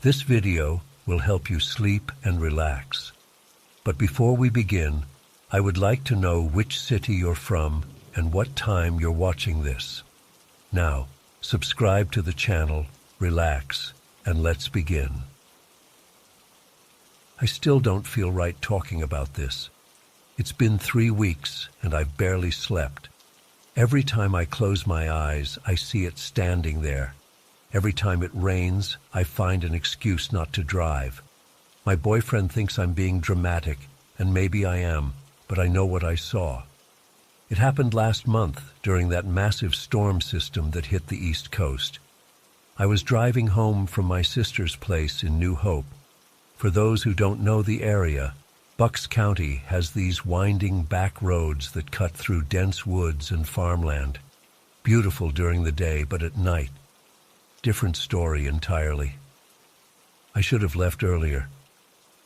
This video will help you sleep and relax. But before we begin, I would like to know which city you're from and what time you're watching this. Now, subscribe to the channel, relax, and let's begin. I still don't feel right talking about this. It's been 3 weeks and I've barely slept. Every time I close my eyes, I see it standing there. Every time it rains, I find an excuse not to drive. My boyfriend thinks I'm being dramatic, and maybe I am, but I know what I saw. It happened last month during that massive storm system that hit the East Coast. I was driving home from my sister's place in New Hope. For those who don't know the area, Bucks County has these winding back roads that cut through dense woods and farmland. Beautiful during the day, but at night, different story entirely. I should have left earlier.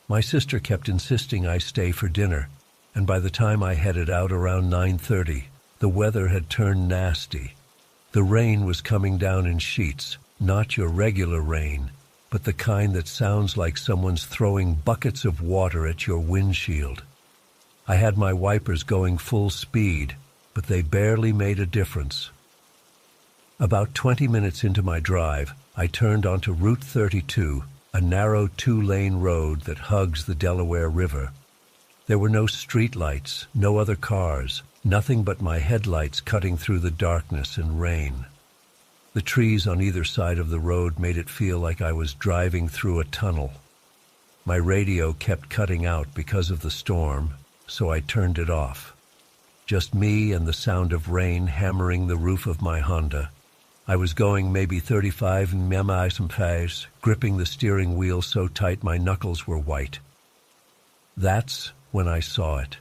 My sister kept insisting I stay for dinner, and by the time I headed out around 9:30, the weather had turned nasty. The rain was coming down in sheets, not your regular rain, but the kind that sounds like someone's throwing buckets of water at your windshield. I had my wipers going full speed, but they barely made a difference. About 20 minutes into my drive, I turned onto Route 32, a narrow 2-lane road that hugs the Delaware River. There were no streetlights, no other cars, nothing but my headlights cutting through the darkness and rain. The trees on either side of the road made it feel like I was driving through a tunnel. My radio kept cutting out because of the storm, so I turned it off. Just me and the sound of rain hammering the roof of my Honda. I was going maybe 35 mph, gripping the steering wheel so tight my knuckles were white. That's when I saw it.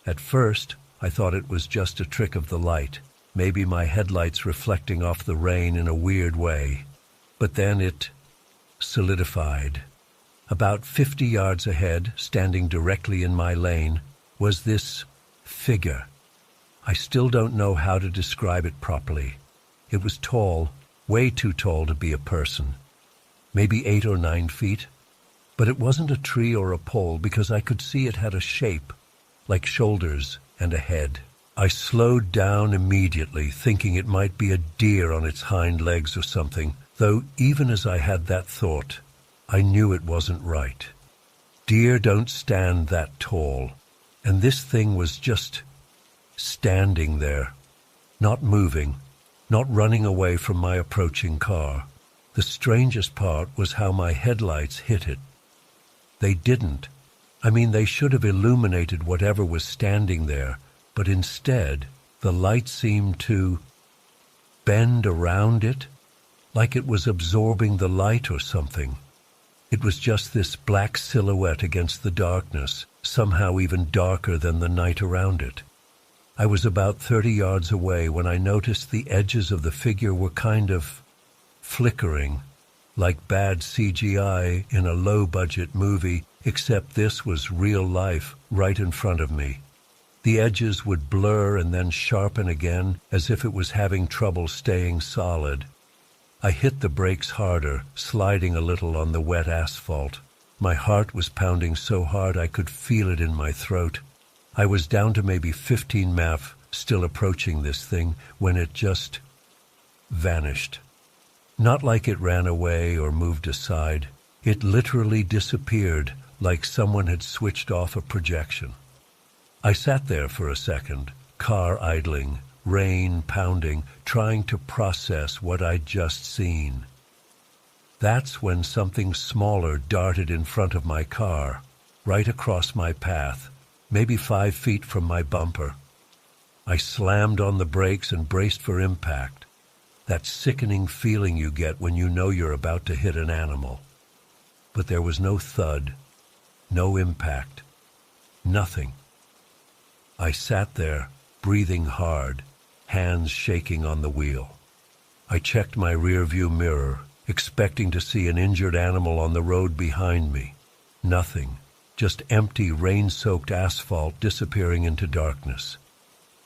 At first, I thought it was just a trick of the light, maybe my headlights reflecting off the rain in a weird way. But then it solidified. About 50 yards ahead, standing directly in my lane, was this figure. I still don't know how to describe it properly. It was tall, way too tall to be a person. Maybe 8 or 9 feet. But it wasn't a tree or a pole because I could see it had a shape, like shoulders and a head. I slowed down immediately, thinking it might be a deer on its hind legs or something, though even as I had that thought, I knew it wasn't right. Deer don't stand that tall, and this thing was just standing there, not moving, not running away from my approaching car. The strangest part was how my headlights hit it. They didn't. I mean, they should have illuminated whatever was standing there, but instead, the light seemed to bend around it, like it was absorbing the light or something. It was just this black silhouette against the darkness, somehow even darker than the night around it. I was about 30 yards away when I noticed the edges of the figure were kind of flickering, like bad CGI in a low-budget movie, except this was real life right in front of me. The edges would blur and then sharpen again, as if it was having trouble staying solid. I hit the brakes harder, sliding a little on the wet asphalt. My heart was pounding so hard I could feel it in my throat. I was down to maybe 15 mph, still approaching this thing, when it just vanished. Not like it ran away or moved aside. It literally disappeared, like someone had switched off a projection. I sat there for a second, car idling, rain pounding, trying to process what I'd just seen. That's when something smaller darted in front of my car, right across my path, maybe 5 feet from my bumper. I slammed on the brakes and braced for impact, that sickening feeling you get when you know you're about to hit an animal. But there was no thud, no impact, nothing. I sat there, breathing hard, hands shaking on the wheel. I checked my rearview mirror, expecting to see an injured animal on the road behind me. Nothing, just empty, rain-soaked asphalt disappearing into darkness.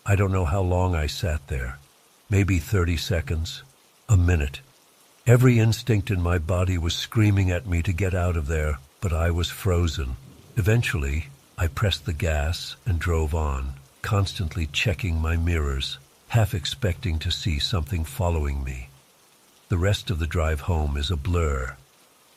I don't know how long I sat there. Maybe 30 seconds, a minute. Every instinct in my body was screaming at me to get out of there, but I was frozen. Eventually, I pressed the gas and drove on, constantly checking my mirrors, half expecting to see something following me. The rest of the drive home is a blur.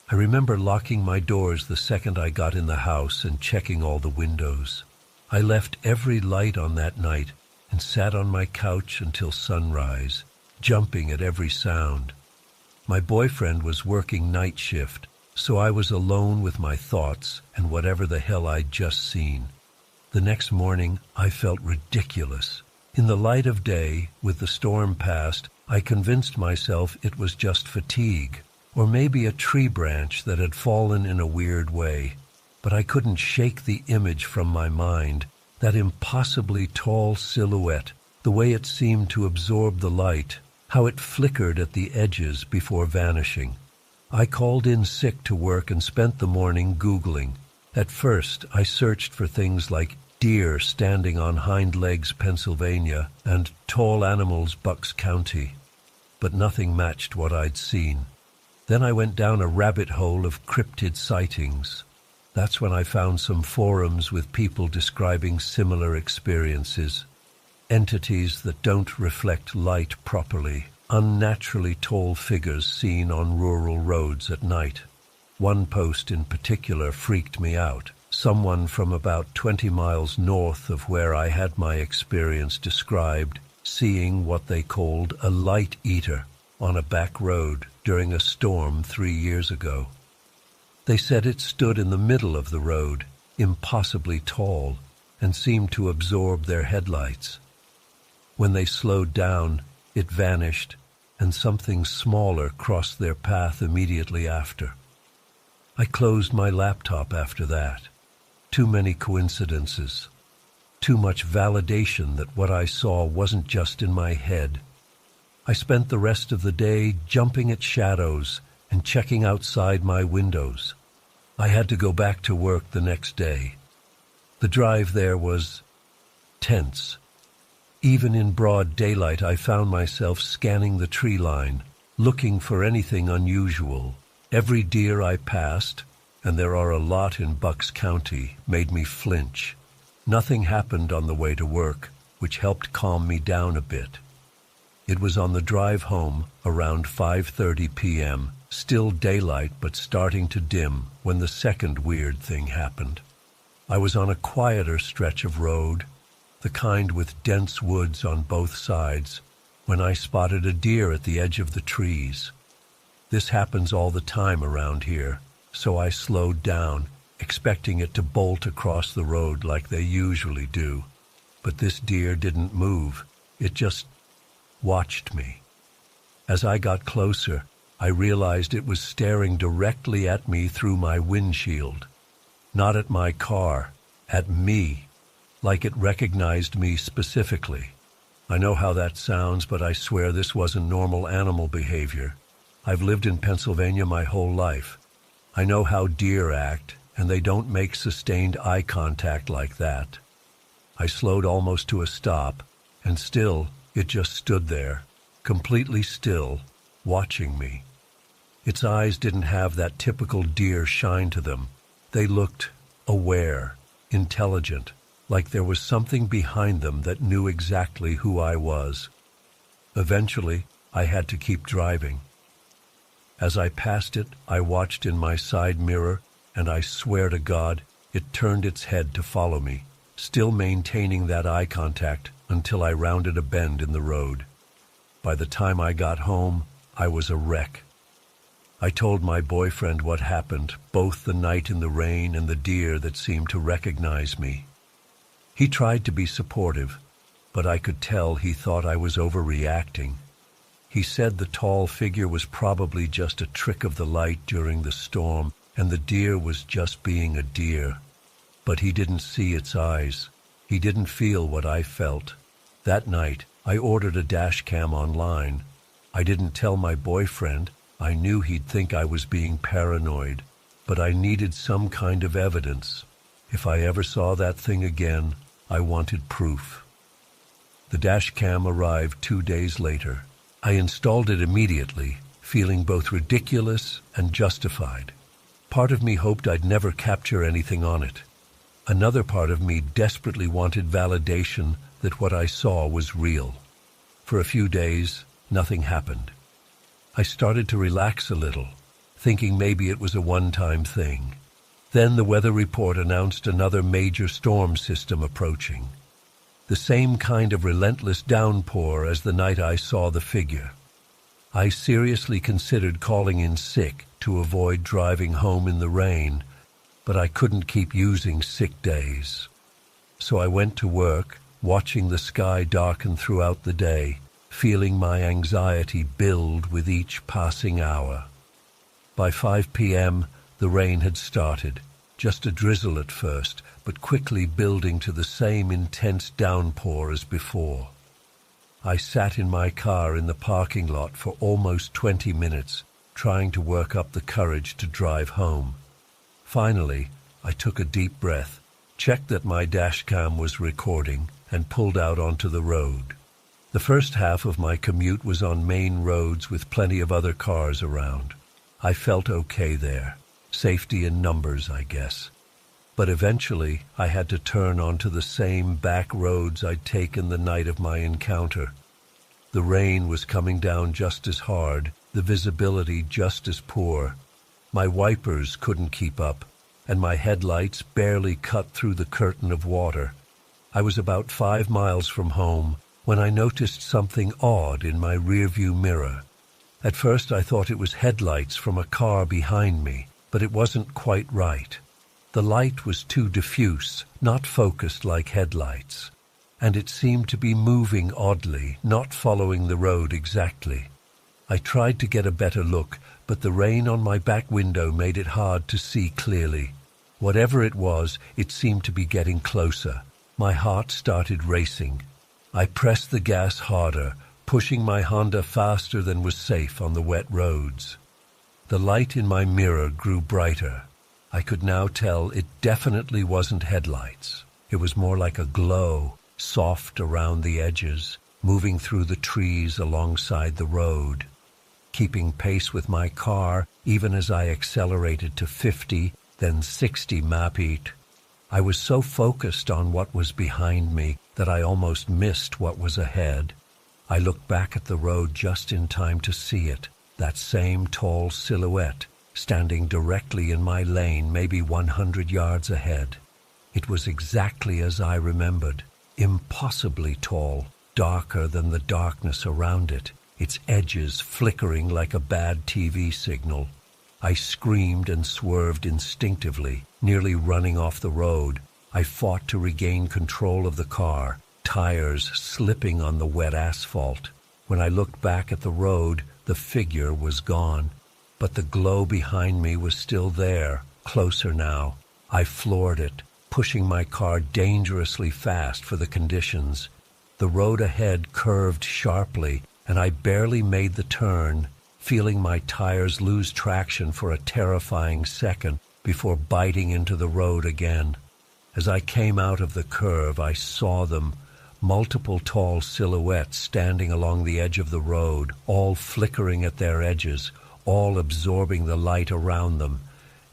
I remember locking my doors the second I got in the house and checking all the windows. I left every light on that night and sat on my couch until sunrise, jumping at every sound. My boyfriend was working night shift, so I was alone with my thoughts and whatever the hell I'd just seen. The next morning, I felt ridiculous. In the light of day, with the storm past, I convinced myself it was just fatigue, or maybe a tree branch that had fallen in a weird way. But I couldn't shake the image from my mind, that impossibly tall silhouette, the way it seemed to absorb the light, how it flickered at the edges before vanishing. I called in sick to work and spent the morning Googling. At first, I searched for things like deer standing on hind legs, Pennsylvania, and tall animals, Bucks County. But nothing matched what I'd seen. Then I went down a rabbit hole of cryptid sightings. That's when I found some forums with people describing similar experiences. Entities that don't reflect light properly, unnaturally tall figures seen on rural roads at night. One post in particular freaked me out. Someone from about 20 miles north of where I had my experience described seeing what they called a light eater on a back road during a storm 3 years ago. They said it stood in the middle of the road, impossibly tall, and seemed to absorb their headlights. When they slowed down, it vanished, and something smaller crossed their path immediately after. I closed my laptop after that. Too many coincidences. Too much validation that what I saw wasn't just in my head. I spent the rest of the day jumping at shadows and checking outside my windows. I had to go back to work the next day. The drive there was tense. Even in broad daylight, I found myself scanning the tree line, looking for anything unusual. Every deer I passed, and there are a lot in Bucks County, made me flinch. Nothing happened on the way to work, which helped calm me down a bit. It was on the drive home, around 5:30 p.m., still daylight but starting to dim, when the second weird thing happened. I was on a quieter stretch of road, the kind with dense woods on both sides, when I spotted a deer at the edge of the trees. This happens all the time around here, so I slowed down, expecting it to bolt across the road like they usually do. But this deer didn't move. It just watched me. As I got closer, I realized it was staring directly at me through my windshield. Not at my car, at me, like it recognized me specifically. I know how that sounds, but I swear this wasn't normal animal behavior. I've lived in Pennsylvania my whole life. I know how deer act, and they don't make sustained eye contact like that. I slowed almost to a stop, and still, it just stood there, completely still, watching me. Its eyes didn't have that typical deer shine to them. They looked aware, intelligent, like there was something behind them that knew exactly who I was. Eventually, I had to keep driving. As I passed it, I watched in my side mirror, and I swear to God, it turned its head to follow me, still maintaining that eye contact until I rounded a bend in the road. By the time I got home, I was a wreck. I told my boyfriend what happened, both the night in the rain and the deer that seemed to recognize me. He tried to be supportive, but I could tell he thought I was overreacting. He said the tall figure was probably just a trick of the light during the storm, and the deer was just being a deer. But he didn't see its eyes. He didn't feel what I felt. That night, I ordered a dash cam online. I didn't tell my boyfriend. I knew he'd think I was being paranoid, but I needed some kind of evidence. If I ever saw that thing again, I wanted proof. The dash cam arrived 2 days later. I installed it immediately, feeling both ridiculous and justified. Part of me hoped I'd never capture anything on it. Another part of me desperately wanted validation that what I saw was real. For a few days, nothing happened. I started to relax a little, thinking maybe it was a one-time thing. Then the weather report announced another major storm system approaching. The same kind of relentless downpour as the night I saw the figure. I seriously considered calling in sick to avoid driving home in the rain, but I couldn't keep using sick days. So I went to work, watching the sky darken throughout the day, feeling my anxiety build with each passing hour. By 5 p.m., the rain had started, just a drizzle at first, but quickly building to the same intense downpour as before. I sat in my car in the parking lot for almost 20 minutes, trying to work up the courage to drive home. Finally, I took a deep breath, checked that my dashcam was recording, and pulled out onto the road. The first half of my commute was on main roads with plenty of other cars around. I felt okay there. Safety in numbers, I guess. But eventually, I had to turn onto the same back roads I'd taken the night of my encounter. The rain was coming down just as hard, the visibility just as poor. My wipers couldn't keep up, and my headlights barely cut through the curtain of water. I was about 5 miles from home when I noticed something odd in my rearview mirror. At first I thought it was headlights from a car behind me, but it wasn't quite right. The light was too diffuse, not focused like headlights, and it seemed to be moving oddly, not following the road exactly. I tried to get a better look, but the rain on my back window made it hard to see clearly. Whatever it was, it seemed to be getting closer. My heart started racing. I pressed the gas harder, pushing my Honda faster than was safe on the wet roads. The light in my mirror grew brighter. I could now tell it definitely wasn't headlights. It was more like a glow, soft around the edges, moving through the trees alongside the road, keeping pace with my car even as I accelerated to 50, then 60 mph. I was so focused on what was behind me that I almost missed what was ahead. I looked back at the road just in time to see it, that same tall silhouette, standing directly in my lane, maybe 100 yards ahead. It was exactly as I remembered, impossibly tall, darker than the darkness around it, its edges flickering like a bad TV signal. I screamed and swerved instinctively, nearly running off the road. I fought to regain control of the car, tires slipping on the wet asphalt. When I looked back at the road, the figure was gone, but the glow behind me was still there, closer now. I floored it, pushing my car dangerously fast for the conditions. The road ahead curved sharply, and I barely made the turn, feeling my tires lose traction for a terrifying second before biting into the road again. As I came out of the curve, I saw them, multiple tall silhouettes standing along the edge of the road, all flickering at their edges, all absorbing the light around them,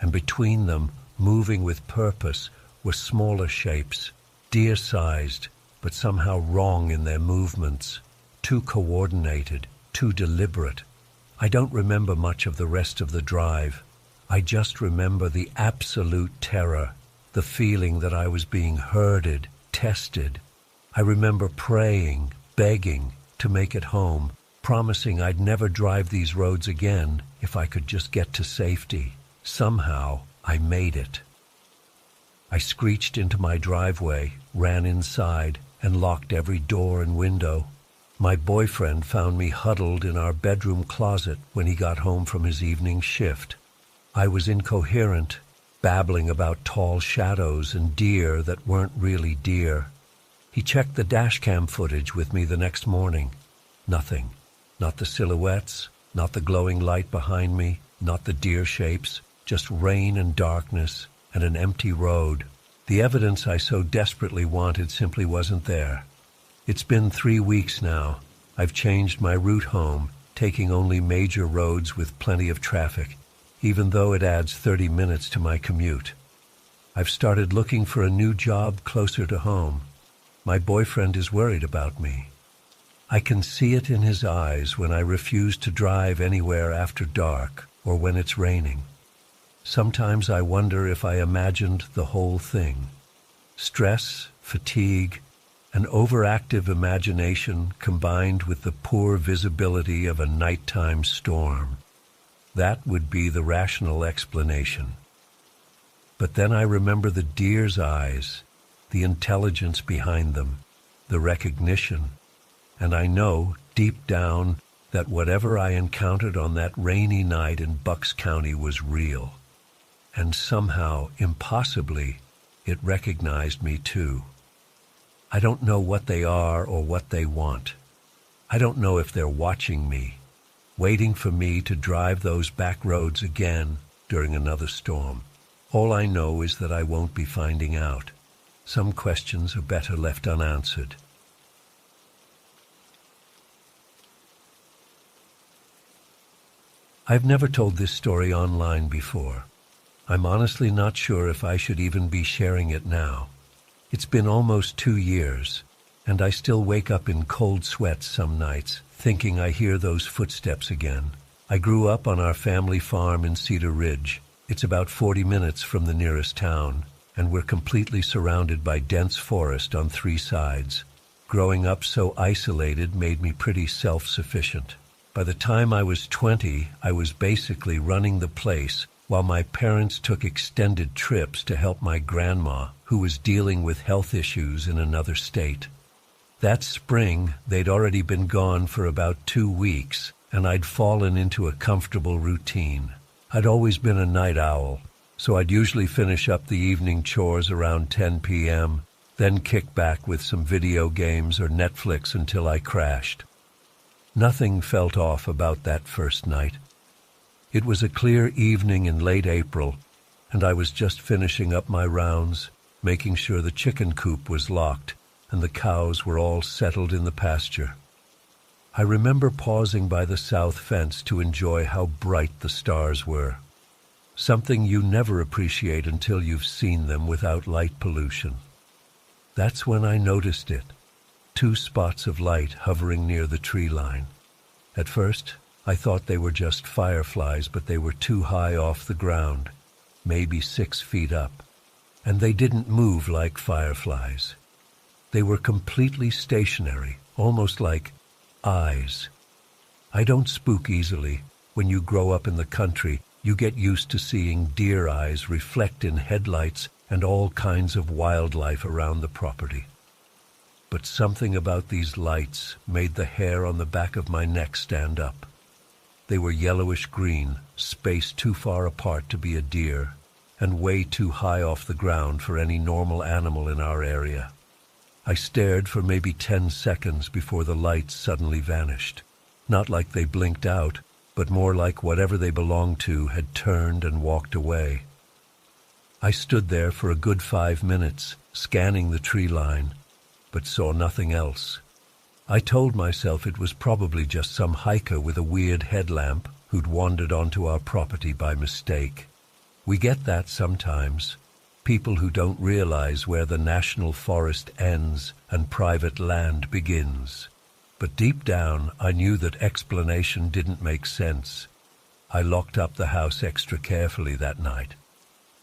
and between them, moving with purpose, were smaller shapes, deer-sized, but somehow wrong in their movements, too coordinated, too deliberate. I don't remember much of the rest of the drive. I just remember the absolute terror, the feeling that I was being herded, tested. I remember praying, begging to make it home, promising I'd never drive these roads again if I could just get to safety. Somehow, I made it. I screeched into my driveway, ran inside, and locked every door and window. My boyfriend found me huddled in our bedroom closet when he got home from his evening shift. I was incoherent, babbling about tall shadows and deer that weren't really deer. He checked the dashcam footage with me the next morning. Nothing. Not the silhouettes, not the glowing light behind me, not the deer shapes, just rain and darkness and an empty road. The evidence I so desperately wanted simply wasn't there. It's been 3 weeks now. I've changed my route home, taking only major roads with plenty of traffic, even though it adds 30 minutes to my commute. I've started looking for a new job closer to home. My boyfriend is worried about me. I can see it in his eyes when I refuse to drive anywhere after dark or when it's raining. Sometimes I wonder if I imagined the whole thing. Stress, fatigue, an overactive imagination combined with the poor visibility of a nighttime storm. That would be the rational explanation. But then I remember the deer's eyes, the intelligence behind them, the recognition, and I know, deep down, that whatever I encountered on that rainy night in Bucks County was real. And somehow, impossibly, it recognized me too. I don't know what they are or what they want. I don't know if they're watching me, waiting for me to drive those back roads again during another storm. All I know is that I won't be finding out. Some questions are better left unanswered. I've never told this story online before. I'm honestly not sure if I should even be sharing it now. It's been almost 2 years, and I still wake up in cold sweats some nights, thinking I hear those footsteps again. I grew up on our family farm in Cedar Ridge. It's about 40 minutes from the nearest town, and we're completely surrounded by dense forest on 3 sides. Growing up so isolated made me pretty self-sufficient. By the time I was 20, I was basically running the place, while my parents took extended trips to help my grandma, who was dealing with health issues in another state. That spring, they'd already been gone for about 2 weeks, and I'd fallen into a comfortable routine. I'd always been a night owl, so I'd usually finish up the evening chores around 10 p.m., then kick back with some video games or Netflix until I crashed. Nothing felt off about that first night. It was a clear evening in late April, and I was just finishing up my rounds, making sure the chicken coop was locked and the cows were all settled in the pasture. I remember pausing by the south fence to enjoy how bright the stars were. Something you never appreciate until you've seen them without light pollution. That's when I noticed it. 2 spots of light hovering near the tree line. At first, I thought they were just fireflies, but they were too high off the ground, maybe 6 feet up. And they didn't move like fireflies. They were completely stationary, almost like eyes. I don't spook easily. When you grow up in the country, you get used to seeing deer eyes reflect in headlights and all kinds of wildlife around the property. But something about these lights made the hair on the back of my neck stand up. They were yellowish-green, spaced too far apart to be a deer, and way too high off the ground for any normal animal in our area. I stared for maybe 10 seconds before the lights suddenly vanished. Not like they blinked out, but more like whatever they belonged to had turned and walked away. I stood there for a good 5 minutes, scanning the tree line, but saw nothing else. I told myself it was probably just some hiker with a weird headlamp who'd wandered onto our property by mistake. We get that sometimes. People who don't realize where the national forest ends and private land begins. But deep down, I knew that explanation didn't make sense. I locked up the house extra carefully that night.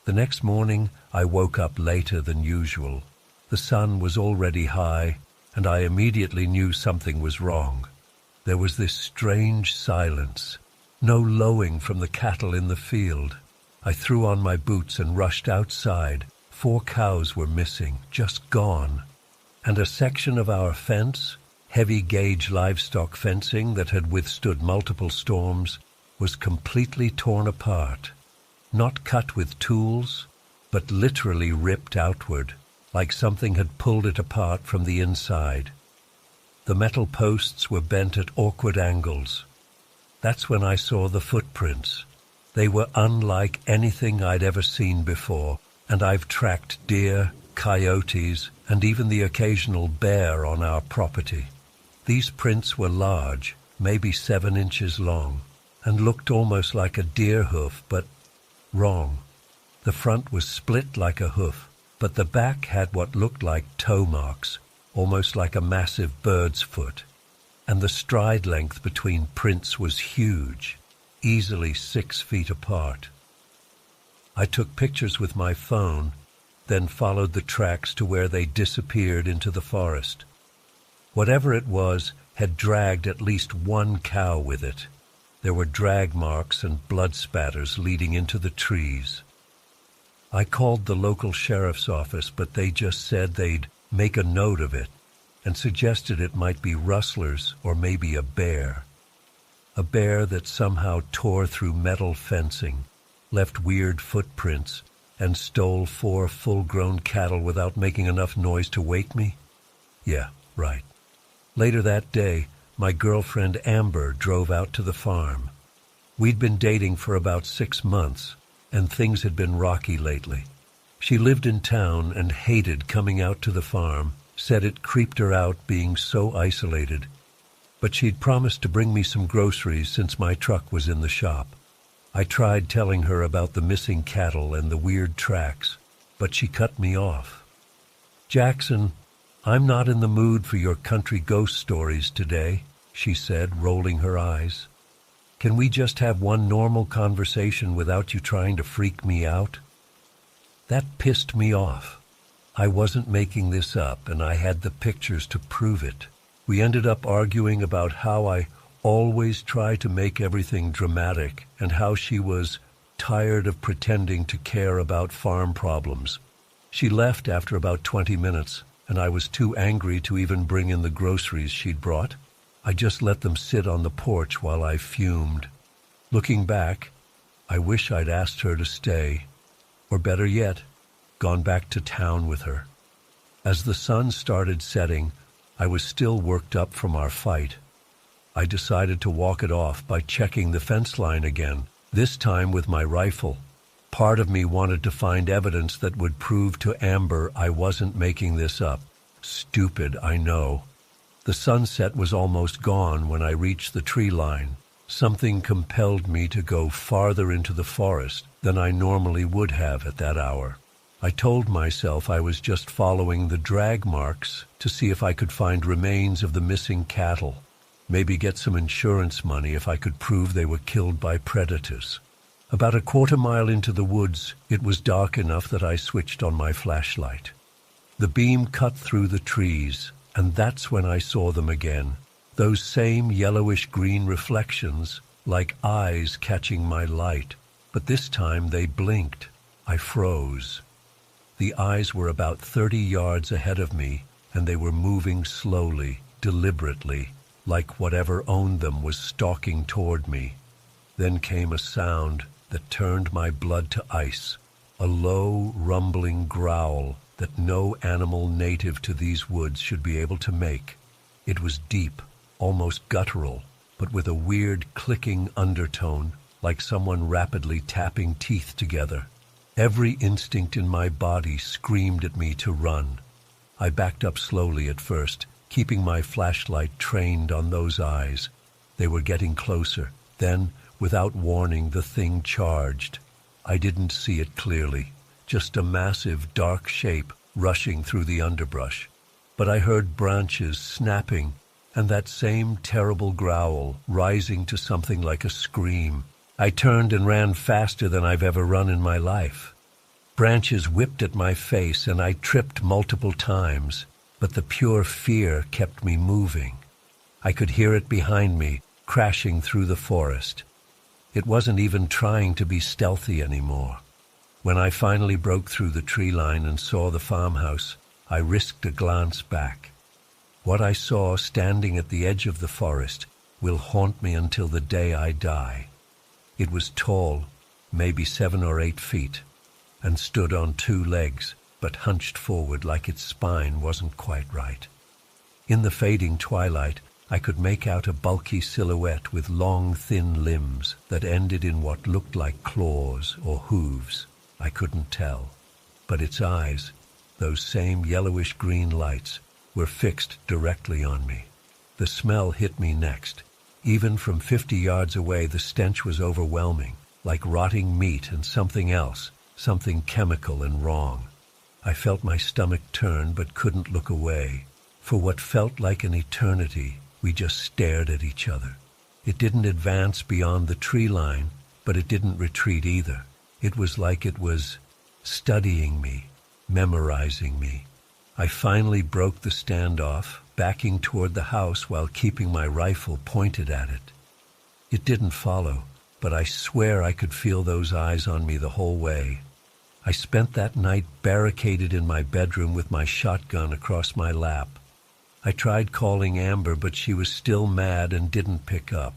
The next morning, I woke up later than usual. The sun was already high, and I immediately knew something was wrong. There was this strange silence, no lowing from the cattle in the field. I threw on my boots and rushed outside. 4 cows were missing, just gone. And a section of our fence, heavy-gauge livestock fencing that had withstood multiple storms, was completely torn apart. Not cut with tools, but literally ripped outward, like something had pulled it apart from the inside. The metal posts were bent at awkward angles. That's when I saw the footprints. They were unlike anything I'd ever seen before, and I've tracked deer, coyotes, and even the occasional bear on our property. These prints were large, maybe 7 inches long, and looked almost like a deer hoof, but wrong. The front was split like a hoof, but the back had what looked like toe marks, almost like a massive bird's foot. And the stride length between prints was huge, easily 6 feet apart. I took pictures with my phone, then followed the tracks to where they disappeared into the forest. Whatever it was had dragged at least 1 cow with it. There were drag marks and blood spatters leading into the trees. I called the local sheriff's office, but they just said they'd make a note of it and suggested it might be rustlers or maybe a bear. A bear that somehow tore through metal fencing, left weird footprints, and stole 4 full-grown cattle without making enough noise to wake me? Yeah, right. Later that day, my girlfriend Amber drove out to the farm. We'd been dating for about 6 months, and things had been rocky lately. She lived in town and hated coming out to the farm, said it creeped her out being so isolated. But she'd promised to bring me some groceries since my truck was in the shop. I tried telling her about the missing cattle and the weird tracks, but she cut me off. "Jackson, I'm not in the mood for your country ghost stories today," she said, rolling her eyes. "Can we just have one normal conversation without you trying to freak me out?" That pissed me off. I wasn't making this up, and I had the pictures to prove it. We ended up arguing about how I always try to make everything dramatic and how she was tired of pretending to care about farm problems. She left after about 20 minutes, and I was too angry to even bring in the groceries she'd brought. I just let them sit on the porch while I fumed. Looking back, I wish I'd asked her to stay, or better yet, gone back to town with her. As the sun started setting, I was still worked up from our fight. I decided to walk it off by checking the fence line again, this time with my rifle. Part of me wanted to find evidence that would prove to Amber I wasn't making this up. Stupid, I know. The sunset was almost gone when I reached the tree line. Something compelled me to go farther into the forest than I normally would have at that hour. I told myself I was just following the drag marks to see if I could find remains of the missing cattle. Maybe get some insurance money if I could prove they were killed by predators. About a quarter mile into the woods, it was dark enough that I switched on my flashlight. The beam cut through the trees, and that's when I saw them again. Those same yellowish-green reflections, like eyes catching my light. But this time they blinked. I froze. The eyes were about 30 yards ahead of me, and they were moving slowly, deliberately, like whatever owned them was stalking toward me. Then came a sound that turned my blood to ice, a low, rumbling growl that no animal native to these woods should be able to make. It was deep, almost guttural, but with a weird clicking undertone, like someone rapidly tapping teeth together. Every instinct in my body screamed at me to run. I backed up slowly at first, keeping my flashlight trained on those eyes. They were getting closer. Then, without warning, the thing charged. I didn't see it clearly, just a massive, dark shape rushing through the underbrush. But I heard branches snapping, and that same terrible growl rising to something like a scream. I turned and ran faster than I've ever run in my life. Branches whipped at my face, and I tripped multiple times, but the pure fear kept me moving. I could hear it behind me, crashing through the forest. It wasn't even trying to be stealthy anymore. When I finally broke through the tree line and saw the farmhouse, I risked a glance back. What I saw standing at the edge of the forest will haunt me until the day I die. It was tall, maybe 7 or 8 feet, and stood on 2 legs, but hunched forward like its spine wasn't quite right. In the fading twilight, I could make out a bulky silhouette with long, thin limbs that ended in what looked like claws or hooves. I couldn't tell. But its eyes, those same yellowish-green lights, were fixed directly on me. The smell hit me next. Even from 50 yards away, the stench was overwhelming, like rotting meat and something else, something chemical and wrong. I felt my stomach turn but couldn't look away. For what felt like an eternity, we just stared at each other. It didn't advance beyond the tree line, but it didn't retreat either. It was like it was studying me, memorizing me. I finally broke the standoff, backing toward the house while keeping my rifle pointed at it. It didn't follow, but I swear I could feel those eyes on me the whole way. I spent that night barricaded in my bedroom with my shotgun across my lap. I tried calling Amber, but she was still mad and didn't pick up.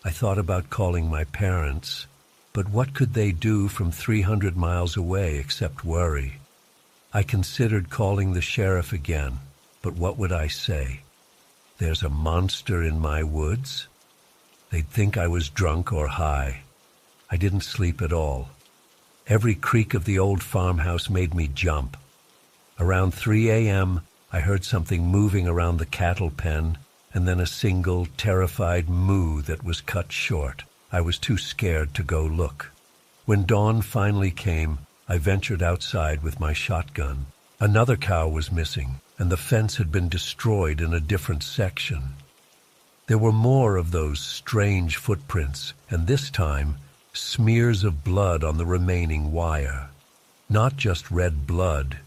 I thought about calling my parents, but what could they do from 300 miles away except worry? I considered calling the sheriff again, but what would I say? There's a monster in my woods? They'd think I was drunk or high. I didn't sleep at all. Every creak of the old farmhouse made me jump. Around 3 a.m., I heard something moving around the cattle pen, and then a single, terrified moo that was cut short. I was too scared to go look. When dawn finally came, I ventured outside with my shotgun. Another cow was missing, and the fence had been destroyed in a different section. There were more of those strange footprints, and this time, smears of blood on the remaining wire. Not just red blood.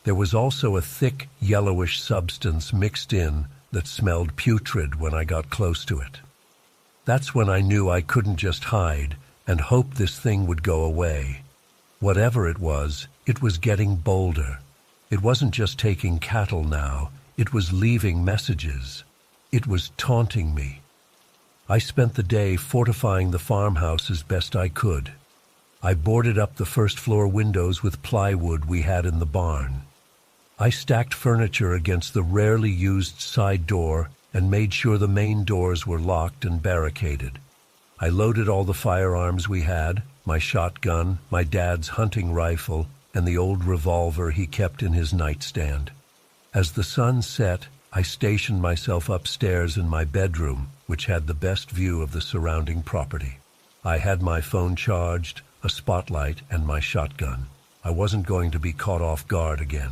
There was also a thick, yellowish substance mixed in that smelled putrid when I got close to it. That's when I knew I couldn't just hide and hope this thing would go away. Whatever it was getting bolder. It wasn't just taking cattle now, it was leaving messages. It was taunting me. I spent the day fortifying the farmhouse as best I could. I boarded up the first-floor windows with plywood we had in the barn. I stacked furniture against the rarely used side door and made sure the main doors were locked and barricaded. I loaded all the firearms we had, my shotgun, my dad's hunting rifle, and the old revolver he kept in his nightstand. As the sun set, I stationed myself upstairs in my bedroom, which had the best view of the surrounding property. I had my phone charged, a spotlight, and my shotgun. I wasn't going to be caught off guard again.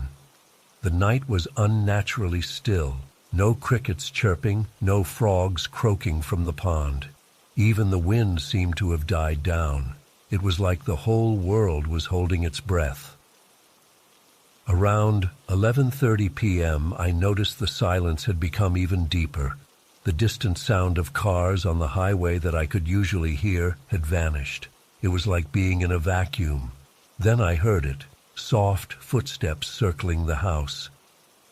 The night was unnaturally still. No crickets chirping, no frogs croaking from the pond. Even the wind seemed to have died down. It was like the whole world was holding its breath. Around 11:30 p.m., I noticed the silence had become even deeper. The distant sound of cars on the highway that I could usually hear had vanished. It was like being in a vacuum. Then I heard it, soft footsteps circling the house.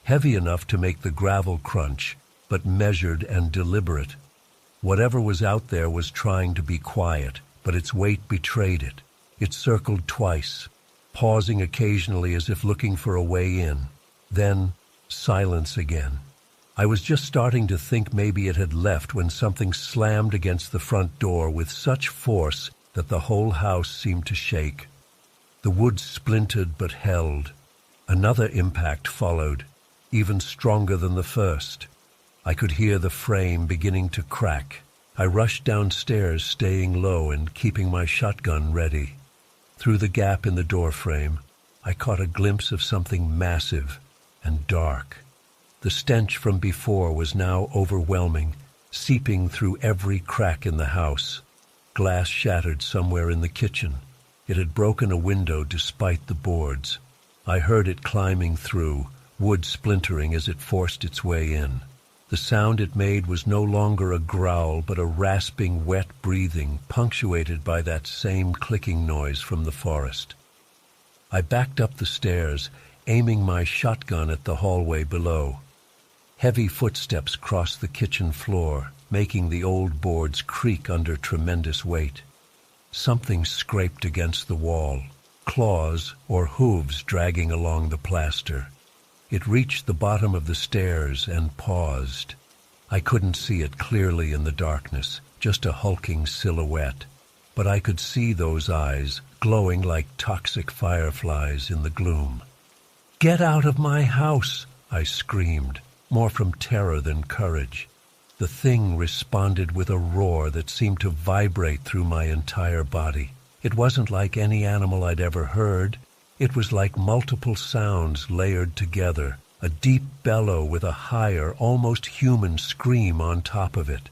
Heavy enough to make the gravel crunch, but measured and deliberate. Whatever was out there was trying to be quiet, but its weight betrayed it. It circled twice, pausing occasionally as if looking for a way in. Then, silence again. I was just starting to think maybe it had left when something slammed against the front door with such force that the whole house seemed to shake. The wood splintered but held. Another impact followed, even stronger than the first. I could hear the frame beginning to crack. I rushed downstairs, staying low and keeping my shotgun ready. Through the gap in the doorframe, I caught a glimpse of something massive and dark. The stench from before was now overwhelming, seeping through every crack in the house. Glass shattered somewhere in the kitchen. It had broken a window despite the boards. I heard it climbing through, wood splintering as it forced its way in. The sound it made was no longer a growl, but a rasping, wet breathing, punctuated by that same clicking noise from the forest. I backed up the stairs, aiming my shotgun at the hallway below. Heavy footsteps crossed the kitchen floor, making the old boards creak under tremendous weight. Something scraped against the wall, claws or hooves dragging along the plaster. It reached the bottom of the stairs and paused. I couldn't see it clearly in the darkness, just a hulking silhouette. But I could see those eyes, glowing like toxic fireflies in the gloom. "Get out of my house!" I screamed, more from terror than courage. The thing responded with a roar that seemed to vibrate through my entire body. It wasn't like any animal I'd ever heard. It was like multiple sounds layered together, a deep bellow with a higher, almost human scream on top of it.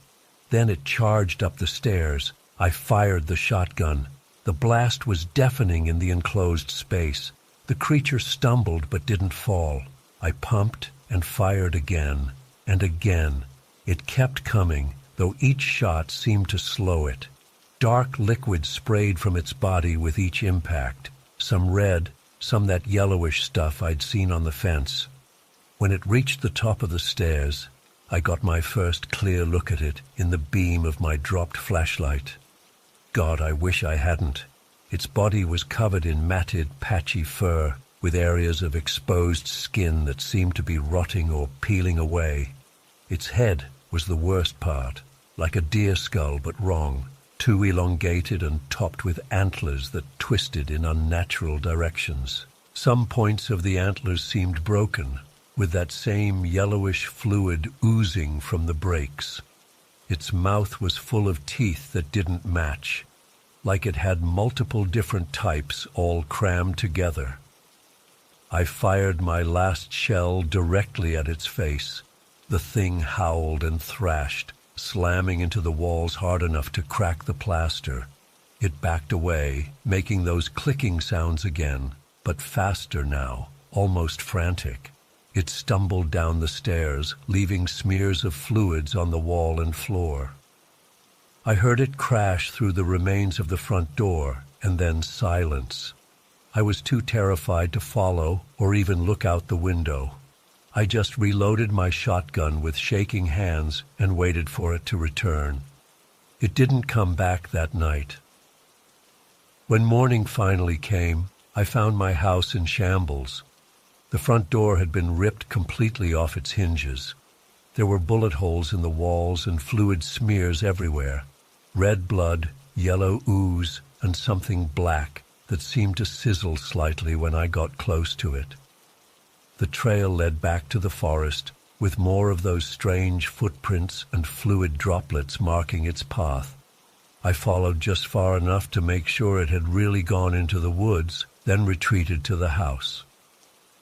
Then it charged up the stairs. I fired the shotgun. The blast was deafening in the enclosed space. The creature stumbled but didn't fall. I pumped and fired again and again. It kept coming, though each shot seemed to slow it. Dark liquid sprayed from its body with each impact, some red, some that yellowish stuff I'd seen on the fence. When it reached the top of the stairs, I got my first clear look at it in the beam of my dropped flashlight. God, I wish I hadn't. Its body was covered in matted, patchy fur, with areas of exposed skin that seemed to be rotting or peeling away. Its head was the worst part, like a deer skull but wrong, too elongated and topped with antlers that twisted in unnatural directions. Some points of the antlers seemed broken, with that same yellowish fluid oozing from the breaks. Its mouth was full of teeth that didn't match, like it had multiple different types all crammed together. I fired my last shell directly at its face. The thing howled and thrashed, slamming into the walls hard enough to crack the plaster. It backed away, making those clicking sounds again, but faster now, almost frantic. It stumbled down the stairs, leaving smears of fluids on the wall and floor. I heard it crash through the remains of the front door, and then silence. I was too terrified to follow or even look out the window. I just reloaded my shotgun with shaking hands and waited for it to return. It didn't come back that night. When morning finally came, I found my house in shambles. The front door had been ripped completely off its hinges. There were bullet holes in the walls and fluid smears everywhere. Red blood, yellow ooze, and something black that seemed to sizzle slightly when I got close to it. The trail led back to the forest, with more of those strange footprints and fluid droplets marking its path. I followed just far enough to make sure it had really gone into the woods, then retreated to the house.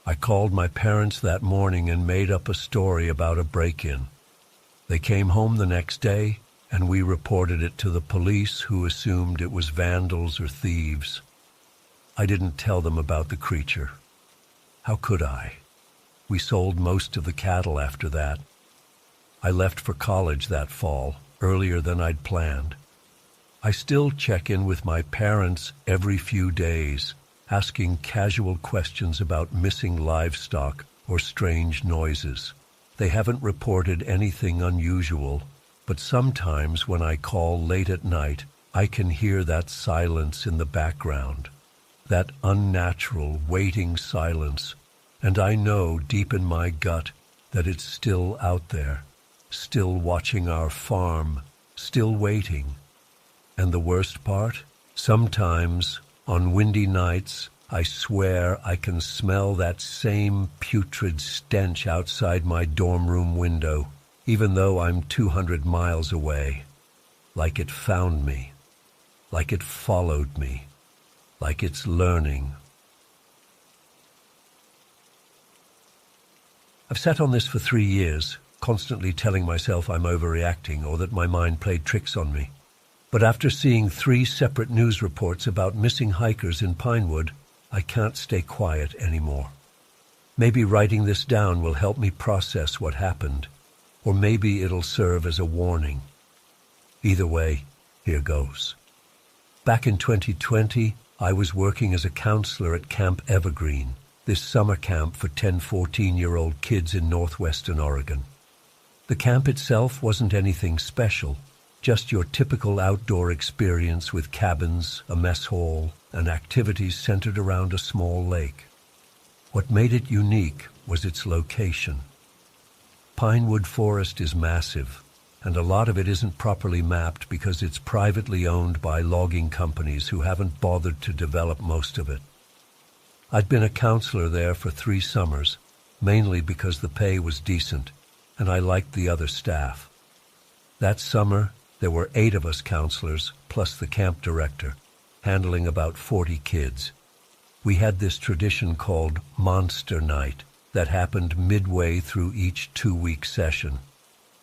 I called my parents that morning and made up a story about a break-in. They came home the next day, and we reported it to the police, who assumed it was vandals or thieves. I didn't tell them about the creature. How could I? We sold most of the cattle after that. I left for college that fall, earlier than I'd planned. I still check in with my parents every few days, asking casual questions about missing livestock or strange noises. They haven't reported anything unusual, but sometimes when I call late at night, I can hear that silence in the background, that unnatural, waiting silence, and I know deep in my gut that it's still out there, still watching our farm, still waiting. And the worst part? Sometimes, on windy nights, I swear I can smell that same putrid stench outside my dorm room window, even though I'm 200 miles away. Like it found me, like it followed me, like it's learning. I've sat on this for 3 years, constantly telling myself I'm overreacting or that my mind played tricks on me. But after seeing 3 separate news reports about missing hikers in Pinewood, I can't stay quiet anymore. Maybe writing this down will help me process what happened, or maybe it'll serve as a warning. Either way, here goes. Back in 2020, I was working as a counselor at Camp Evergreen, this summer camp for 10, 14-year-old kids in northwestern Oregon. The camp itself wasn't anything special, just your typical outdoor experience with cabins, a mess hall, and activities centered around a small lake. What made it unique was its location. Pinewood Forest is massive, and a lot of it isn't properly mapped because it's privately owned by logging companies who haven't bothered to develop most of it. I'd been a counselor there for 3 summers, mainly because the pay was decent, and I liked the other staff. That summer, there were 8 of us counselors, plus the camp director, handling about 40 kids. We had this tradition called Monster Night that happened midway through each 2-week session.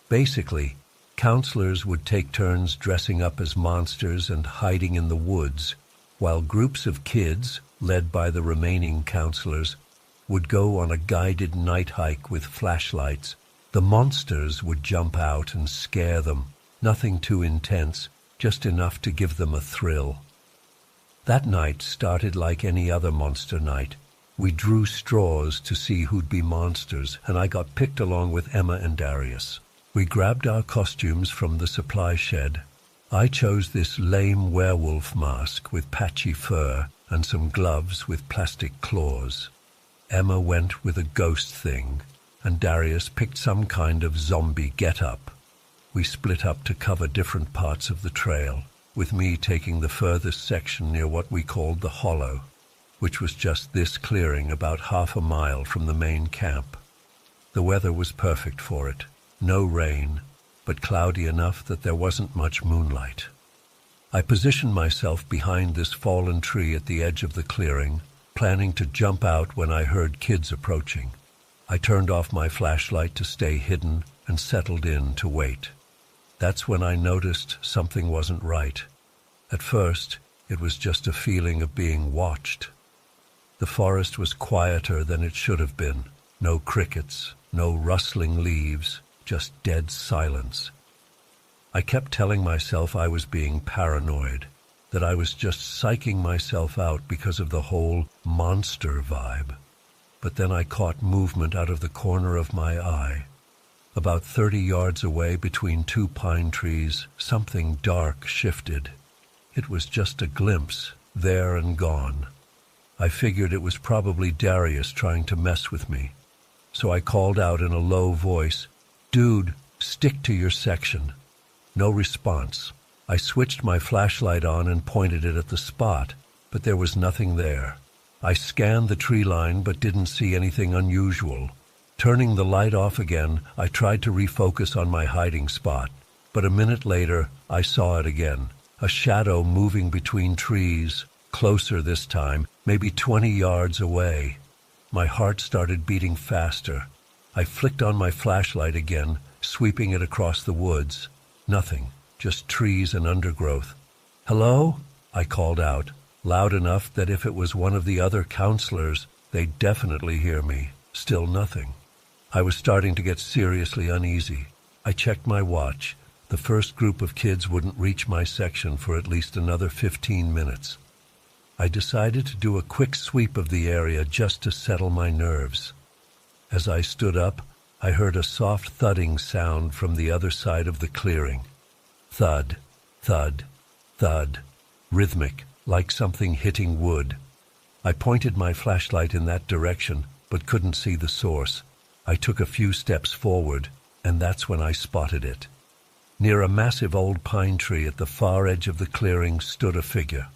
Basically, counselors would take turns dressing up as monsters and hiding in the woods, while groups of kids, led by the remaining counselors, would go on a guided night hike with flashlights. The monsters would jump out and scare them. Nothing too intense, just enough to give them a thrill. That night started like any other monster night. We drew straws to see who'd be monsters, and I got picked along with Emma and Darius. We grabbed our costumes from the supply shed. I chose this lame werewolf mask with patchy fur and some gloves with plastic claws. Emma went with a ghost thing, and Darius picked some kind of zombie get-up. We split up to cover different parts of the trail, with me taking the furthest section near what we called the Hollow, which was just this clearing about half a mile from the main camp. The weather was perfect for it. No rain, but cloudy enough that there wasn't much moonlight. I positioned myself behind this fallen tree at the edge of the clearing, planning to jump out when I heard kids approaching. I turned off my flashlight to stay hidden and settled in to wait. That's when I noticed something wasn't right. At first, it was just a feeling of being watched. The forest was quieter than it should have been. No crickets, no rustling leaves, just dead silence. I kept telling myself I was being paranoid, that I was just psyching myself out because of the whole monster vibe. But then I caught movement out of the corner of my eye. About 30 yards away between 2 pine trees, something dark shifted. It was just a glimpse, there and gone. I figured it was probably Darius trying to mess with me. So I called out in a low voice, "Dude, stick to your section." No response. I switched my flashlight on and pointed it at the spot, but there was nothing there. I scanned the tree line but didn't see anything unusual. Turning the light off again, I tried to refocus on my hiding spot, but a minute later, I saw it again. A shadow moving between trees, closer this time, maybe 20 yards away. My heart started beating faster. I flicked on my flashlight again, sweeping it across the woods. Nothing, just trees and undergrowth. "Hello?" I called out, loud enough that if it was one of the other counselors, they'd definitely hear me. Still nothing. I was starting to get seriously uneasy. I checked my watch. The first group of kids wouldn't reach my section for at least another 15 minutes. I decided to do a quick sweep of the area just to settle my nerves. As I stood up, I heard a soft thudding sound from the other side of the clearing. Thud, thud, thud, rhythmic, like something hitting wood. I pointed my flashlight in that direction, but couldn't see the source. I took a few steps forward, and that's when I spotted it. Near a massive old pine tree at the far edge of the clearing stood a figure.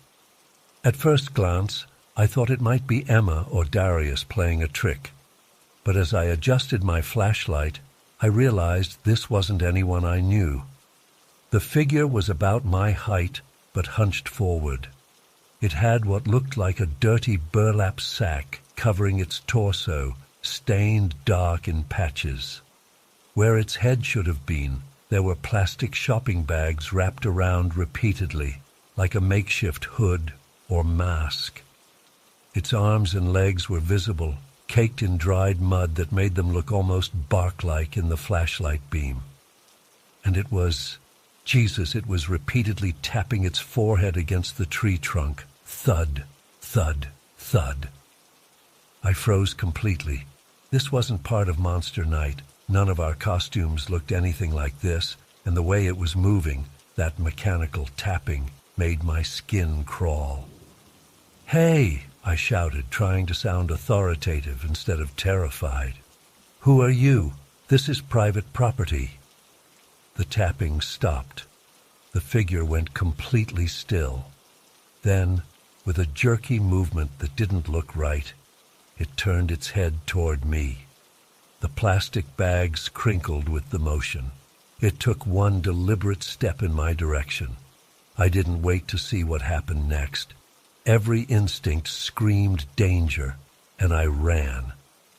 At first glance, I thought it might be Emma or Darius playing a trick. But as I adjusted my flashlight, I realized this wasn't anyone I knew. The figure was about my height, but hunched forward. It had what looked like a dirty burlap sack covering its torso, stained dark in patches. Where its head should have been, there were plastic shopping bags wrapped around repeatedly, like a makeshift hood or mask. Its arms and legs were visible, caked in dried mud that made them look almost bark-like in the flashlight beam. And it was repeatedly tapping its forehead against the tree trunk. Thud, thud, thud. I froze completely. This wasn't part of Monster Night. None of our costumes looked anything like this, and the way it was moving, that mechanical tapping, made my skin crawl. "Hey!" I shouted, trying to sound authoritative instead of terrified. "Who are you? This is private property." The tapping stopped. The figure went completely still. Then, with a jerky movement that didn't look right, it turned its head toward me. The plastic bags crinkled with the motion. It took one deliberate step in my direction. I didn't wait to see what happened next. Every instinct screamed danger, and I ran.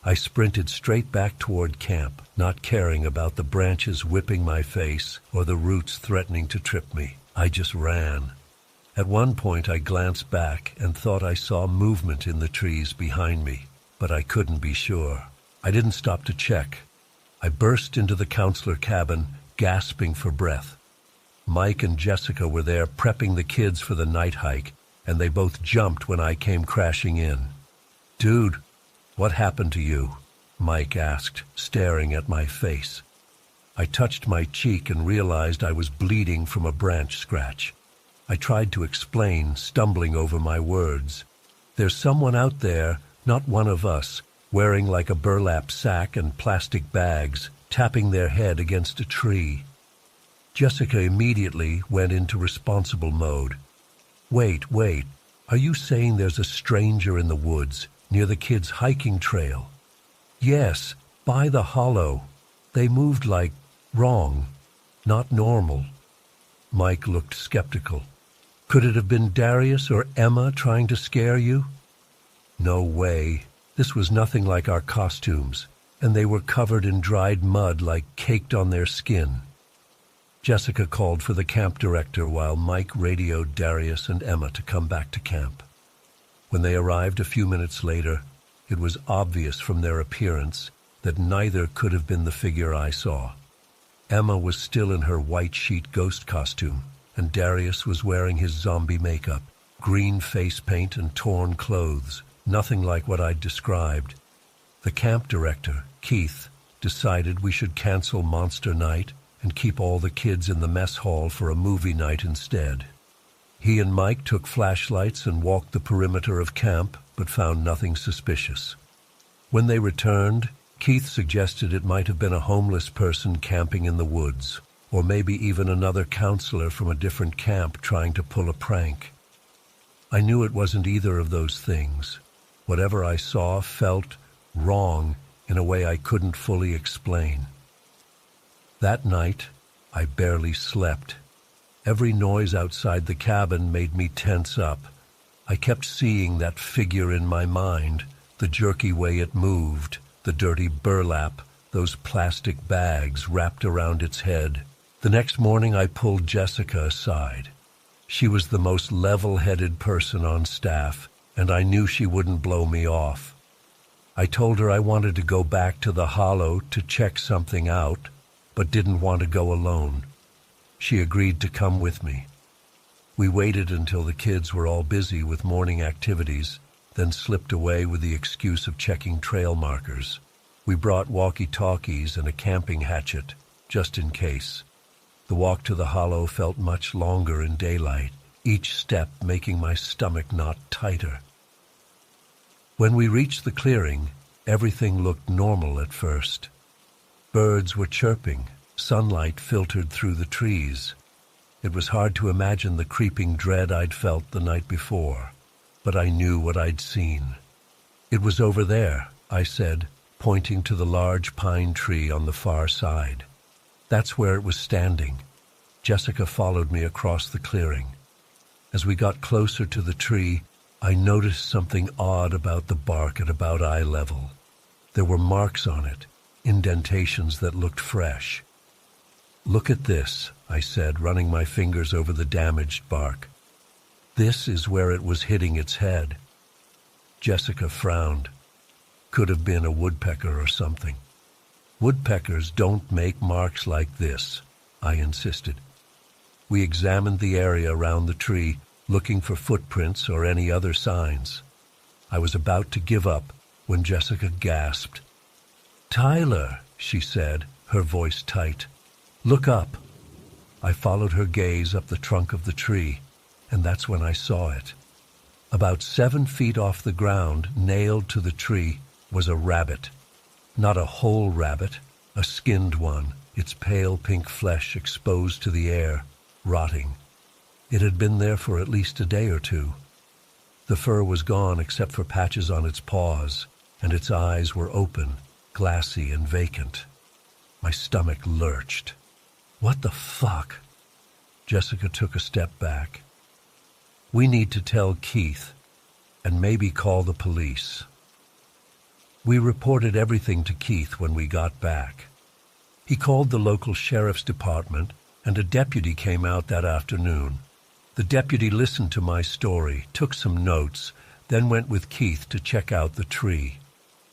I sprinted straight back toward camp, not caring about the branches whipping my face or the roots threatening to trip me. I just ran. At one point I glanced back and thought I saw movement in the trees behind me, but I couldn't be sure. I didn't stop to check. I burst into the counselor cabin, gasping for breath. Mike and Jessica were there prepping the kids for the night hike, and they both jumped when I came crashing in. "Dude, what happened to you?" Mike asked, staring at my face. I touched my cheek and realized I was bleeding from a branch scratch. I tried to explain, stumbling over my words. "There's someone out there, not one of us, wearing like a burlap sack and plastic bags, tapping their head against a tree." Jessica immediately went into responsible mode. Wait, are you saying there's a stranger in the woods, near the kids' hiking trail?" "Yes, by the hollow. They moved like wrong, not normal." Mike looked skeptical. "Could it have been Darius or Emma trying to scare you?" "No way. This was nothing like our costumes, and they were covered in dried mud like caked on their skin." Jessica called for the camp director while Mike radioed Darius and Emma to come back to camp. When they arrived a few minutes later, it was obvious from their appearance that neither could have been the figure I saw. Emma was still in her white sheet ghost costume, and Darius was wearing his zombie makeup, green face paint and torn clothes, nothing like what I'd described. The camp director, Keith, decided we should cancel Monster Night and keep all the kids in the mess hall for a movie night instead. He and Mike took flashlights and walked the perimeter of camp, but found nothing suspicious. When they returned, Keith suggested it might have been a homeless person camping in the woods, or maybe even another counselor from a different camp trying to pull a prank. I knew it wasn't either of those things. Whatever I saw felt wrong in a way I couldn't fully explain. That night, I barely slept. Every noise outside the cabin made me tense up. I kept seeing that figure in my mind, the jerky way it moved, the dirty burlap, those plastic bags wrapped around its head. The next morning I pulled Jessica aside. She was the most level-headed person on staff, and I knew she wouldn't blow me off. I told her I wanted to go back to the hollow to check something out, but didn't want to go alone. She agreed to come with me. We waited until the kids were all busy with morning activities, then slipped away with the excuse of checking trail markers. We brought walkie-talkies and a camping hatchet, just in case. The walk to the hollow felt much longer in daylight, each step making my stomach knot tighter. When we reached the clearing, everything looked normal at first. Birds were chirping, sunlight filtered through the trees. It was hard to imagine the creeping dread I'd felt the night before, but I knew what I'd seen. "It was over there," I said, pointing to the large pine tree on the far side. "That's where it was standing." Jessica followed me across the clearing. As we got closer to the tree, I noticed something odd about the bark at about eye level. There were marks on it, indentations that looked fresh. "Look at this," I said, running my fingers over the damaged bark. "This is where it was hitting its head." Jessica frowned. Could have been a woodpecker or something. "Woodpeckers don't make marks like this," I insisted. We examined the area around the tree, looking for footprints or any other signs. I was about to give up when Jessica gasped. "Tyler," she said, her voice tight. "Look up." I followed her gaze up the trunk of the tree, and that's when I saw it. About 7 feet off the ground, nailed to the tree, was a rabbit. Not a whole rabbit, a skinned one, its pale pink flesh exposed to the air, rotting. It had been there for at least a day or two. The fur was gone except for patches on its paws, and its eyes were open, glassy and vacant. My stomach lurched. What the fuck? Jessica took a step back. We need to tell Keith and maybe call the police. We reported everything to Keith when we got back. He called the local sheriff's department and a deputy came out that afternoon. The deputy listened to my story, took some notes, then went with Keith to check out the tree.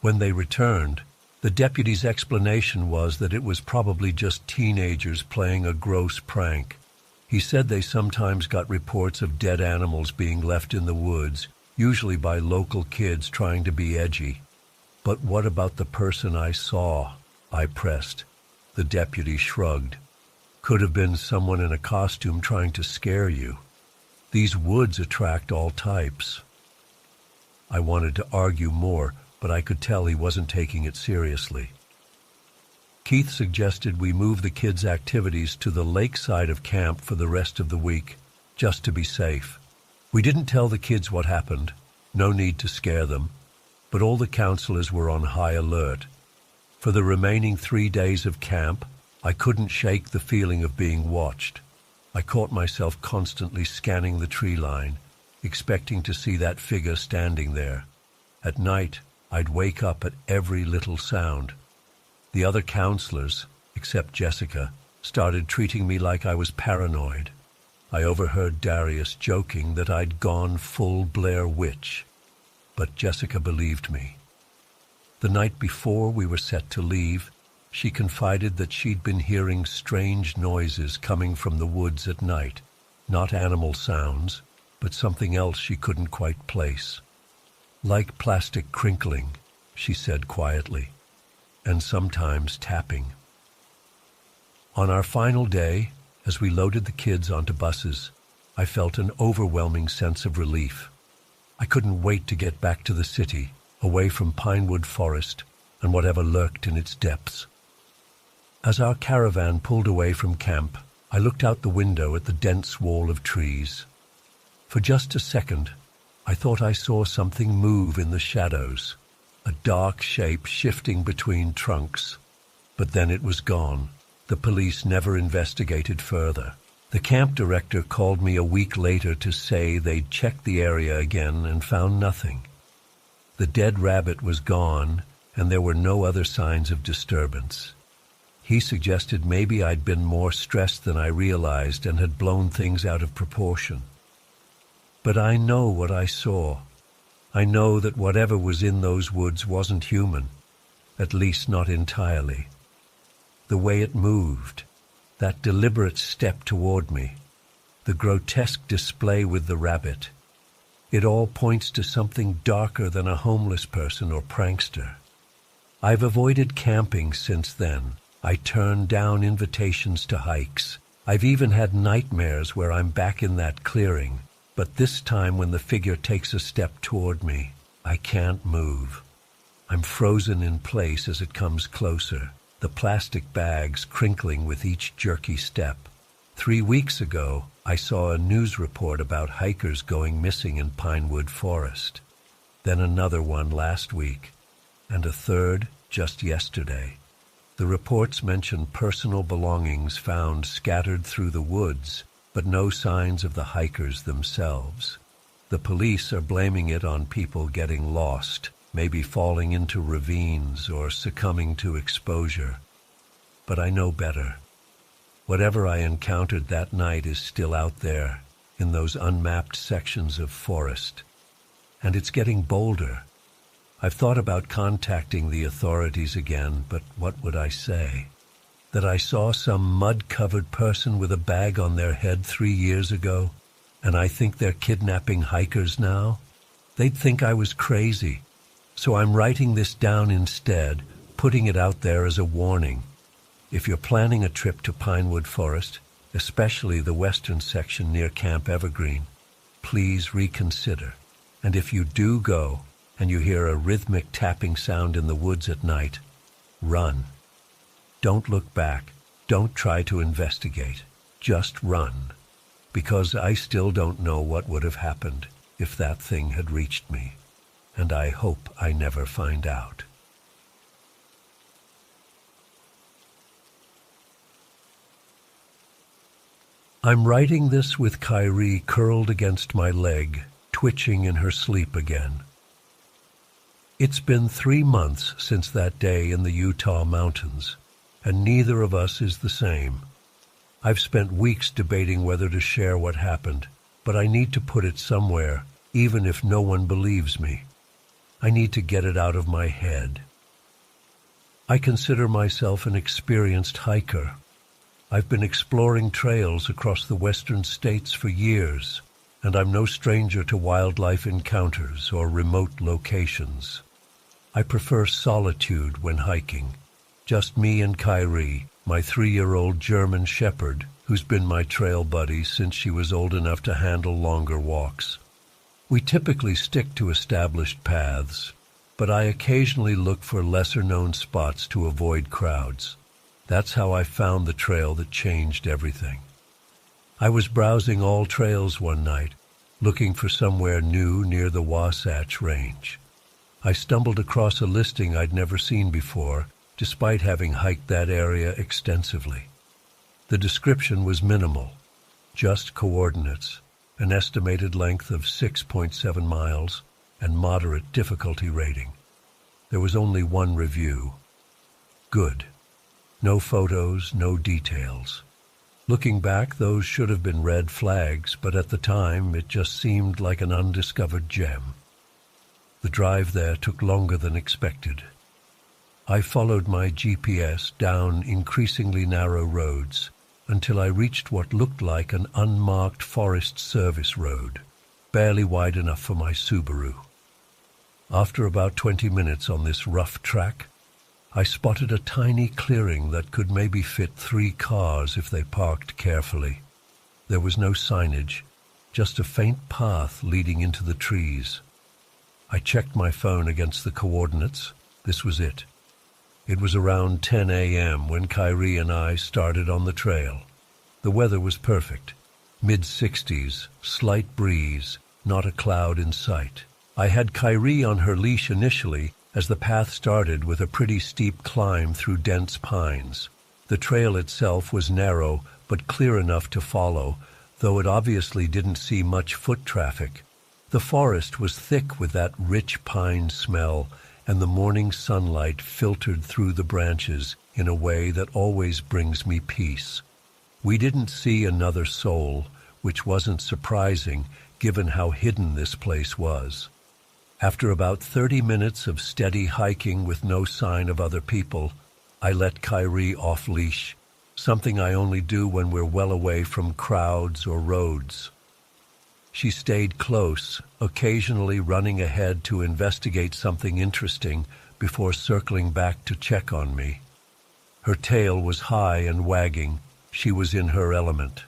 When they returned, the deputy's explanation was that it was probably just teenagers playing a gross prank. He said they sometimes got reports of dead animals being left in the woods, usually by local kids trying to be edgy. But what about the person I saw? I pressed. The deputy shrugged. Could have been someone in a costume trying to scare you. These woods attract all types. I wanted to argue more, but I could tell he wasn't taking it seriously. Keith suggested we move the kids' activities to the lakeside of camp for the rest of the week, just to be safe. We didn't tell the kids what happened, no need to scare them, but all the counselors were on high alert. For the remaining 3 days of camp, I couldn't shake the feeling of being watched. I caught myself constantly scanning the tree line, expecting to see that figure standing there. At night, I'd wake up at every little sound. The other counselors, except Jessica, started treating me like I was paranoid. I overheard Darius joking that I'd gone full Blair Witch, but Jessica believed me. The night before we were set to leave, she confided that she'd been hearing strange noises coming from the woods at night, not animal sounds, but something else she couldn't quite place. Like plastic crinkling, she said quietly, and sometimes tapping. On our final day, as we loaded the kids onto buses, I felt an overwhelming sense of relief. I couldn't wait to get back to the city, away from Pinewood Forest and whatever lurked in its depths. As our caravan pulled away from camp, I looked out the window at the dense wall of trees. For just a second, I thought I saw something move in the shadows, a dark shape shifting between trunks. But then it was gone. The police never investigated further. The camp director called me a week later to say they'd checked the area again and found nothing. The dead rabbit was gone, and there were no other signs of disturbance. He suggested maybe I'd been more stressed than I realized and had blown things out of proportion. But I know what I saw. I know that whatever was in those woods wasn't human, at least not entirely. The way it moved, that deliberate step toward me, the grotesque display with the rabbit, it all points to something darker than a homeless person or prankster. I've avoided camping since then. I turned down invitations to hikes. I've even had nightmares where I'm back in that clearing. But this time when the figure takes a step toward me, I can't move. I'm frozen in place as it comes closer, the plastic bags crinkling with each jerky step. 3 weeks ago, I saw a news report about hikers going missing in Pinewood Forest. Then another one last week, and a third just yesterday. The reports mention personal belongings found scattered through the woods, but no signs of the hikers themselves. The police are blaming it on people getting lost, maybe falling into ravines or succumbing to exposure. But I know better. Whatever I encountered that night is still out there, in those unmapped sections of forest. And it's getting bolder. I've thought about contacting the authorities again, but what would I say? That I saw some mud-covered person with a bag on their head 3 years ago, and I think they're kidnapping hikers now? They'd think I was crazy. So I'm writing this down instead, putting it out there as a warning. If you're planning a trip to Pinewood Forest, especially the western section near Camp Evergreen, please reconsider. And if you do go, and you hear a rhythmic tapping sound in the woods at night, run. Don't look back. Don't try to investigate. Just run. Because I still don't know what would have happened if that thing had reached me. And I hope I never find out. I'm writing this with Kyrie curled against my leg, twitching in her sleep again. It's been 3 months since that day in the Utah mountains, and neither of us is the same. I've spent weeks debating whether to share what happened, but I need to put it somewhere, even if no one believes me. I need to get it out of my head. I consider myself an experienced hiker. I've been exploring trails across the western states for years, and I'm no stranger to wildlife encounters or remote locations. I prefer solitude when hiking. Just me and Kyrie, my 3-year-old German shepherd, who's been my trail buddy since she was old enough to handle longer walks. We typically stick to established paths, but I occasionally look for lesser-known spots to avoid crowds. That's how I found the trail that changed everything. I was browsing all trails one night, looking for somewhere new near the Wasatch Range. I stumbled across a listing I'd never seen before, despite having hiked that area extensively. The description was minimal, just coordinates, an estimated length of 6.7 miles, and moderate difficulty rating. There was only one review. Good. No photos, no details. Looking back, those should have been red flags, but at the time, it just seemed like an undiscovered gem. The drive there took longer than expected. I followed my GPS down increasingly narrow roads until I reached what looked like an unmarked Forest Service road, barely wide enough for my Subaru. After about 20 minutes on this rough track, I spotted a tiny clearing that could maybe fit 3 cars if they parked carefully. There was no signage, just a faint path leading into the trees. I checked my phone against the coordinates. This was it. It was around 10 a.m. when Kyrie and I started on the trail. The weather was perfect. Mid-60s, slight breeze, not a cloud in sight. I had Kyrie on her leash initially, as the path started with a pretty steep climb through dense pines. The trail itself was narrow, but clear enough to follow, though it obviously didn't see much foot traffic. The forest was thick with that rich pine smell, and the morning sunlight filtered through the branches in a way that always brings me peace. We didn't see another soul, which wasn't surprising given how hidden this place was. After about 30 minutes of steady hiking with no sign of other people, I let Kyrie off leash, something I only do when we're well away from crowds or roads. She stayed close, occasionally running ahead to investigate something interesting before circling back to check on me. Her tail was high and wagging. She was in her element.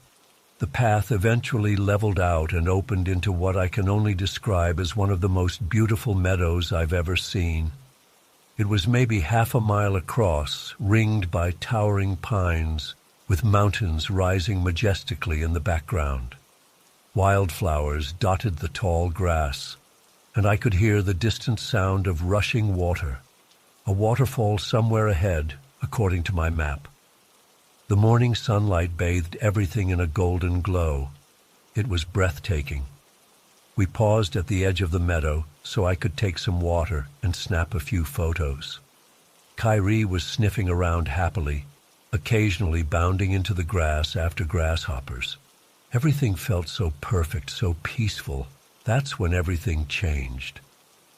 The path eventually leveled out and opened into what I can only describe as one of the most beautiful meadows I've ever seen. It was maybe half a mile across, ringed by towering pines, with mountains rising majestically in the background. Wildflowers dotted the tall grass, and I could hear the distant sound of rushing water, a waterfall somewhere ahead, according to my map. The morning sunlight bathed everything in a golden glow. It was breathtaking. We paused at the edge of the meadow so I could take some water and snap a few photos. Kyrie was sniffing around happily, occasionally bounding into the grass after grasshoppers. Everything felt so perfect, so peaceful. That's when everything changed.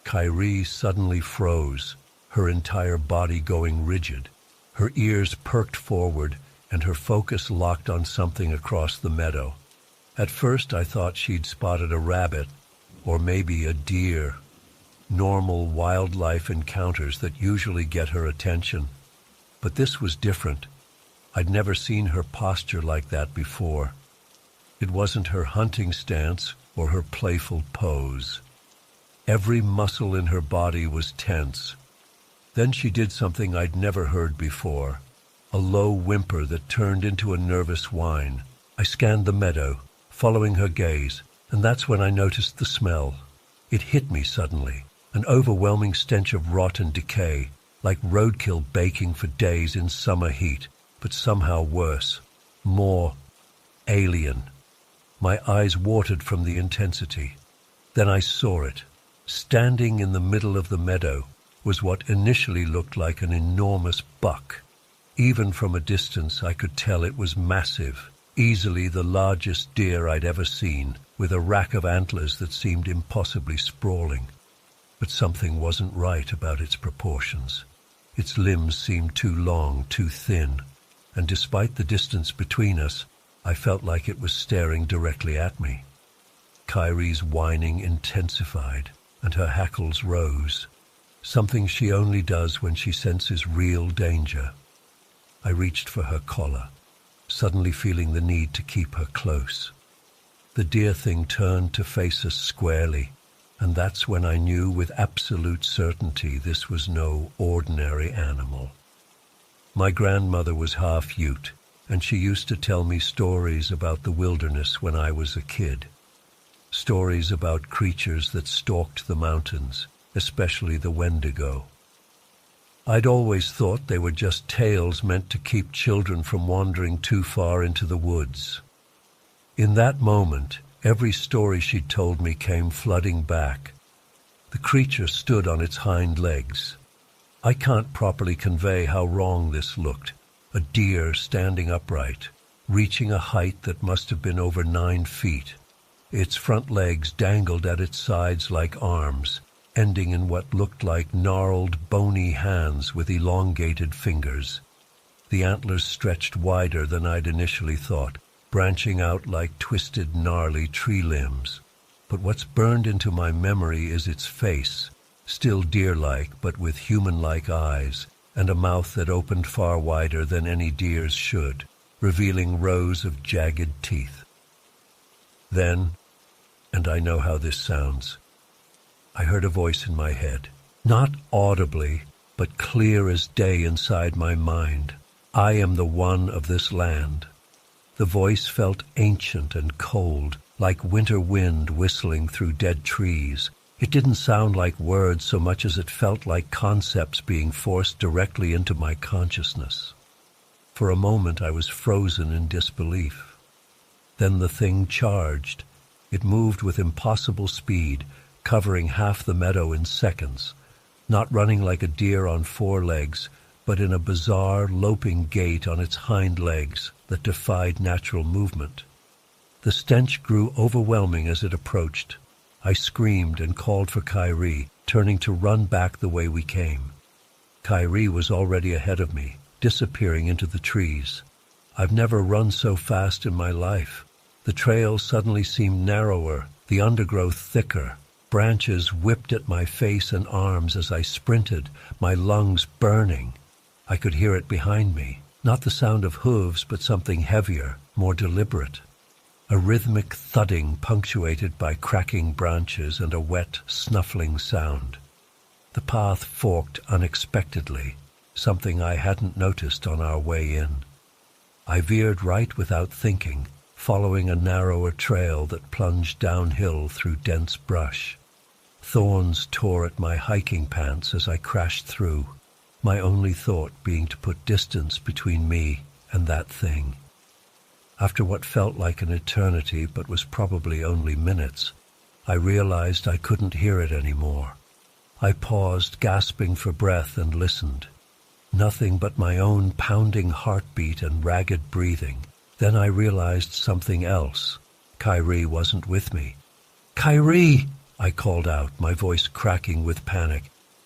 Kyrie suddenly froze, her entire body going rigid. Her ears perked forward, and her focus locked on something across the meadow. At first I thought she'd spotted a rabbit, or maybe a deer. Normal wildlife encounters that usually get her attention. But this was different. I'd never seen her posture like that before. It wasn't her hunting stance or her playful pose. Every muscle in her body was tense. Then she did something I'd never heard before, a low whimper that turned into a nervous whine. I scanned the meadow, following her gaze, and that's when I noticed the smell. It hit me suddenly, an overwhelming stench of rot and decay, like roadkill baking for days in summer heat, but somehow worse, more alien. My eyes watered from the intensity. Then I saw it. Standing in the middle of the meadow was what initially looked like an enormous buck. Even from a distance, I could tell it was massive, easily the largest deer I'd ever seen, with a rack of antlers that seemed impossibly sprawling. But something wasn't right about its proportions. Its limbs seemed too long, too thin, and despite the distance between us, I felt like it was staring directly at me. Kyrie's whining intensified, and her hackles rose, something she only does when she senses real danger. I reached for her collar, suddenly feeling the need to keep her close. The deer thing turned to face us squarely, and that's when I knew with absolute certainty this was no ordinary animal. My grandmother was half Ute, and she used to tell me stories about the wilderness when I was a kid. Stories about creatures that stalked the mountains, especially the Wendigo. I'd always thought they were just tales meant to keep children from wandering too far into the woods. In that moment, every story she'd told me came flooding back. The creature stood on its hind legs. I can't properly convey how wrong this looked. A deer standing upright, reaching a height that must have been over 9 feet. Its front legs dangled at its sides like arms, ending in what looked like gnarled, bony hands with elongated fingers. The antlers stretched wider than I'd initially thought, branching out like twisted, gnarly tree limbs. But what's burned into my memory is its face, still deer-like but with human-like eyes, and a mouth that opened far wider than any deer's should, revealing rows of jagged teeth. Then, and I know how this sounds, I heard a voice in my head, not audibly, but clear as day inside my mind. I am the one of this land. The voice felt ancient and cold, like winter wind whistling through dead trees. It didn't sound like words so much as it felt like concepts being forced directly into my consciousness. For a moment I was frozen in disbelief. Then the thing charged. It moved with impossible speed, covering half the meadow in seconds, not running like a deer on 4 legs, but in a bizarre, loping gait on its hind legs that defied natural movement. The stench grew overwhelming as it approached. I screamed and called for Kyrie, turning to run back the way we came. Kyrie was already ahead of me, disappearing into the trees. I've never run so fast in my life. The trail suddenly seemed narrower, the undergrowth thicker. Branches whipped at my face and arms as I sprinted, my lungs burning. I could hear it behind me, not the sound of hooves, but something heavier, more deliberate. A rhythmic thudding punctuated by cracking branches and a wet, snuffling sound. The path forked unexpectedly, something I hadn't noticed on our way in. I veered right without thinking, following a narrower trail that plunged downhill through dense brush. Thorns tore at my hiking pants as I crashed through, my only thought being to put distance between me and that thing. After what felt like an eternity but was probably only minutes, I realized I couldn't hear it anymore. I paused, gasping for breath, and listened. Nothing but my own pounding heartbeat and ragged breathing. Then I realized something else. Kyrie wasn't with me. "Kyrie!" I called out, my voice cracking with panic.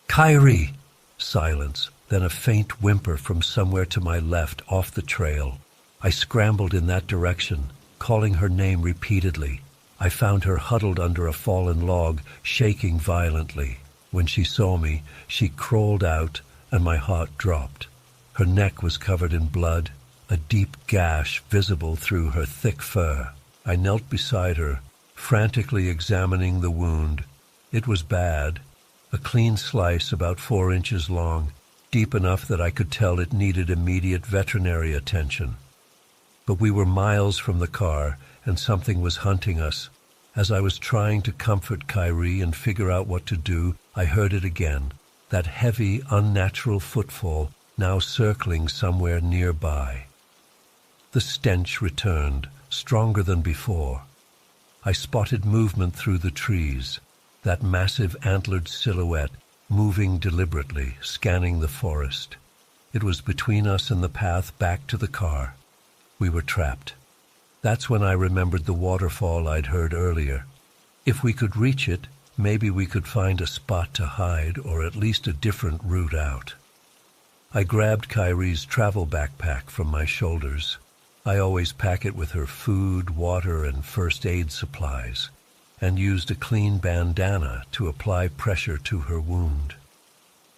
"Kyrie!" Silence, then a faint whimper from somewhere to my left off the trail. I scrambled in that direction, calling her name repeatedly. I found her huddled under a fallen log, shaking violently. When she saw me, she crawled out, and my heart dropped. Her neck was covered in blood, a deep gash visible through her thick fur. I knelt beside her, frantically examining the wound. It was bad, a clean slice about 4 inches long, deep enough that I could tell it needed immediate veterinary attention. But we were miles from the car, and something was hunting us. As I was trying to comfort Kyrie and figure out what to do, I heard it again, that heavy, unnatural footfall, now circling somewhere nearby. The stench returned, stronger than before. I spotted movement through the trees, that massive antlered silhouette moving deliberately, scanning the forest. It was between us and the path back to the car. We were trapped. That's when I remembered the waterfall I'd heard earlier. If we could reach it, maybe we could find a spot to hide or at least a different route out. I grabbed Kyrie's travel backpack from my shoulders. I always pack it with her food, water, and first aid supplies, and used a clean bandana to apply pressure to her wound.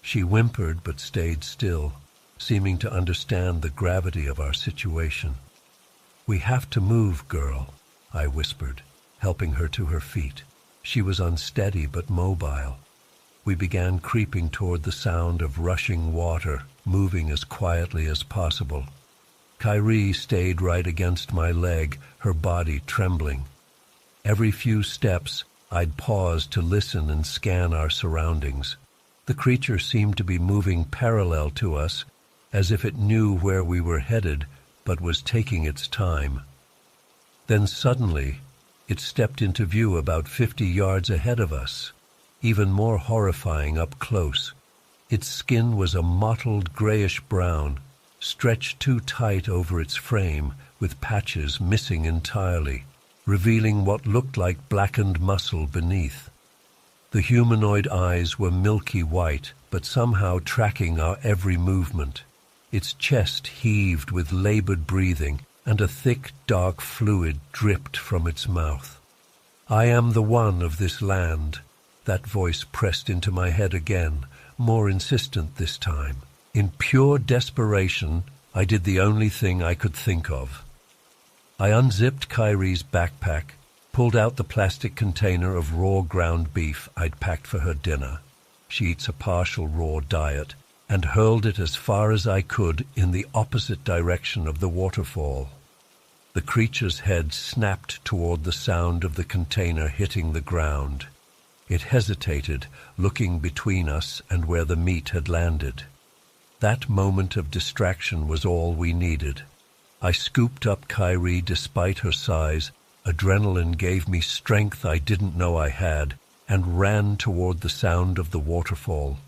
She whimpered but stayed still, seeming to understand the gravity of our situation. "We have to move, girl," I whispered, helping her to her feet. She was unsteady but mobile. We began creeping toward the sound of rushing water, moving as quietly as possible. Kyrie stayed right against my leg, her body trembling. Every few steps, I'd pause to listen and scan our surroundings. The creature seemed to be moving parallel to us, as if it knew where we were headed, but was taking its time. Then suddenly, it stepped into view about 50 yards ahead of us, even more horrifying up close. Its skin was a mottled grayish-brown, stretched too tight over its frame, with patches missing entirely, revealing what looked like blackened muscle beneath. The humanoid eyes were milky white, but somehow tracking our every movement. Its chest heaved with labored breathing, and a thick, dark fluid dripped from its mouth. "I am the one of this land," that voice pressed into my head again, more insistent this time. In pure desperation, I did the only thing I could think of. I unzipped Kyrie's backpack, pulled out the plastic container of raw ground beef I'd packed for her dinner. She eats a partial raw diet, and hurled it as far as I could in the opposite direction of the waterfall. The creature's head snapped toward the sound of the container hitting the ground. It hesitated, looking between us and where the meat had landed. That moment of distraction was all we needed. I scooped up Kyrie despite her size. Adrenaline gave me strength I didn't know I had, and ran toward the sound of the waterfall.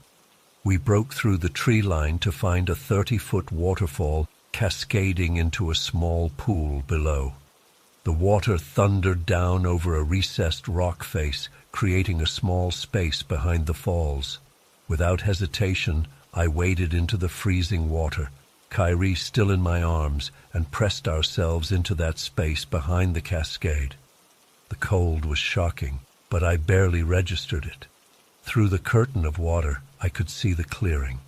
We broke through the tree line to find a 30-foot waterfall cascading into a small pool below. The water thundered down over a recessed rock face, creating a small space behind the falls. Without hesitation, I waded into the freezing water, Kyrie still in my arms, and pressed ourselves into that space behind the cascade. The cold was shocking, but I barely registered it. Through the curtain of water, I could see the clearing.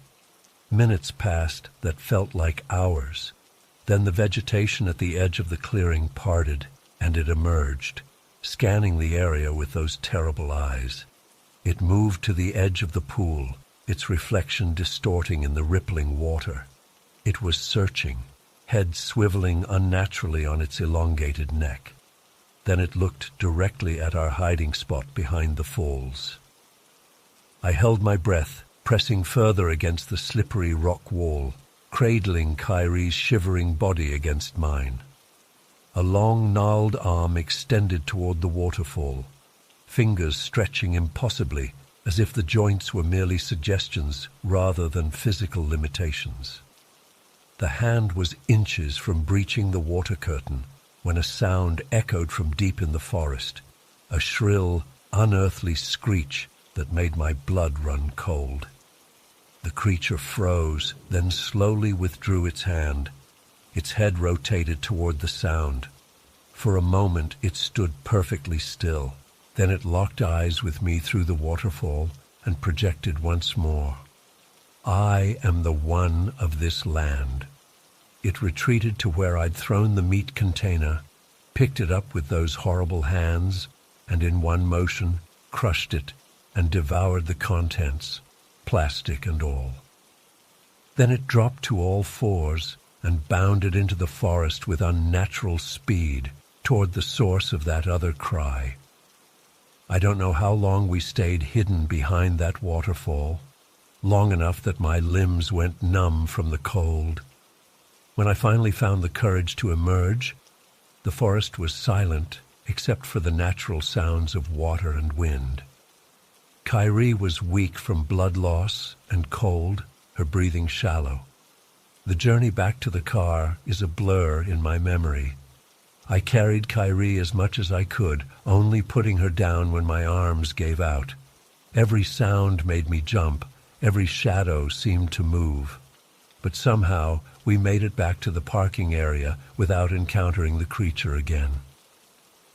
Minutes passed that felt like hours. Then the vegetation at the edge of the clearing parted, and it emerged, scanning the area with those terrible eyes. It moved to the edge of the pool, its reflection distorting in the rippling water. It was searching, head swiveling unnaturally on its elongated neck. Then it looked directly at our hiding spot behind the falls. I held my breath, pressing further against the slippery rock wall, cradling Kyrie's shivering body against mine. A long, gnarled arm extended toward the waterfall, fingers stretching impossibly, as if the joints were merely suggestions rather than physical limitations. The hand was inches from breaching the water curtain when a sound echoed from deep in the forest, a shrill, unearthly screech that made my blood run cold. The creature froze, then slowly withdrew its hand. Its head rotated toward the sound. For a moment it stood perfectly still. Then it locked eyes with me through the waterfall and projected once more. "I am the one of this land." It retreated to where I'd thrown the meat container, picked it up with those horrible hands, and in one motion crushed it and devoured the contents, plastic and all. Then it dropped to all fours and bounded into the forest with unnatural speed toward the source of that other cry. I don't know how long we stayed hidden behind that waterfall, long enough that my limbs went numb from the cold. When I finally found the courage to emerge, The forest was silent, except for the natural sounds of water and wind. Kyrie was weak from blood loss and cold, her breathing shallow. The journey back to the car is a blur in my memory. I carried Kyrie as much as I could, only putting her down when my arms gave out. Every sound made me jump, every shadow seemed to move. But somehow we made it back to the parking area without encountering the creature again.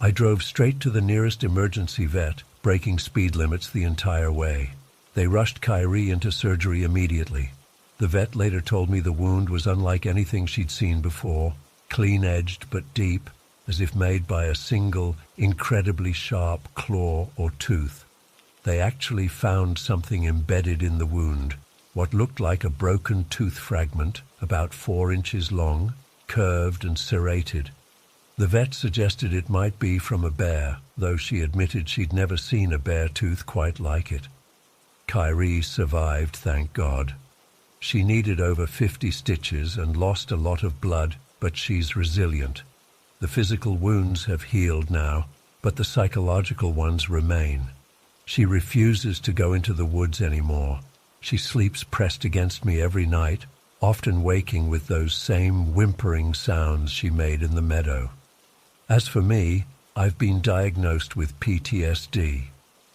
I drove straight to the nearest emergency vet, breaking speed limits the entire way. They rushed Kyrie into surgery immediately. The vet later told me the wound was unlike anything she'd seen before, clean-edged but deep, as if made by a single, incredibly sharp claw or tooth. They actually found something embedded in the wound, what looked like a broken tooth fragment, about 4 inches long, curved and serrated. The vet suggested it might be from a bear, though she admitted she'd never seen a bear tooth quite like it. Kyrie survived, thank God. She needed over 50 stitches and lost a lot of blood, but she's resilient. The physical wounds have healed now, but the psychological ones remain. She refuses to go into the woods anymore. She sleeps pressed against me every night, often waking with those same whimpering sounds she made in the meadow. As for me, I've been diagnosed with PTSD.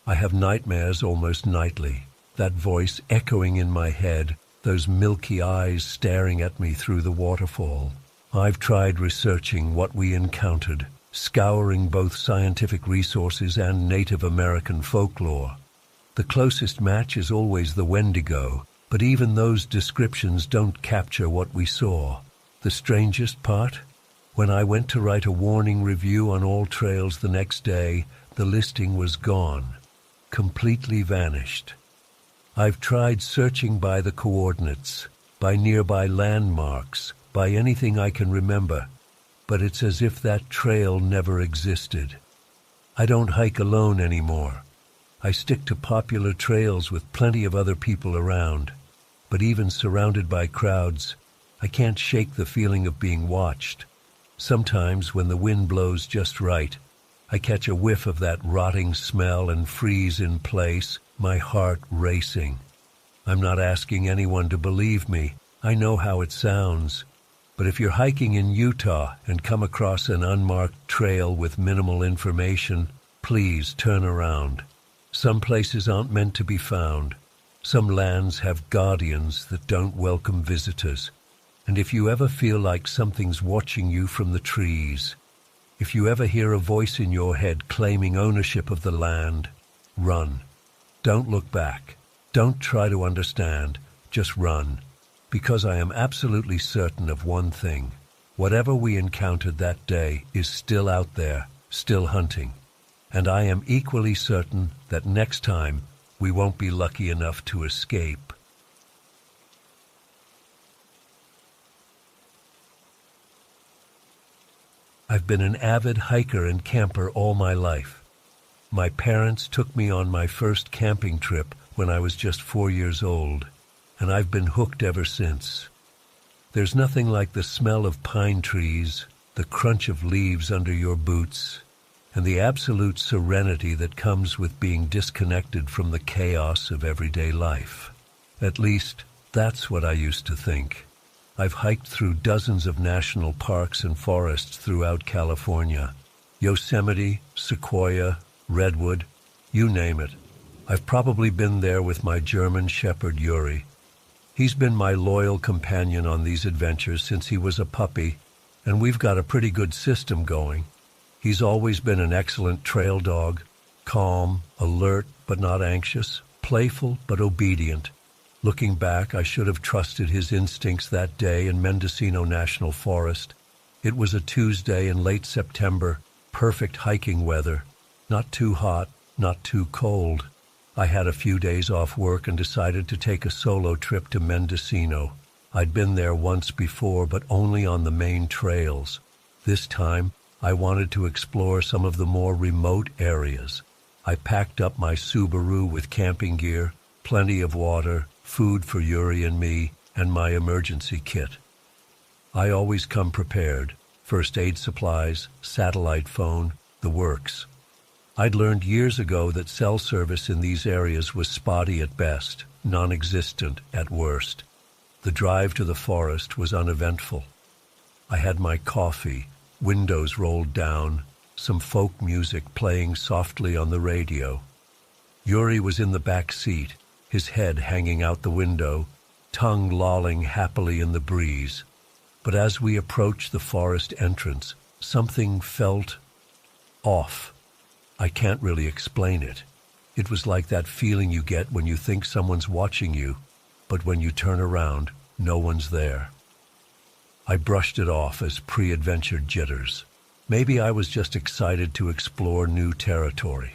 I have nightmares almost nightly, that voice echoing in my head, those milky eyes staring at me through the waterfall. I've tried researching what we encountered, scouring both scientific resources and Native American folklore. The closest match is always the Wendigo, but even those descriptions don't capture what we saw. The strangest part? When I went to write a warning review on all trails the next day, the listing was gone, completely vanished. I've tried searching by the coordinates, by nearby landmarks, by anything I can remember, but it's as if that trail never existed. I don't hike alone anymore. I stick to popular trails with plenty of other people around, but even surrounded by crowds, I can't shake the feeling of being watched. Sometimes, when the wind blows just right, I catch a whiff of that rotting smell and freeze in place, my heart racing. I'm not asking anyone to believe me. I know how it sounds. But if you're hiking in Utah and come across an unmarked trail with minimal information, please turn around. Some places aren't meant to be found. Some lands have guardians that don't welcome visitors. And if you ever feel like something's watching you from the trees, if you ever hear a voice in your head claiming ownership of the land, run. Don't look back. Don't try to understand. Just run. Because I am absolutely certain of one thing. Whatever we encountered that day is still out there, still hunting. And I am equally certain that next time we won't be lucky enough to escape. I've been an avid hiker and camper all my life. My parents took me on my first camping trip when I was just 4 years old, and I've been hooked ever since. There's nothing like the smell of pine trees, the crunch of leaves under your boots, and the absolute serenity that comes with being disconnected from the chaos of everyday life. At least, that's what I used to think. I've hiked through dozens of national parks and forests throughout California. Yosemite, Sequoia, Redwood, you name it. I've probably been there with my German shepherd Yuri. He's been my loyal companion on these adventures since he was a puppy, and we've got a pretty good system going. He's always been an excellent trail dog, calm, alert but not anxious, playful but obedient. Looking back, I should have trusted his instincts that day in Mendocino National Forest. It was a Tuesday in late September, perfect hiking weather. Not too hot, not too cold. I had a few days off work and decided to take a solo trip to Mendocino. I'd been there once before, but only on the main trails. This time, I wanted to explore some of the more remote areas. I packed up my Subaru with camping gear, plenty of water, food for Yuri and me, and my emergency kit. I always come prepared. First aid supplies, satellite phone, the works. I'd learned years ago that cell service in these areas was spotty at best, non-existent at worst. The drive to the forest was uneventful. I had my coffee, windows rolled down, some folk music playing softly on the radio. Yuri was in the back seat, his head hanging out the window, tongue lolling happily in the breeze. But as we approached the forest entrance, something felt off. I can't really explain it. It was like that feeling you get when you think someone's watching you, but when you turn around, no one's there. I brushed it off as pre-adventure jitters. Maybe I was just excited to explore new territory.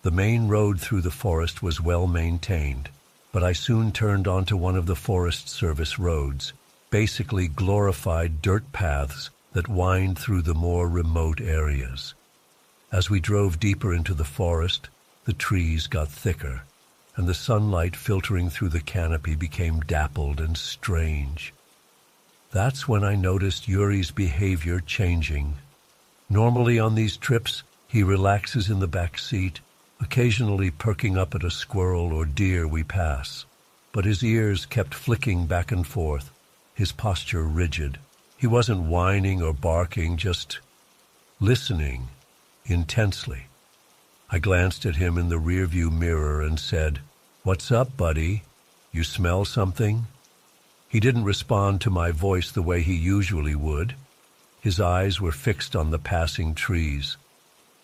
The main road through the forest was well maintained, but I soon turned onto one of the Forest Service roads, basically glorified dirt paths that wind through the more remote areas. As we drove deeper into the forest, the trees got thicker, and the sunlight filtering through the canopy became dappled and strange. That's when I noticed Yuri's behavior changing. Normally on these trips, he relaxes in the back seat, occasionally perking up at a squirrel or deer we pass. But his ears kept flicking back and forth, his posture rigid. He wasn't whining or barking, just listening intensely. I glanced at him in the rearview mirror and said, "What's up, buddy? You smell something?" He didn't respond to my voice the way he usually would. His eyes were fixed on the passing trees.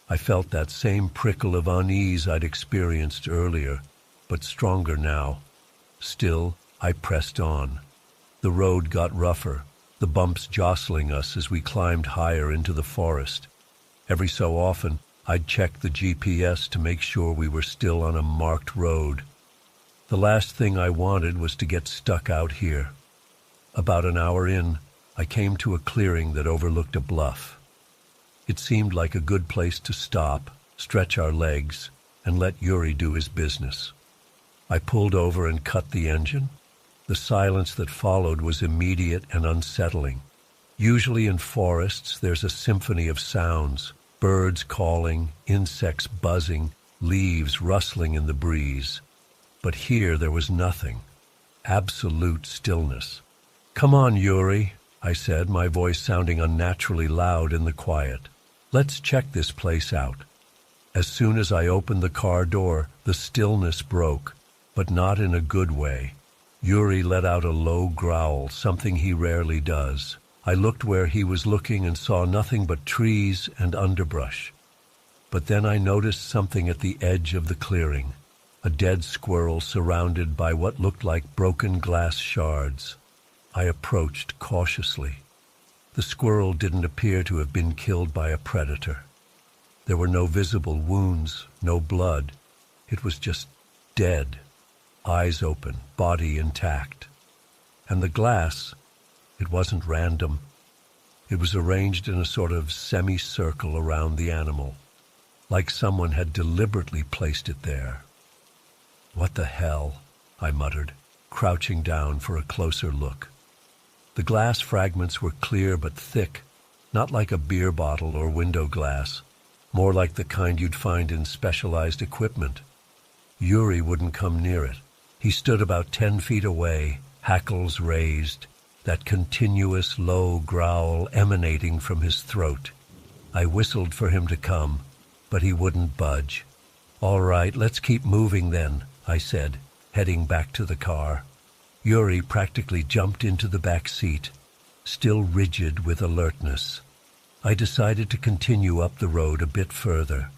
I felt that same prickle of unease I'd experienced earlier, but stronger now. Still, I pressed on. The road got rougher, the bumps jostling us as we climbed higher into the forest. Every so often, I'd check the GPS to make sure we were still on a marked road. The last thing I wanted was to get stuck out here. About an hour in, I came to a clearing that overlooked a bluff. It seemed like a good place to stop, stretch our legs, and let Yuri do his business. I pulled over and cut the engine. The silence that followed was immediate and unsettling. Usually in forests, there's a symphony of sounds, birds calling, insects buzzing, leaves rustling in the breeze. But here there was nothing. Absolute stillness. "Come on, Yuri," I said, my voice sounding unnaturally loud in the quiet. "Let's check this place out." As soon as I opened the car door, the stillness broke, but not in a good way. Yuri let out a low growl, something he rarely does. I looked where he was looking and saw nothing but trees and underbrush. But then I noticed something at the edge of the clearing, a dead squirrel surrounded by what looked like broken glass shards. I approached cautiously. The squirrel didn't appear to have been killed by a predator. There were no visible wounds, no blood. It was just dead, eyes open, body intact. And the glass, it wasn't random. It was arranged in a sort of semicircle around the animal, like someone had deliberately placed it there. "What the hell?" I muttered, crouching down for a closer look. The glass fragments were clear but thick, not like a beer bottle or window glass, more like the kind you'd find in specialized equipment. Yuri wouldn't come near it. He stood about 10 feet away, hackles raised, that continuous low growl emanating from his throat. I whistled for him to come, but he wouldn't budge. "All right, let's keep moving then," I said, heading back to the car. Yuri practically jumped into the back seat, still rigid with alertness. I decided to continue up the road a bit further.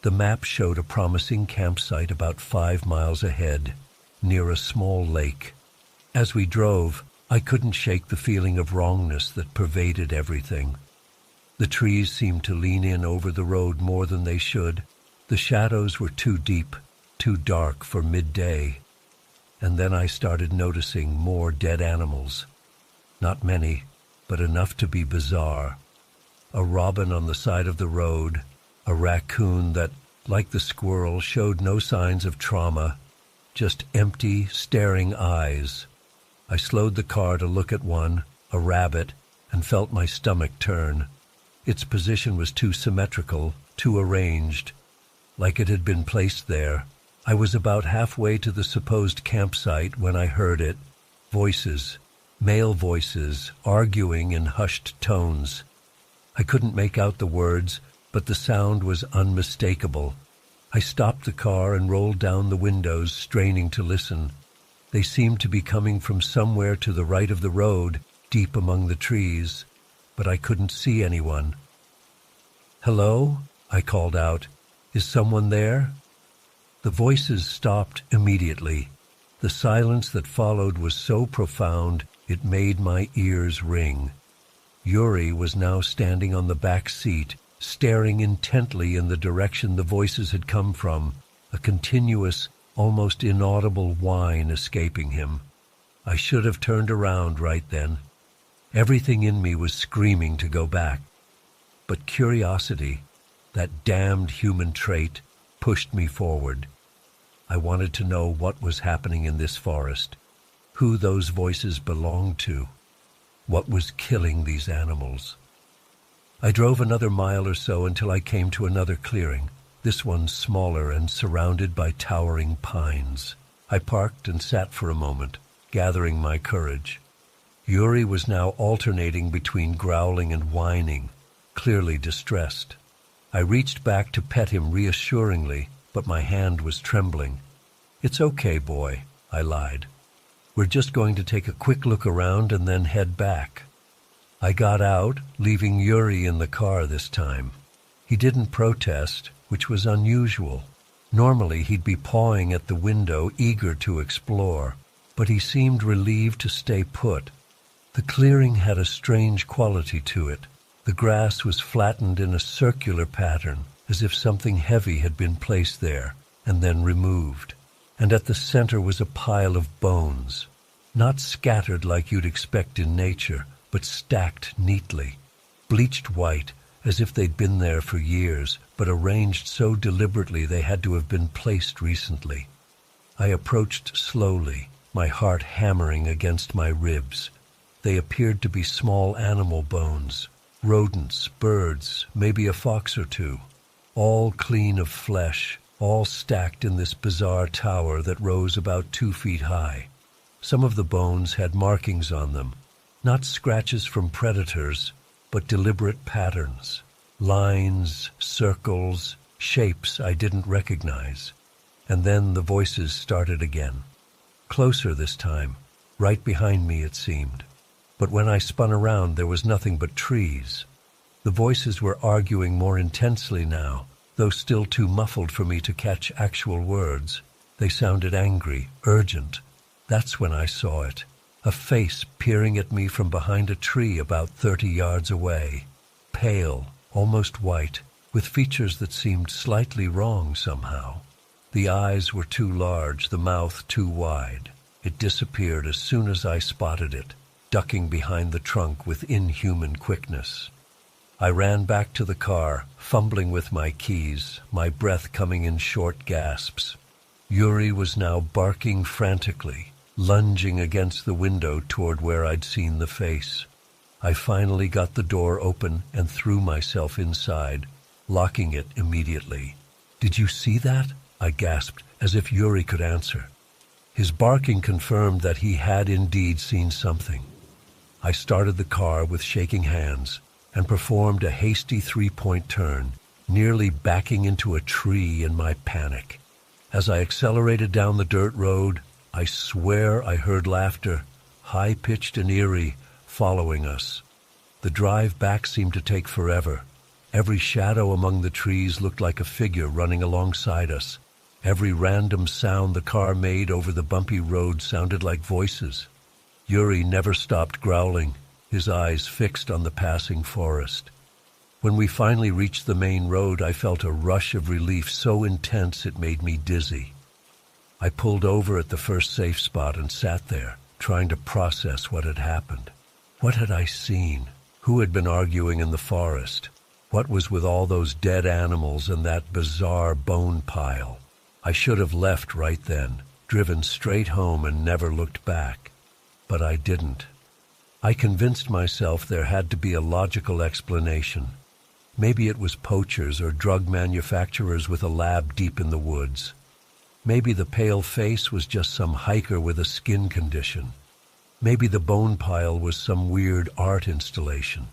The map showed a promising campsite about 5 miles ahead, near a small lake. As we drove, I couldn't shake the feeling of wrongness that pervaded everything. The trees seemed to lean in over the road more than they should. The shadows were too deep, too dark for midday. And then I started noticing more dead animals. Not many, but enough to be bizarre. A robin on the side of the road, a raccoon that, like the squirrel, showed no signs of trauma, just empty, staring eyes. I slowed the car to look at one, a rabbit, and felt my stomach turn. Its position was too symmetrical, too arranged, like it had been placed there. I was about halfway to the supposed campsite when I heard it. Voices, male voices, arguing in hushed tones. I couldn't make out the words, but the sound was unmistakable. I stopped the car and rolled down the windows, straining to listen. They seemed to be coming from somewhere to the right of the road, deep among the trees, but I couldn't see anyone. "Hello?" I called out. "Is someone there?" The voices stopped immediately. The silence that followed was so profound it made my ears ring. Yuri was now standing on the back seat, staring intently in the direction the voices had come from, a continuous, almost inaudible whine escaping him. I should have turned around right then. Everything in me was screaming to go back. But curiosity, that damned human trait, pushed me forward. I wanted to know what was happening in this forest, who those voices belonged to, what was killing these animals. I drove another mile or so until I came to another clearing, this one smaller and surrounded by towering pines. I parked and sat for a moment, gathering my courage. Yuri was now alternating between growling and whining, clearly distressed. I reached back to pet him reassuringly, but my hand was trembling. "It's okay, boy," I lied. "We're just going to take a quick look around and then head back." I got out, leaving Yuri in the car this time. He didn't protest, which was unusual. Normally he'd be pawing at the window, eager to explore, but he seemed relieved to stay put. The clearing had a strange quality to it. The grass was flattened in a circular pattern, as if something heavy had been placed there and then removed. And at the center was a pile of bones, not scattered like you'd expect in nature, but stacked neatly, bleached white, as if they'd been there for years, but arranged so deliberately they had to have been placed recently. I approached slowly, my heart hammering against my ribs. They appeared to be small animal bones, rodents, birds, maybe a fox or two, all clean of flesh, all stacked in this bizarre tower that rose about 2 feet high. Some of the bones had markings on them, not scratches from predators, but deliberate patterns, lines, circles, shapes I didn't recognize. And then the voices started again. Closer this time, right behind me it seemed. But when I spun around, there was nothing but trees. The voices were arguing more intensely now, though still too muffled for me to catch actual words. They sounded angry, urgent. That's when I saw it. A face peering at me from behind a tree about 30 yards away. Pale, almost white, with features that seemed slightly wrong somehow. The eyes were too large, the mouth too wide. It disappeared as soon as I spotted it, ducking behind the trunk with inhuman quickness. I ran back to the car, fumbling with my keys, my breath coming in short gasps. Yuri was now barking frantically, lunging against the window toward where I'd seen the face. I finally got the door open and threw myself inside, locking it immediately. "Did you see that?" I gasped, as if Yuri could answer. His barking confirmed that he had indeed seen something. I started the car with shaking hands and performed a hasty 3-point turn, nearly backing into a tree in my panic. As I accelerated down the dirt road, I swear I heard laughter, high-pitched and eerie, following us. The drive back seemed to take forever. Every shadow among the trees looked like a figure running alongside us. Every random sound the car made over the bumpy road sounded like voices. Yuri never stopped growling, his eyes fixed on the passing forest. When we finally reached the main road, I felt a rush of relief so intense it made me dizzy. I pulled over at the first safe spot and sat there, trying to process what had happened. What had I seen? Who had been arguing in the forest? What was with all those dead animals and that bizarre bone pile? I should have left right then, driven straight home and never looked back. But I didn't. I convinced myself there had to be a logical explanation. Maybe it was poachers or drug manufacturers with a lab deep in the woods. Maybe the pale face was just some hiker with a skin condition. Maybe the bone pile was some weird art installation.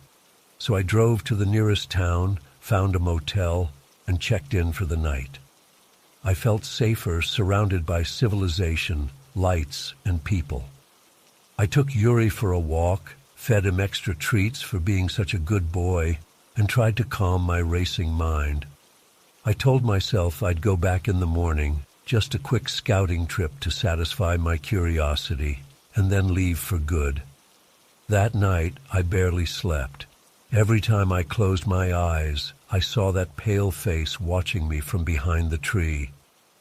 So I drove to the nearest town, found a motel, and checked in for the night. I felt safer surrounded by civilization, lights, and people. I took Yuri for a walk, fed him extra treats for being such a good boy, and tried to calm my racing mind. I told myself I'd go back in the morning, just a quick scouting trip to satisfy my curiosity, and then leave for good. That night, I barely slept. Every time I closed my eyes, I saw that pale face watching me from behind the tree.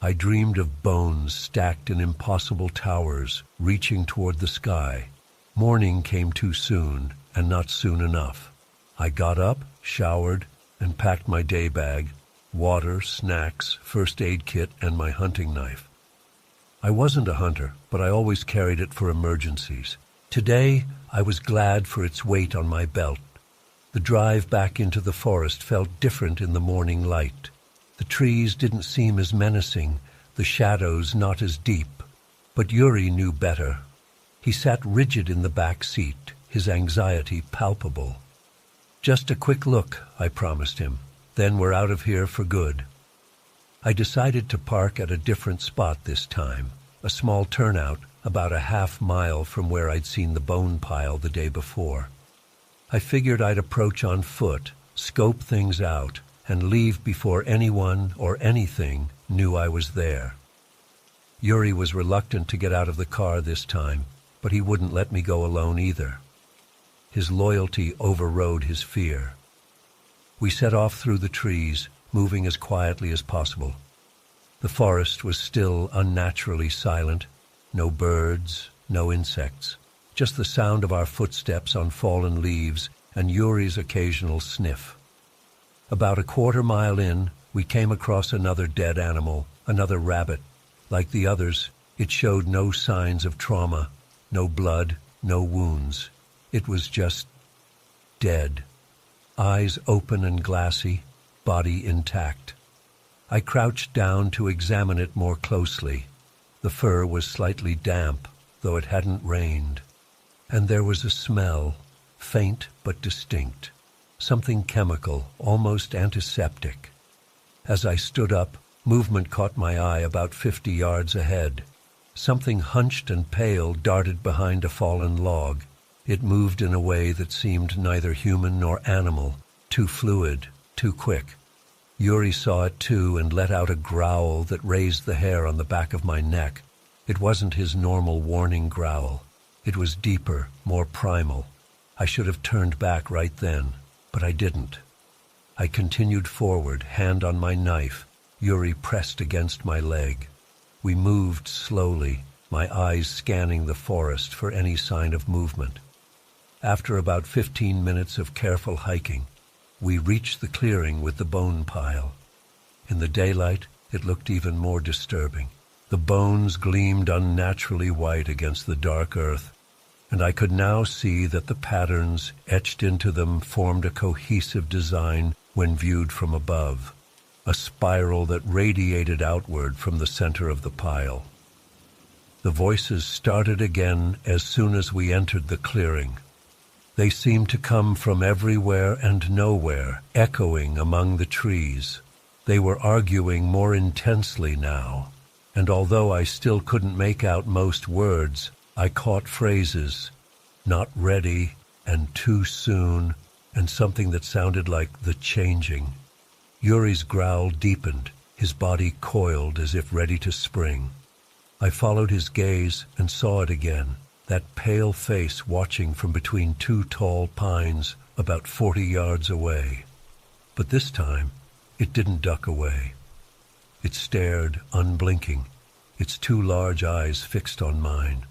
I dreamed of bones stacked in impossible towers, reaching toward the sky. Morning came too soon, and not soon enough. I got up, showered, and packed my day bag, water, snacks, first aid kit, and my hunting knife. I wasn't a hunter, but I always carried it for emergencies. Today, I was glad for its weight on my belt. The drive back into the forest felt different in the morning light. The trees didn't seem as menacing, the shadows not as deep. But Yuri knew better. He sat rigid in the back seat, his anxiety palpable. "Just a quick look," I promised him. "Then we're out of here for good." I decided to park at a different spot this time, a small turnout about a half-mile from where I'd seen the bone pile the day before. I figured I'd approach on foot, scope things out, and leave before anyone or anything knew I was there. Yuri was reluctant to get out of the car this time, but he wouldn't let me go alone either. His loyalty overrode his fear. We set off through the trees, moving as quietly as possible. The forest was still unnaturally silent. No birds, no insects, just the sound of our footsteps on fallen leaves and Yuri's occasional sniff. About a quarter-mile in, we came across another dead animal, another rabbit. Like the others, it showed no signs of trauma, no blood, no wounds. It was just dead. Eyes open and glassy, body intact. I crouched down to examine it more closely. The fur was slightly damp, though it hadn't rained. And there was a smell, faint but distinct. Something chemical, almost antiseptic. As I stood up, movement caught my eye about 50 yards ahead. Something hunched and pale darted behind a fallen log. It moved in a way that seemed neither human nor animal, too fluid, too quick. Yuri saw it too and let out a growl that raised the hair on the back of my neck. It wasn't his normal warning growl. It was deeper, more primal. I should have turned back right then, but I didn't. I continued forward, hand on my knife. Yuri pressed against my leg. We moved slowly, my eyes scanning the forest for any sign of movement. After about 15 minutes of careful hiking, we reached the clearing with the bone pile. In the daylight, it looked even more disturbing. The bones gleamed unnaturally white against the dark earth, and I could now see that the patterns etched into them formed a cohesive design when viewed from above, a spiral that radiated outward from the center of the pile. The voices started again as soon as we entered the clearing. They seemed to come from everywhere and nowhere, echoing among the trees. They were arguing more intensely now, and although I still couldn't make out most words, I caught phrases, "not ready," and "too soon," and something that sounded like "the changing." Yuri's growl deepened, his body coiled as if ready to spring. I followed his gaze and saw it again, that pale face watching from between two tall pines about 40 yards away. But this time, it didn't duck away. It stared, unblinking, its two large eyes fixed on mine.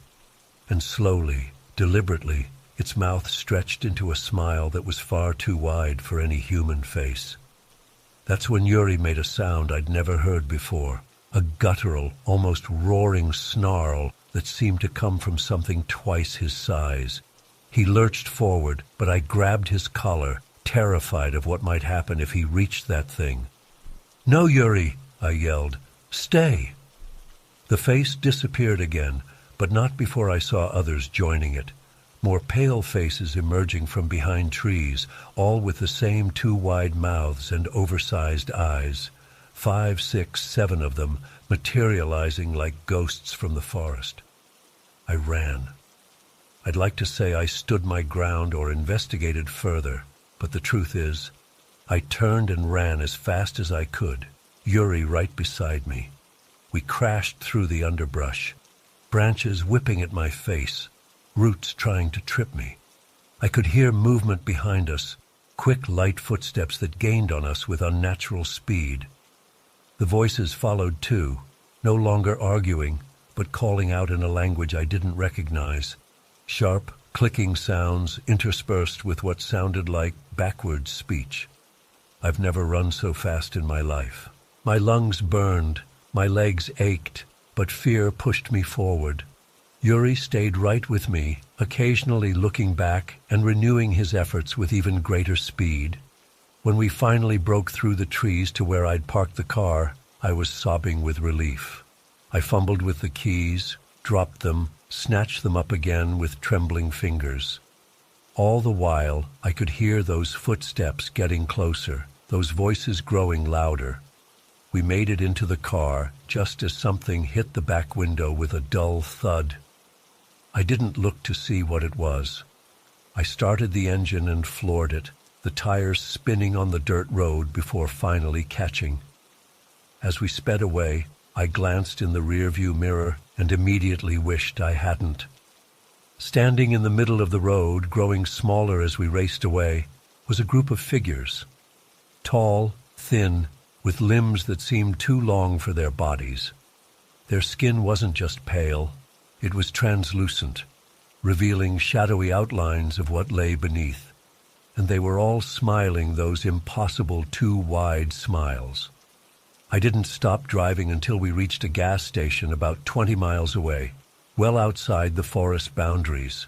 And slowly, deliberately, its mouth stretched into a smile that was far too wide for any human face. That's when Yuri made a sound I'd never heard before, a guttural, almost roaring snarl that seemed to come from something twice his size. He lurched forward, but I grabbed his collar, terrified of what might happen if he reached that thing. "No, Yuri," I yelled. "Stay." The face disappeared again, but not before I saw others joining it. More pale faces emerging from behind trees, all with the same two wide mouths and oversized eyes. 5, 6, 7 of them, materializing like ghosts from the forest. I ran. I'd like to say I stood my ground or investigated further, but the truth is, I turned and ran as fast as I could, Yuri right beside me. We crashed through the underbrush, branches whipping at my face, roots trying to trip me. I could hear movement behind us, quick, light footsteps that gained on us with unnatural speed. The voices followed too, no longer arguing, but calling out in a language I didn't recognize. Sharp, clicking sounds interspersed with what sounded like backwards speech. I've never run so fast in my life. My lungs burned, my legs ached, but fear pushed me forward. Yuri stayed right with me, occasionally looking back and renewing his efforts with even greater speed. When we finally broke through the trees to where I'd parked the car, I was sobbing with relief. I fumbled with the keys, dropped them, snatched them up again with trembling fingers. All the while, I could hear those footsteps getting closer, those voices growing louder. We made it into the car just as something hit the back window with a dull thud. I didn't look to see what it was. I started the engine and floored it, the tires spinning on the dirt road before finally catching. As we sped away, I glanced in the rearview mirror and immediately wished I hadn't. Standing in the middle of the road, growing smaller as we raced away, was a group of figures. Tall, thin, with limbs that seemed too long for their bodies. Their skin wasn't just pale, it was translucent, revealing shadowy outlines of what lay beneath. And they were all smiling those impossible too wide smiles. I didn't stop driving until we reached a gas station about 20 miles away, well outside the forest boundaries.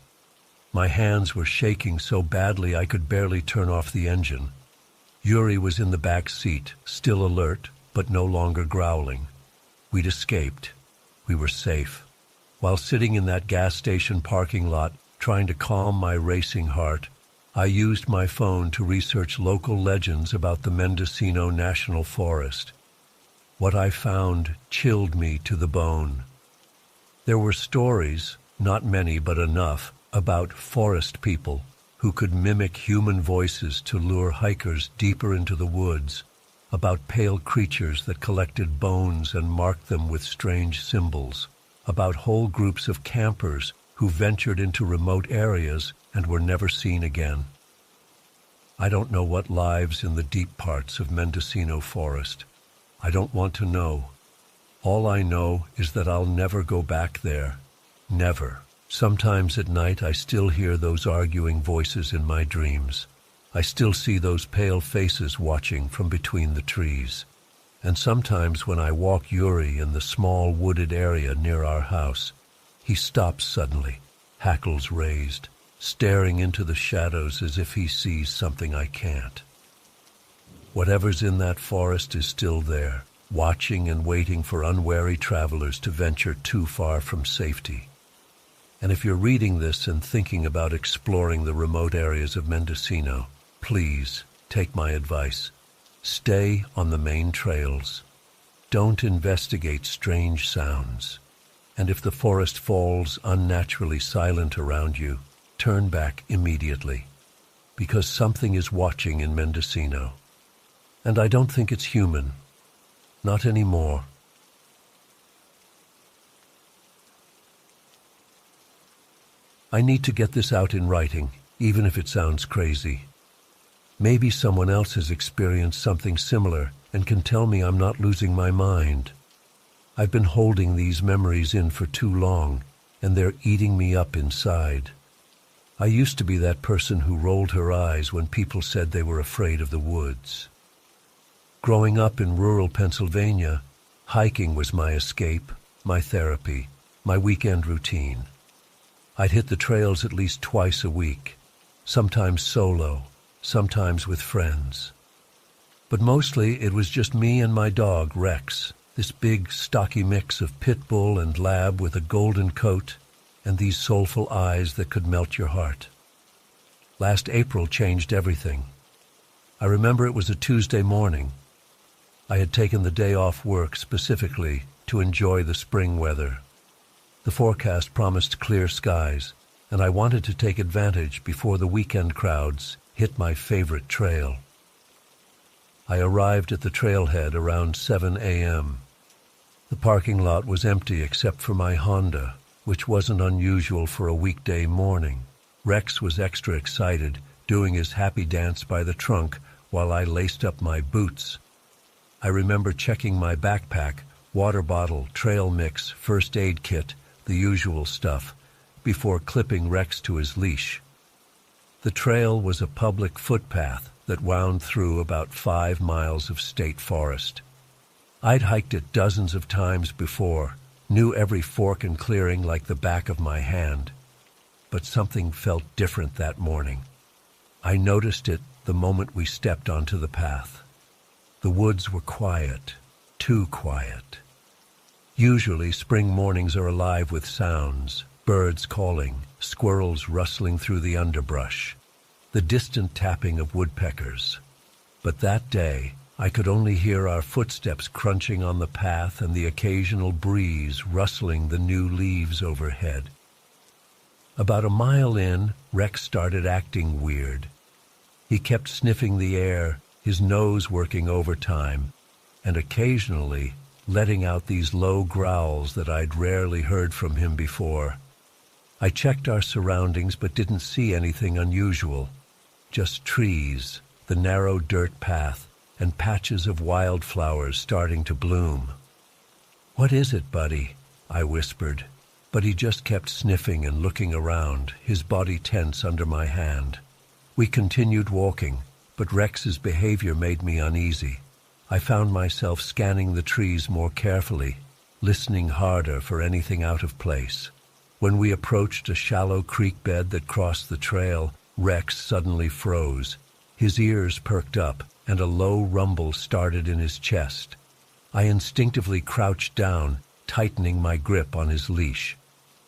My hands were shaking so badly I could barely turn off the engine. Yuri was in the back seat, still alert, but no longer growling. We'd escaped. We were safe. While sitting in that gas station parking lot, trying to calm my racing heart, I used my phone to research local legends about the Mendocino National Forest. What I found chilled me to the bone. There were stories, not many but enough, about forest people who could mimic human voices to lure hikers deeper into the woods, about pale creatures that collected bones and marked them with strange symbols, about whole groups of campers who ventured into remote areas and were never seen again. I don't know what lives in the deep parts of Mendocino Forest. I don't want to know. All I know is that I'll never go back there. Never. Sometimes at night I still hear those arguing voices in my dreams. I still see those pale faces watching from between the trees. And sometimes when I walk Yuri in the small wooded area near our house, he stops suddenly, hackles raised, staring into the shadows as if he sees something I can't. Whatever's in that forest is still there, watching and waiting for unwary travelers to venture too far from safety. And if you're reading this and thinking about exploring the remote areas of Mendocino, please take my advice. Stay on the main trails. Don't investigate strange sounds. And if the forest falls unnaturally silent around you, turn back immediately. Because something is watching in Mendocino. And I don't think it's human. Not anymore. I need to get this out in writing, even if it sounds crazy. Maybe someone else has experienced something similar and can tell me I'm not losing my mind. I've been holding these memories in for too long, and they're eating me up inside. I used to be that person who rolled her eyes when people said they were afraid of the woods. Growing up in rural Pennsylvania, hiking was my escape, my therapy, my weekend routine. I'd hit the trails at least twice a week, sometimes solo, sometimes with friends. But mostly it was just me and my dog, Rex, this big, stocky mix of pit bull and lab with a golden coat and these soulful eyes that could melt your heart. Last April changed everything. I remember it was a Tuesday morning. I had taken the day off work specifically to enjoy the spring weather. The forecast promised clear skies, and I wanted to take advantage before the weekend crowds hit my favorite trail. I arrived at the trailhead around 7 a.m. The parking lot was empty except for my Honda, which wasn't unusual for a weekday morning. Rex was extra excited, doing his happy dance by the trunk while I laced up my boots. I remember checking my backpack, water bottle, trail mix, first aid kit, the usual stuff, before clipping Rex to his leash. The trail was a public footpath that wound through about 5 miles of state forest. I'd hiked it dozens of times before, knew every fork and clearing like the back of my hand. But something felt different that morning. I noticed it the moment we stepped onto the path. The woods were quiet, too quiet. Usually spring mornings are alive with sounds, birds calling, squirrels rustling through the underbrush, the distant tapping of woodpeckers. But that day, I could only hear our footsteps crunching on the path and the occasional breeze rustling the new leaves overhead. About a mile in, Rex started acting weird. He kept sniffing the air, his nose working overtime, and occasionally letting out these low growls that I'd rarely heard from him before. I checked our surroundings but didn't see anything unusual. Just trees, the narrow dirt path, and patches of wildflowers starting to bloom. "What is it, buddy?" I whispered, but he just kept sniffing and looking around, his body tense under my hand. We continued walking, but Rex's behavior made me uneasy. I found myself scanning the trees more carefully, listening harder for anything out of place. When we approached a shallow creek bed that crossed the trail, Rex suddenly froze. His ears perked up, and a low rumble started in his chest. I instinctively crouched down, tightening my grip on his leash.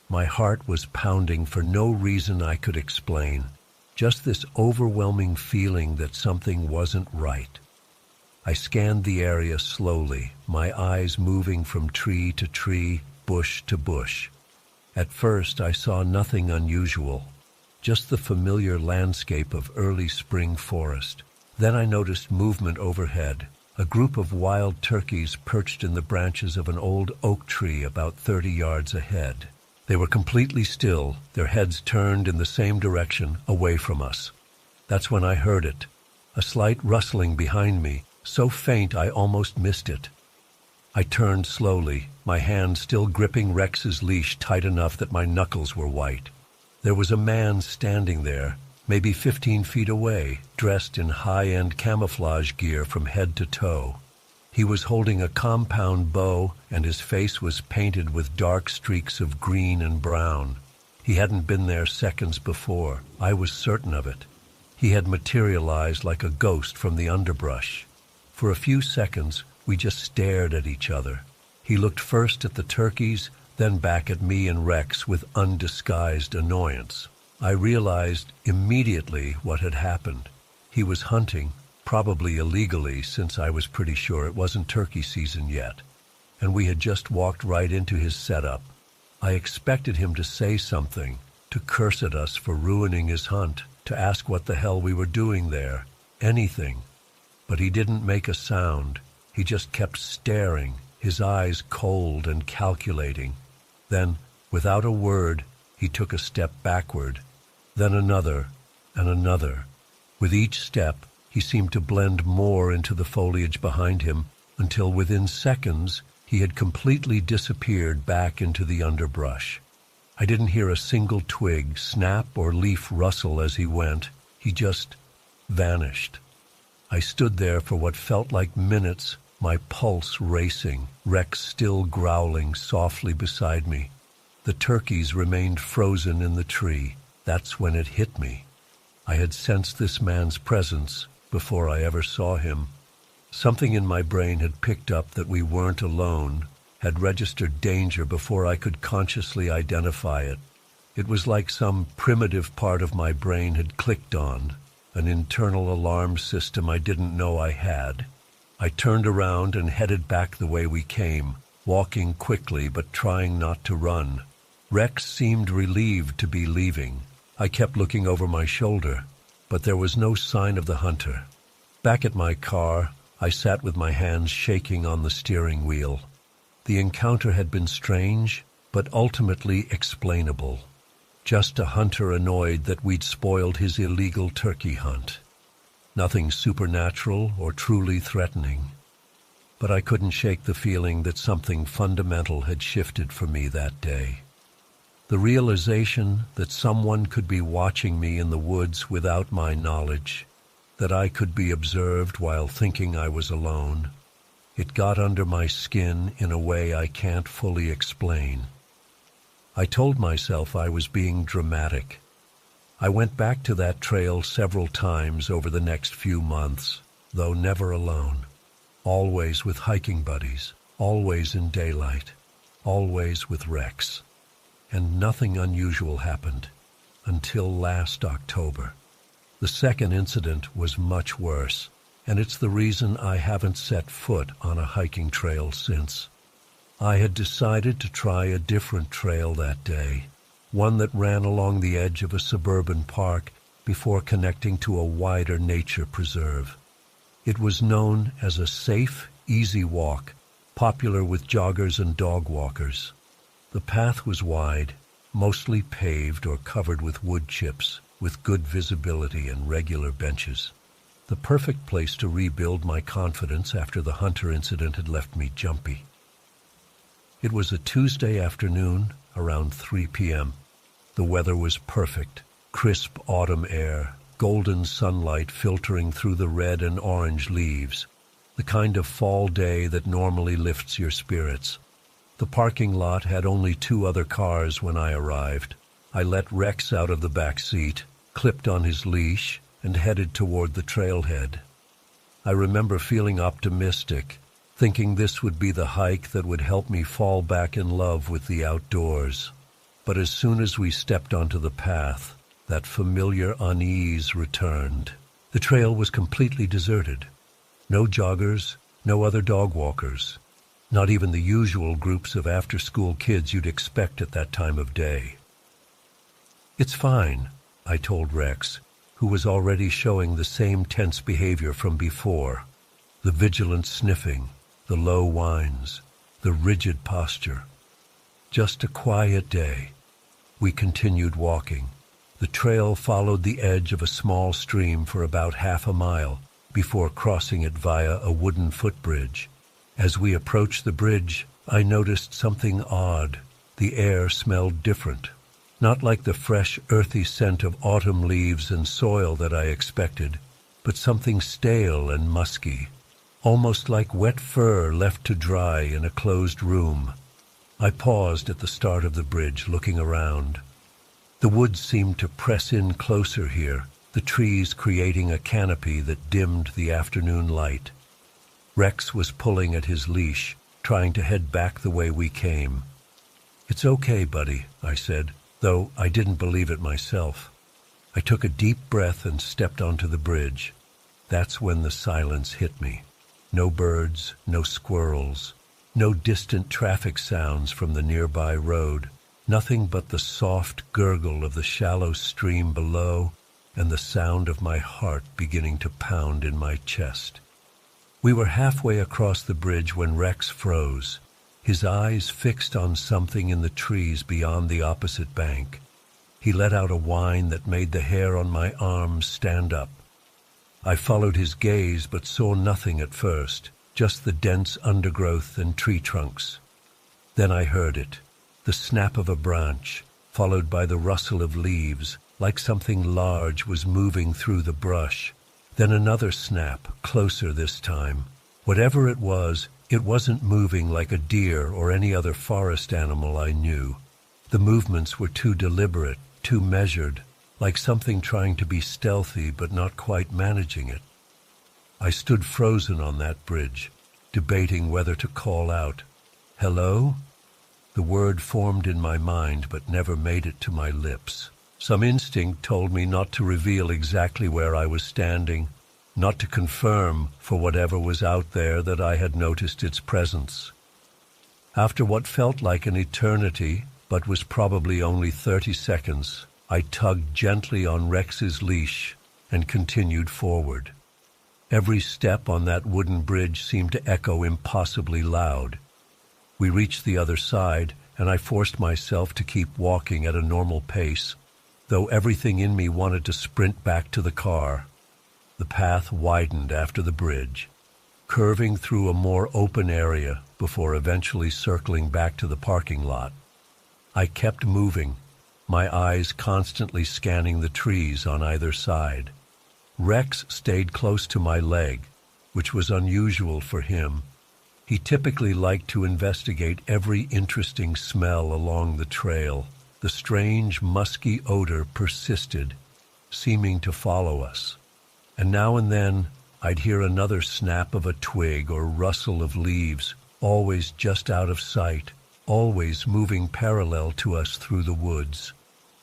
My heart was pounding for no reason I could explain, just this overwhelming feeling that something wasn't right. I scanned the area slowly, my eyes moving from tree to tree, bush to bush. At first I saw nothing unusual, just the familiar landscape of early spring forest. Then I noticed movement overhead, a group of wild turkeys perched in the branches of an old oak tree about 30 yards ahead. They were completely still, their heads turned in the same direction, away from us. That's when I heard it, a slight rustling behind me, so faint I almost missed it. I turned slowly, my hand still gripping Rex's leash tight enough that my knuckles were white. There was a man standing there, maybe 15 feet away, dressed in high-end camouflage gear from head to toe. He was holding a compound bow, and his face was painted with dark streaks of green and brown. He hadn't been there seconds before. I was certain of it. He had materialized like a ghost from the underbrush. For a few seconds, we just stared at each other. He looked first at the turkeys, then back at me and Rex with undisguised annoyance. I realized immediately what had happened. He was hunting, probably illegally, since I was pretty sure it wasn't turkey season yet, and we had just walked right into his setup. I expected him to say something, to curse at us for ruining his hunt, to ask what the hell we were doing there, anything. But he didn't make a sound. He just kept staring, his eyes cold and calculating. Then, without a word, he took a step backward, then another and another. With each step, he seemed to blend more into the foliage behind him until within seconds he had completely disappeared back into the underbrush. I didn't hear a single twig snap or leaf rustle as he went. He just vanished. I stood there for what felt like minutes, my pulse racing, Rex still growling softly beside me. The turkeys remained frozen in the tree. That's when it hit me. I had sensed this man's presence before I ever saw him. Something in my brain had picked up that we weren't alone, had registered danger before I could consciously identify it. It was like some primitive part of my brain had clicked on, an internal alarm system I didn't know I had. I turned around and headed back the way we came, walking quickly but trying not to run. Rex seemed relieved to be leaving. I kept looking over my shoulder, but there was no sign of the hunter. Back at my car, I sat with my hands shaking on the steering wheel. The encounter had been strange, but ultimately explainable. Just a hunter annoyed that we'd spoiled his illegal turkey hunt. Nothing supernatural or truly threatening. But I couldn't shake the feeling that something fundamental had shifted for me that day. The realization that someone could be watching me in the woods without my knowledge, that I could be observed while thinking I was alone. It got under my skin in a way I can't fully explain. I told myself I was being dramatic. I went back to that trail several times over the next few months, though never alone. Always with hiking buddies, always in daylight, always with Rex. And nothing unusual happened until last October. The second incident was much worse, and it's the reason I haven't set foot on a hiking trail since. I had decided to try a different trail that day, one that ran along the edge of a suburban park before connecting to a wider nature preserve. It was known as a safe, easy walk, popular with joggers and dog walkers. The path was wide, mostly paved or covered with wood chips, with good visibility and regular benches. The perfect place to rebuild my confidence after the hunter incident had left me jumpy. It was a Tuesday afternoon, around 3 p.m. The weather was perfect, crisp autumn air, golden sunlight filtering through the red and orange leaves, the kind of fall day that normally lifts your spirits. The parking lot had only 2 other cars when I arrived. I let Rex out of the back seat, clipped on his leash, and headed toward the trailhead. I remember feeling optimistic, thinking this would be the hike that would help me fall back in love with the outdoors. But as soon as we stepped onto the path, that familiar unease returned. The trail was completely deserted. No joggers, no other dog walkers. Not even the usual groups of after-school kids you'd expect at that time of day. "It's fine," I told Rex, who was already showing the same tense behavior from before. The vigilant sniffing, the low whines, the rigid posture. Just a quiet day. We continued walking. The trail followed the edge of a small stream for about half a mile before crossing it via a wooden footbridge. As we approached the bridge, I noticed something odd. The air smelled different. Not like the fresh, earthy scent of autumn leaves and soil that I expected, but something stale and musky, almost like wet fur left to dry in a closed room. I paused at the start of the bridge, looking around. The woods seemed to press in closer here, the trees creating a canopy that dimmed the afternoon light. Rex was pulling at his leash, trying to head back the way we came. "It's okay, buddy," I said, though I didn't believe it myself. I took a deep breath and stepped onto the bridge. That's when the silence hit me. No birds, no squirrels, no distant traffic sounds from the nearby road, nothing but the soft gurgle of the shallow stream below and the sound of my heart beginning to pound in my chest. We were halfway across the bridge when Rex froze, his eyes fixed on something in the trees beyond the opposite bank. He let out a whine that made the hair on my arms stand up. I followed his gaze but saw nothing at first, just the dense undergrowth and tree trunks. Then I heard it, the snap of a branch, followed by the rustle of leaves, like something large was moving through the brush. Then another snap, closer this time. Whatever it wasn't moving like a deer or any other forest animal I knew. The movements were too deliberate, too measured, like something trying to be stealthy but not quite managing it. I stood frozen on that bridge, debating whether to call out, "Hello?" The word formed in my mind but never made it to my lips. Some instinct told me not to reveal exactly where I was standing, not to confirm for whatever was out there that I had noticed its presence. After what felt like an eternity, but was probably only 30 seconds, I tugged gently on Rex's leash and continued forward. Every step on that wooden bridge seemed to echo impossibly loud. We reached the other side, and I forced myself to keep walking at a normal pace, though everything in me wanted to sprint back to the car. The path widened after the bridge, curving through a more open area before eventually circling back to the parking lot. I kept moving, my eyes constantly scanning the trees on either side. Rex stayed close to my leg, which was unusual for him. He typically liked to investigate every interesting smell along the trail. The strange, musky odor persisted, seeming to follow us. And now and then, I'd hear another snap of a twig or rustle of leaves, always just out of sight, always moving parallel to us through the woods.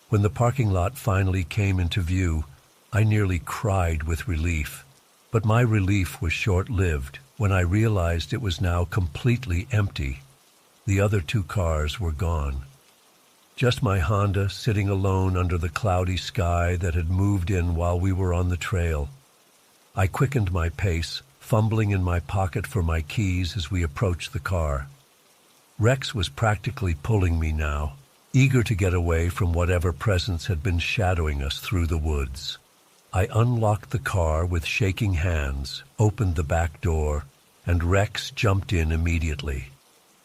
When the parking lot finally came into view, I nearly cried with relief. But my relief was short-lived when I realized it was now completely empty. The other two cars were gone. Just my Honda sitting alone under the cloudy sky that had moved in while we were on the trail. I quickened my pace, fumbling in my pocket for my keys as we approached the car. Rex was practically pulling me now, eager to get away from whatever presence had been shadowing us through the woods. I unlocked the car with shaking hands, opened the back door, and Rex jumped in immediately.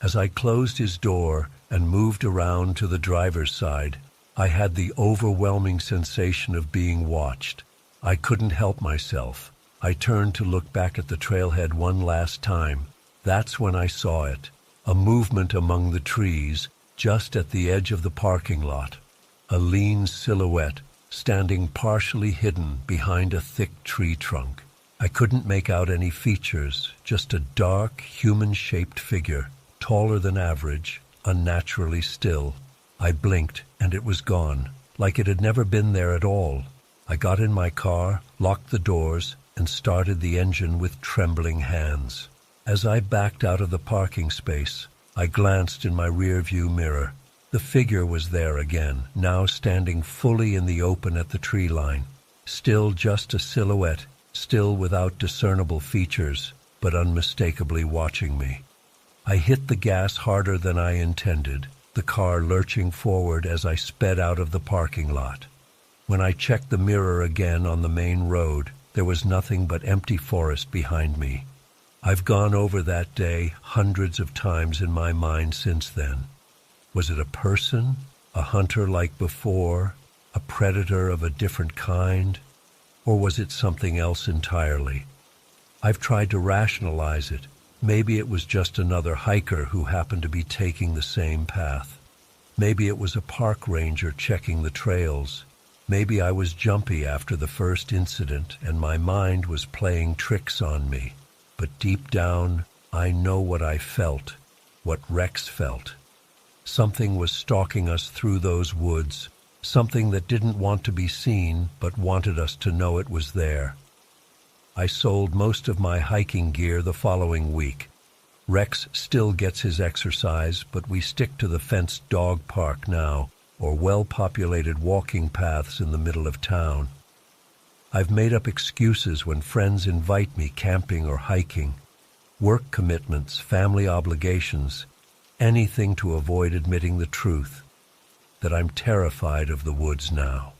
As I closed his door and moved around to the driver's side, I had the overwhelming sensation of being watched. I couldn't help myself. I turned to look back at the trailhead one last time. That's when I saw it, a movement among the trees just at the edge of the parking lot. A lean silhouette standing partially hidden behind a thick tree trunk. I couldn't make out any features, just a dark, human-shaped figure, taller than average, unnaturally still. I blinked, and it was gone, like it had never been there at all. I got in my car, locked the doors, and started the engine with trembling hands. As I backed out of the parking space, I glanced in my rearview mirror. The figure was there again, now standing fully in the open at the tree line. Still just a silhouette, still without discernible features, but unmistakably watching me. I hit the gas harder than I intended, the car lurching forward as I sped out of the parking lot. When I checked the mirror again on the main road, there was nothing but empty forest behind me. I've gone over that day hundreds of times in my mind since then. Was it a person, a hunter like before, a predator of a different kind, or was it something else entirely? I've tried to rationalize it. Maybe it was just another hiker who happened to be taking the same path. Maybe it was a park ranger checking the trails. Maybe I was jumpy after the first incident and my mind was playing tricks on me. But deep down, I know what I felt, what Rex felt. Something was stalking us through those woods, something that didn't want to be seen but wanted us to know it was there. I sold most of my hiking gear the following week. Rex still gets his exercise, but we stick to the fenced dog park now, or well-populated walking paths in the middle of town. I've made up excuses when friends invite me camping or hiking. Work commitments, family obligations, anything to avoid admitting the truth, that I'm terrified of the woods now.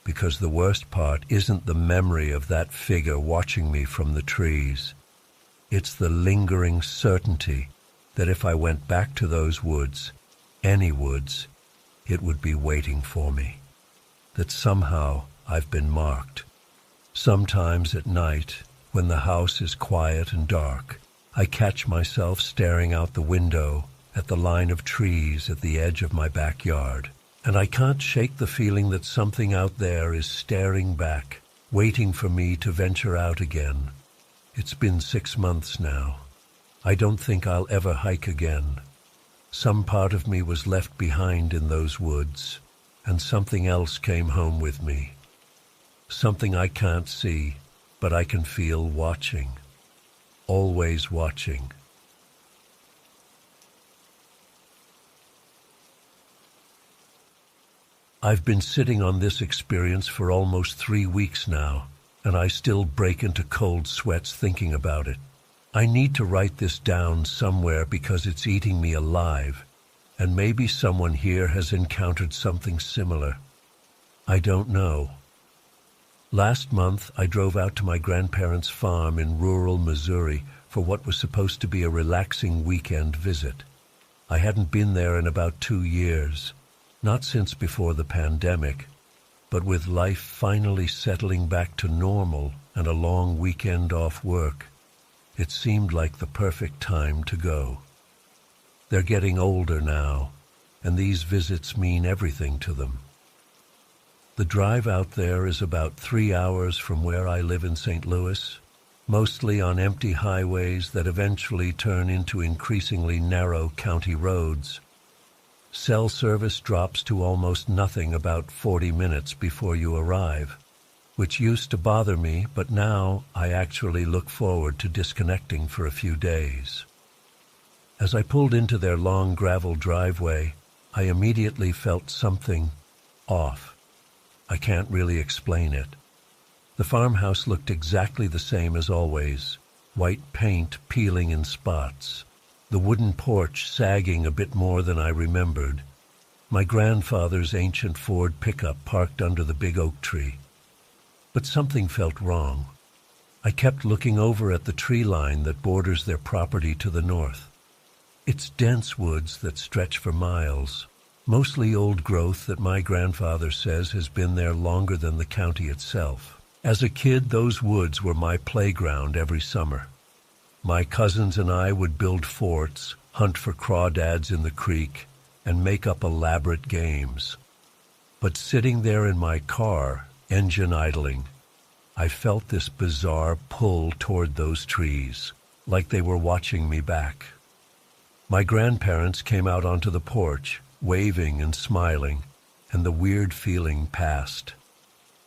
Because the worst part isn't the memory of that figure watching me from the trees. It's the lingering certainty that if I went back to those woods, any woods, it would be waiting for me. That somehow I've been marked. Sometimes at night, when the house is quiet and dark, I catch myself staring out the window at the line of trees at the edge of my backyard, and I can't shake the feeling that something out there is staring back, waiting for me to venture out again. It's been 6 months now. I don't think I'll ever hike again. Some part of me was left behind in those woods, and something else came home with me. Something I can't see, but I can feel watching. Always watching. I've been sitting on this experience for almost 3 weeks now, and I still break into cold sweats thinking about it. I need to write this down somewhere because it's eating me alive, and maybe someone here has encountered something similar. I don't know. Last month, I drove out to my grandparents' farm in rural Missouri for what was supposed to be a relaxing weekend visit. I hadn't been there in about 2 years. Not since before the pandemic, but with life finally settling back to normal and a long weekend off work, it seemed like the perfect time to go. They're getting older now, and these visits mean everything to them. The drive out there is about 3 hours from where I live in St. Louis, mostly on empty highways that eventually turn into increasingly narrow county roads. Cell service drops to almost nothing about 40 minutes before you arrive, which used to bother me, but now I actually look forward to disconnecting for a few days. As I pulled into their long gravel driveway, I immediately felt something off. I can't really explain it. The farmhouse looked exactly the same as always, white paint peeling in spots. The wooden porch sagging a bit more than I remembered. My grandfather's ancient Ford pickup parked under the big oak tree. But something felt wrong. I kept looking over at the tree line that borders their property to the north. It's dense woods that stretch for miles, mostly old growth that my grandfather says has been there longer than the county itself. As a kid, those woods were my playground every summer. My cousins and I would build forts, hunt for crawdads in the creek, and make up elaborate games. But sitting there in my car, engine idling, I felt this bizarre pull toward those trees, like they were watching me back. My grandparents came out onto the porch, waving and smiling, and the weird feeling passed.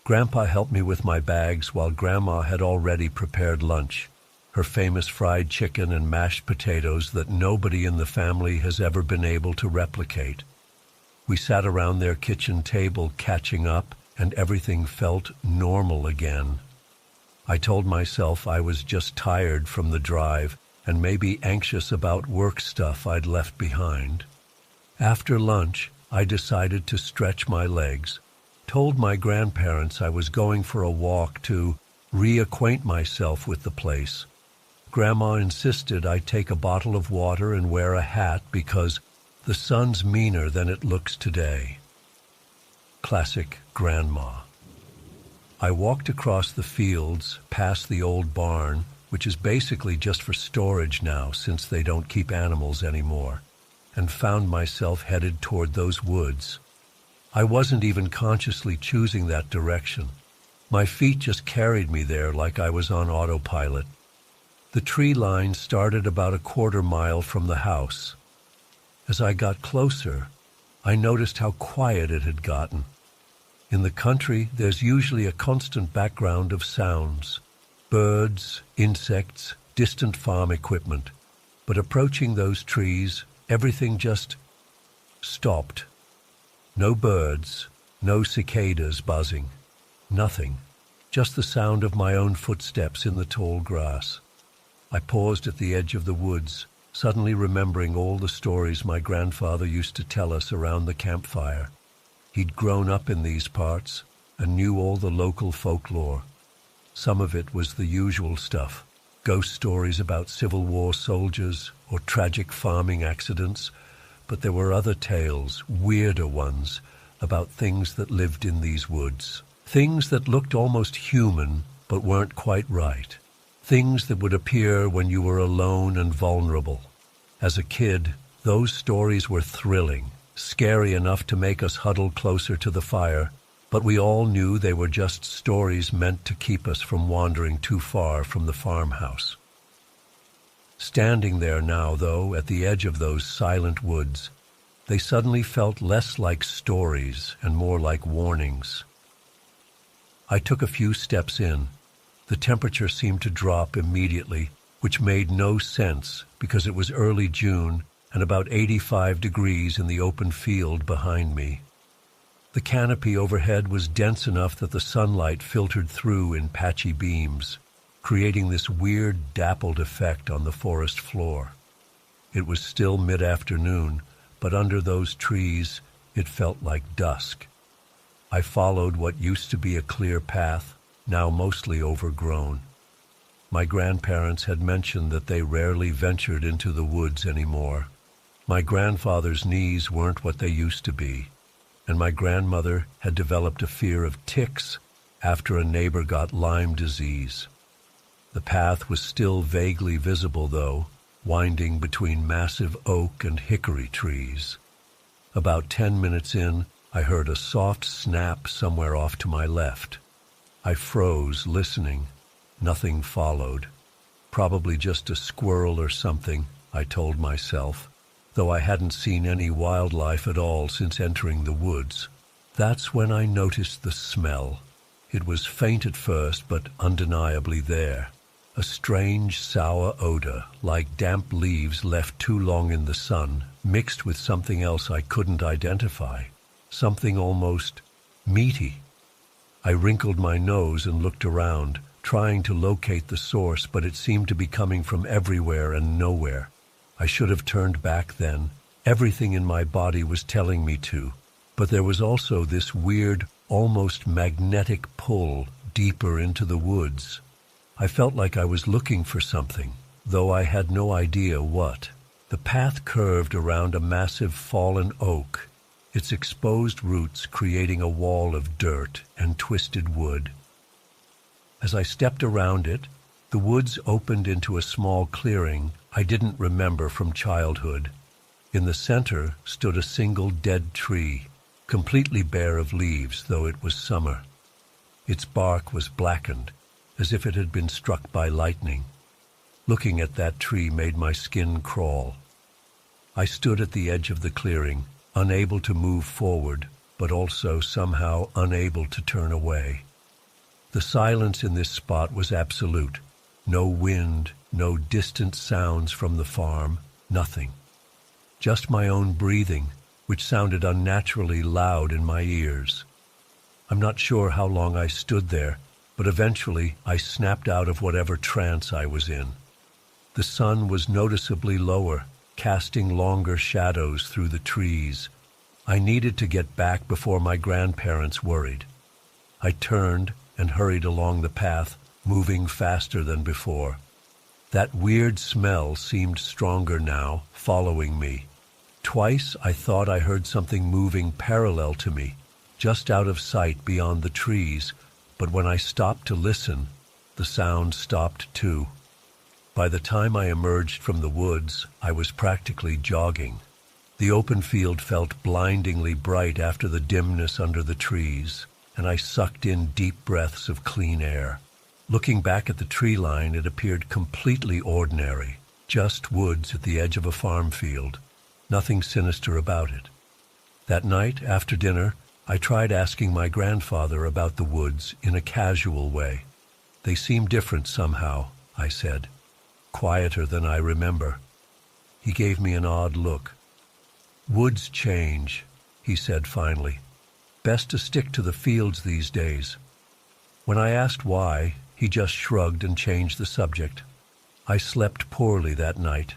Grandpa helped me with my bags while Grandma had already prepared lunch. Her famous fried chicken and mashed potatoes that nobody in the family has ever been able to replicate. We sat around their kitchen table catching up, and everything felt normal again. I told myself I was just tired from the drive and maybe anxious about work stuff I'd left behind. After lunch, I decided to stretch my legs, told my grandparents I was going for a walk to reacquaint myself with the place. Grandma insisted I take a bottle of water and wear a hat because the sun's meaner than it looks today. Classic Grandma. I walked across the fields, past the old barn, which is basically just for storage now since they don't keep animals anymore, and found myself headed toward those woods. I wasn't even consciously choosing that direction. My feet just carried me there like I was on autopilot. The tree line started about a quarter-mile from the house. As I got closer, I noticed how quiet it had gotten. In the country, there's usually a constant background of sounds. Birds, insects, distant farm equipment. But approaching those trees, everything just stopped. No birds, no cicadas buzzing. Nothing. Just the sound of my own footsteps in the tall grass. I paused at the edge of the woods, suddenly remembering all the stories my grandfather used to tell us around the campfire. He'd grown up in these parts and knew all the local folklore. Some of it was the usual stuff, ghost stories about Civil War soldiers or tragic farming accidents, but there were other tales, weirder ones, about things that lived in these woods. Things that looked almost human but weren't quite right. Things that would appear when you were alone and vulnerable. As a kid, Those stories were thrilling, scary enough to make us huddle closer to the fire, but we all knew they were just stories meant to keep us from wandering too far from the farmhouse. Standing there now, though, at the edge of those silent woods, they suddenly felt less like stories and more like warnings. I took a few steps in. The temperature seemed to drop immediately, which made no sense because it was early June and about 85 degrees in the open field behind me. The canopy overhead was dense enough that the sunlight filtered through in patchy beams, creating this weird dappled effect on the forest floor. It was still mid-afternoon, but under those trees it felt like dusk. I followed what used to be a clear path, now mostly overgrown. My grandparents had mentioned that they rarely ventured into the woods anymore. My grandfather's knees weren't what they used to be, and my grandmother had developed a fear of ticks after a neighbor got Lyme disease. The path was still vaguely visible, though, winding between massive oak and hickory trees. About 10 minutes in, I heard a soft snap somewhere off to my left. I froze, listening. Nothing followed. Probably just a squirrel or something, I told myself, though I hadn't seen any wildlife at all since entering the woods. That's when I noticed the smell. It was faint at first, but undeniably there. A strange, sour odor, like damp leaves left too long in the sun, mixed with something else I couldn't identify. Something almost meaty. I wrinkled my nose and looked around, trying to locate the source, but it seemed to be coming from everywhere and nowhere. I should have turned back then. Everything in my body was telling me to, but there was also this weird, almost magnetic pull deeper into the woods. I felt like I was looking for something, though I had no idea what. The path curved around a massive fallen oak, its exposed roots creating a wall of dirt and twisted wood. As I stepped around it, the woods opened into a small clearing I didn't remember from childhood. In the center stood a single dead tree, completely bare of leaves, though it was summer. Its bark was blackened, as if it had been struck by lightning. Looking at that tree made my skin crawl. I stood at the edge of the clearing, unable to move forward, but also somehow unable to turn away. The silence in this spot was absolute. No wind, no distant sounds from the farm, nothing. Just my own breathing, which sounded unnaturally loud in my ears. I'm not sure how long I stood there, but eventually I snapped out of whatever trance I was in. The sun was noticeably lower, casting longer shadows through the trees. I needed to get back before my grandparents worried. I turned and hurried along the path, moving faster than before. That weird smell seemed stronger now, following me. Twice I thought I heard something moving parallel to me, just out of sight beyond the trees, but when I stopped to listen, the sound stopped too. By the time I emerged from the woods, I was practically jogging. The open field felt blindingly bright after the dimness under the trees, and I sucked in deep breaths of clean air. Looking back at the tree line, it appeared completely ordinary, just woods at the edge of a farm field. Nothing sinister about it. That night, after dinner, I tried asking my grandfather about the woods in a casual way. "They seem different somehow," I said. "Quieter than I remember." He gave me an odd look. "Woods change," he said finally. "Best to stick to the fields these days." When I asked why, he just shrugged and changed the subject. I slept poorly that night.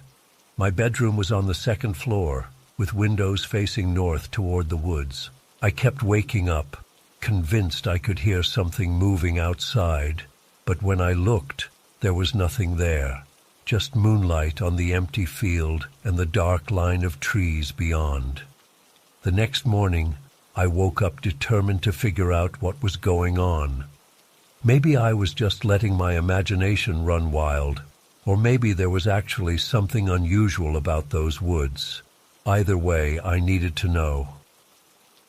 My bedroom was on the second floor, with windows facing north toward the woods. I kept waking up, convinced I could hear something moving outside, but when I looked, there was nothing there, just moonlight on the empty field and the dark line of trees beyond. The next morning, I woke up determined to figure out what was going on. Maybe I was just letting my imagination run wild, or maybe there was actually something unusual about those woods. Either way, I needed to know.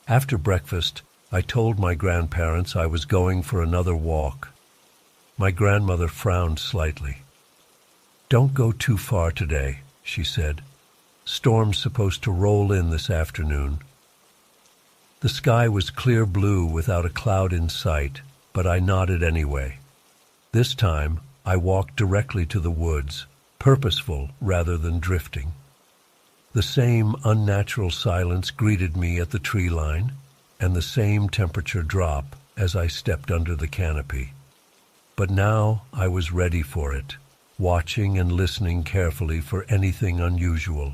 After breakfast, I told my grandparents I was going for another walk. My grandmother frowned slightly. "Don't go too far today," she said. "Storm's supposed to roll in this afternoon." The sky was clear blue without a cloud in sight, but I nodded anyway. This time, I walked directly to the woods, purposeful rather than drifting. The same unnatural silence greeted me at the tree line, and the same temperature drop as I stepped under the canopy. But now I was ready for it, watching and listening carefully for anything unusual.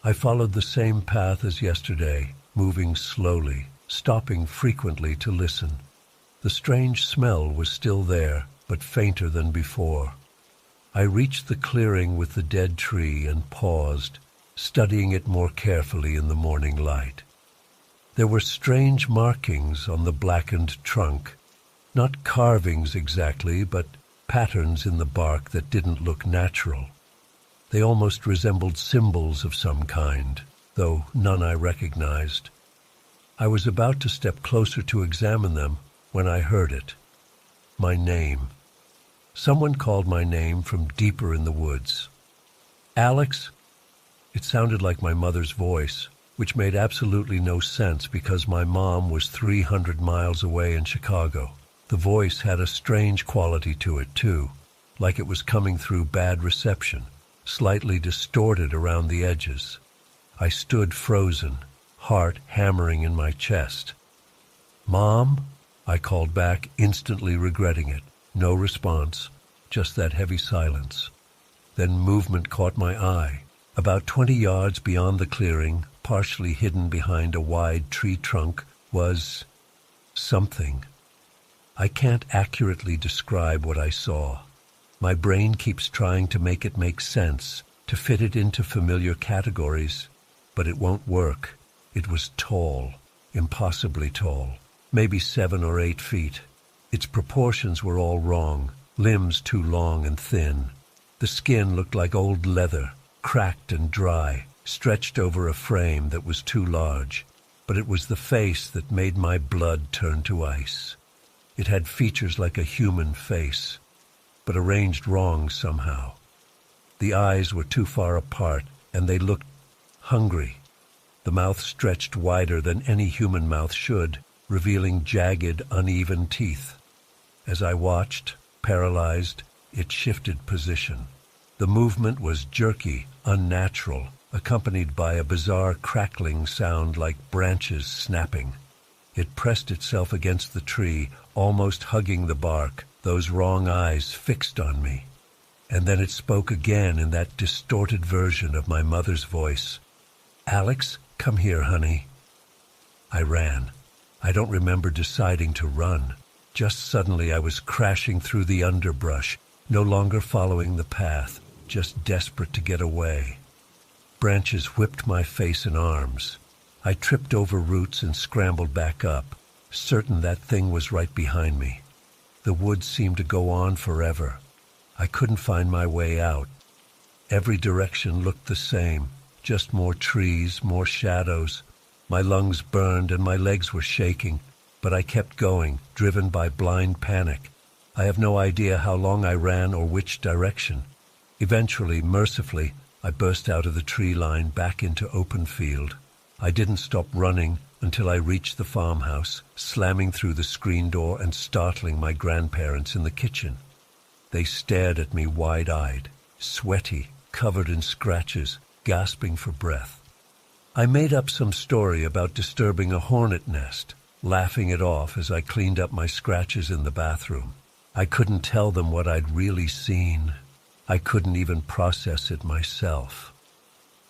I followed the same path as yesterday, moving slowly, stopping frequently to listen. The strange smell was still there, but fainter than before. I reached the clearing with the dead tree and paused, studying it more carefully in the morning light. There were strange markings on the blackened trunk, not carvings exactly, but patterns in the bark that didn't look natural. They almost resembled symbols of some kind, though none I recognized. I was about to step closer to examine them when I heard it. My name. Someone called my name from deeper in the woods. "Alex?" It sounded like my mother's voice, which made absolutely no sense because my mom was 300 miles away in Chicago. The voice had a strange quality to it, too, like it was coming through bad reception, slightly distorted around the edges. I stood frozen, heart hammering in my chest. "Mom?" I called back, instantly regretting it. No response, just that heavy silence. Then movement caught my eye. About 20 yards beyond the clearing, partially hidden behind a wide tree trunk, was something. I can't accurately describe what I saw. My brain keeps trying to make it make sense, to fit it into familiar categories, but it won't work. It was tall, impossibly tall, maybe 7 or 8 feet. Its proportions were all wrong, limbs too long and thin. The skin looked like old leather, cracked and dry, stretched over a frame that was too large. But it was the face that made my blood turn to ice. It had features like a human face, but arranged wrong somehow. The eyes were too far apart, and they looked hungry. The mouth stretched wider than any human mouth should, revealing jagged, uneven teeth. As I watched, paralyzed, it shifted position. The movement was jerky, unnatural, accompanied by a bizarre crackling sound like branches snapping. It pressed itself against the tree, almost hugging the bark, those wrong eyes fixed on me. And then it spoke again in that distorted version of my mother's voice. "Alex, come here, honey." I ran. I don't remember deciding to run. Just suddenly I was crashing through the underbrush, no longer following the path, just desperate to get away. Branches whipped my face and arms. I tripped over roots and scrambled back up, certain that thing was right behind me. The woods seemed to go on forever. I couldn't find my way out. Every direction looked the same, just more trees, more shadows. My lungs burned and my legs were shaking, but I kept going, driven by blind panic. I have no idea how long I ran or which direction. Eventually, mercifully, I burst out of the tree line back into open field. I didn't stop running until I reached the farmhouse, slamming through the screen door and startling my grandparents in the kitchen. They stared at me wide-eyed, sweaty, covered in scratches, gasping for breath. I made up some story about disturbing a hornet nest, laughing it off as I cleaned up my scratches in the bathroom. I couldn't tell them what I'd really seen. I couldn't even process it myself.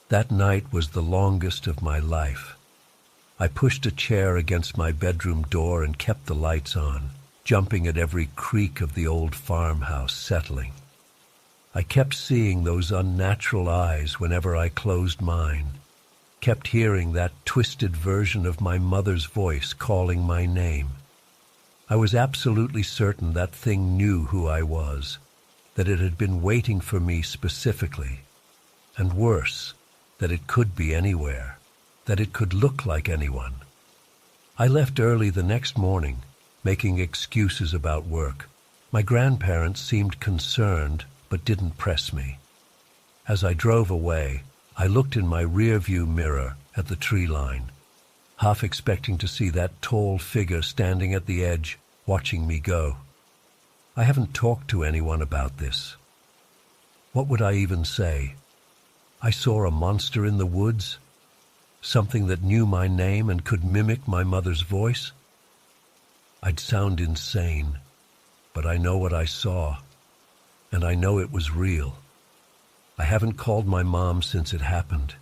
That night was the longest of my life. I pushed a chair against my bedroom door and kept the lights on, jumping at every creak of the old farmhouse settling. I kept seeing those unnatural eyes whenever I closed mine, kept hearing that twisted version of my mother's voice calling my name. I was absolutely certain that thing knew who I was, that it had been waiting for me specifically. And worse, that it could be anywhere, that it could look like anyone. I left early the next morning, making excuses about work. My grandparents seemed concerned, but didn't press me. As I drove away, I looked in my rearview mirror at the tree line, half expecting to see that tall figure standing at the edge, watching me go. I haven't talked to anyone about this. What would I even say? I saw a monster in the woods, something that knew my name and could mimic my mother's voice. I'd sound insane, but I know what I saw, and I know it was real. I haven't called my mom since it happened.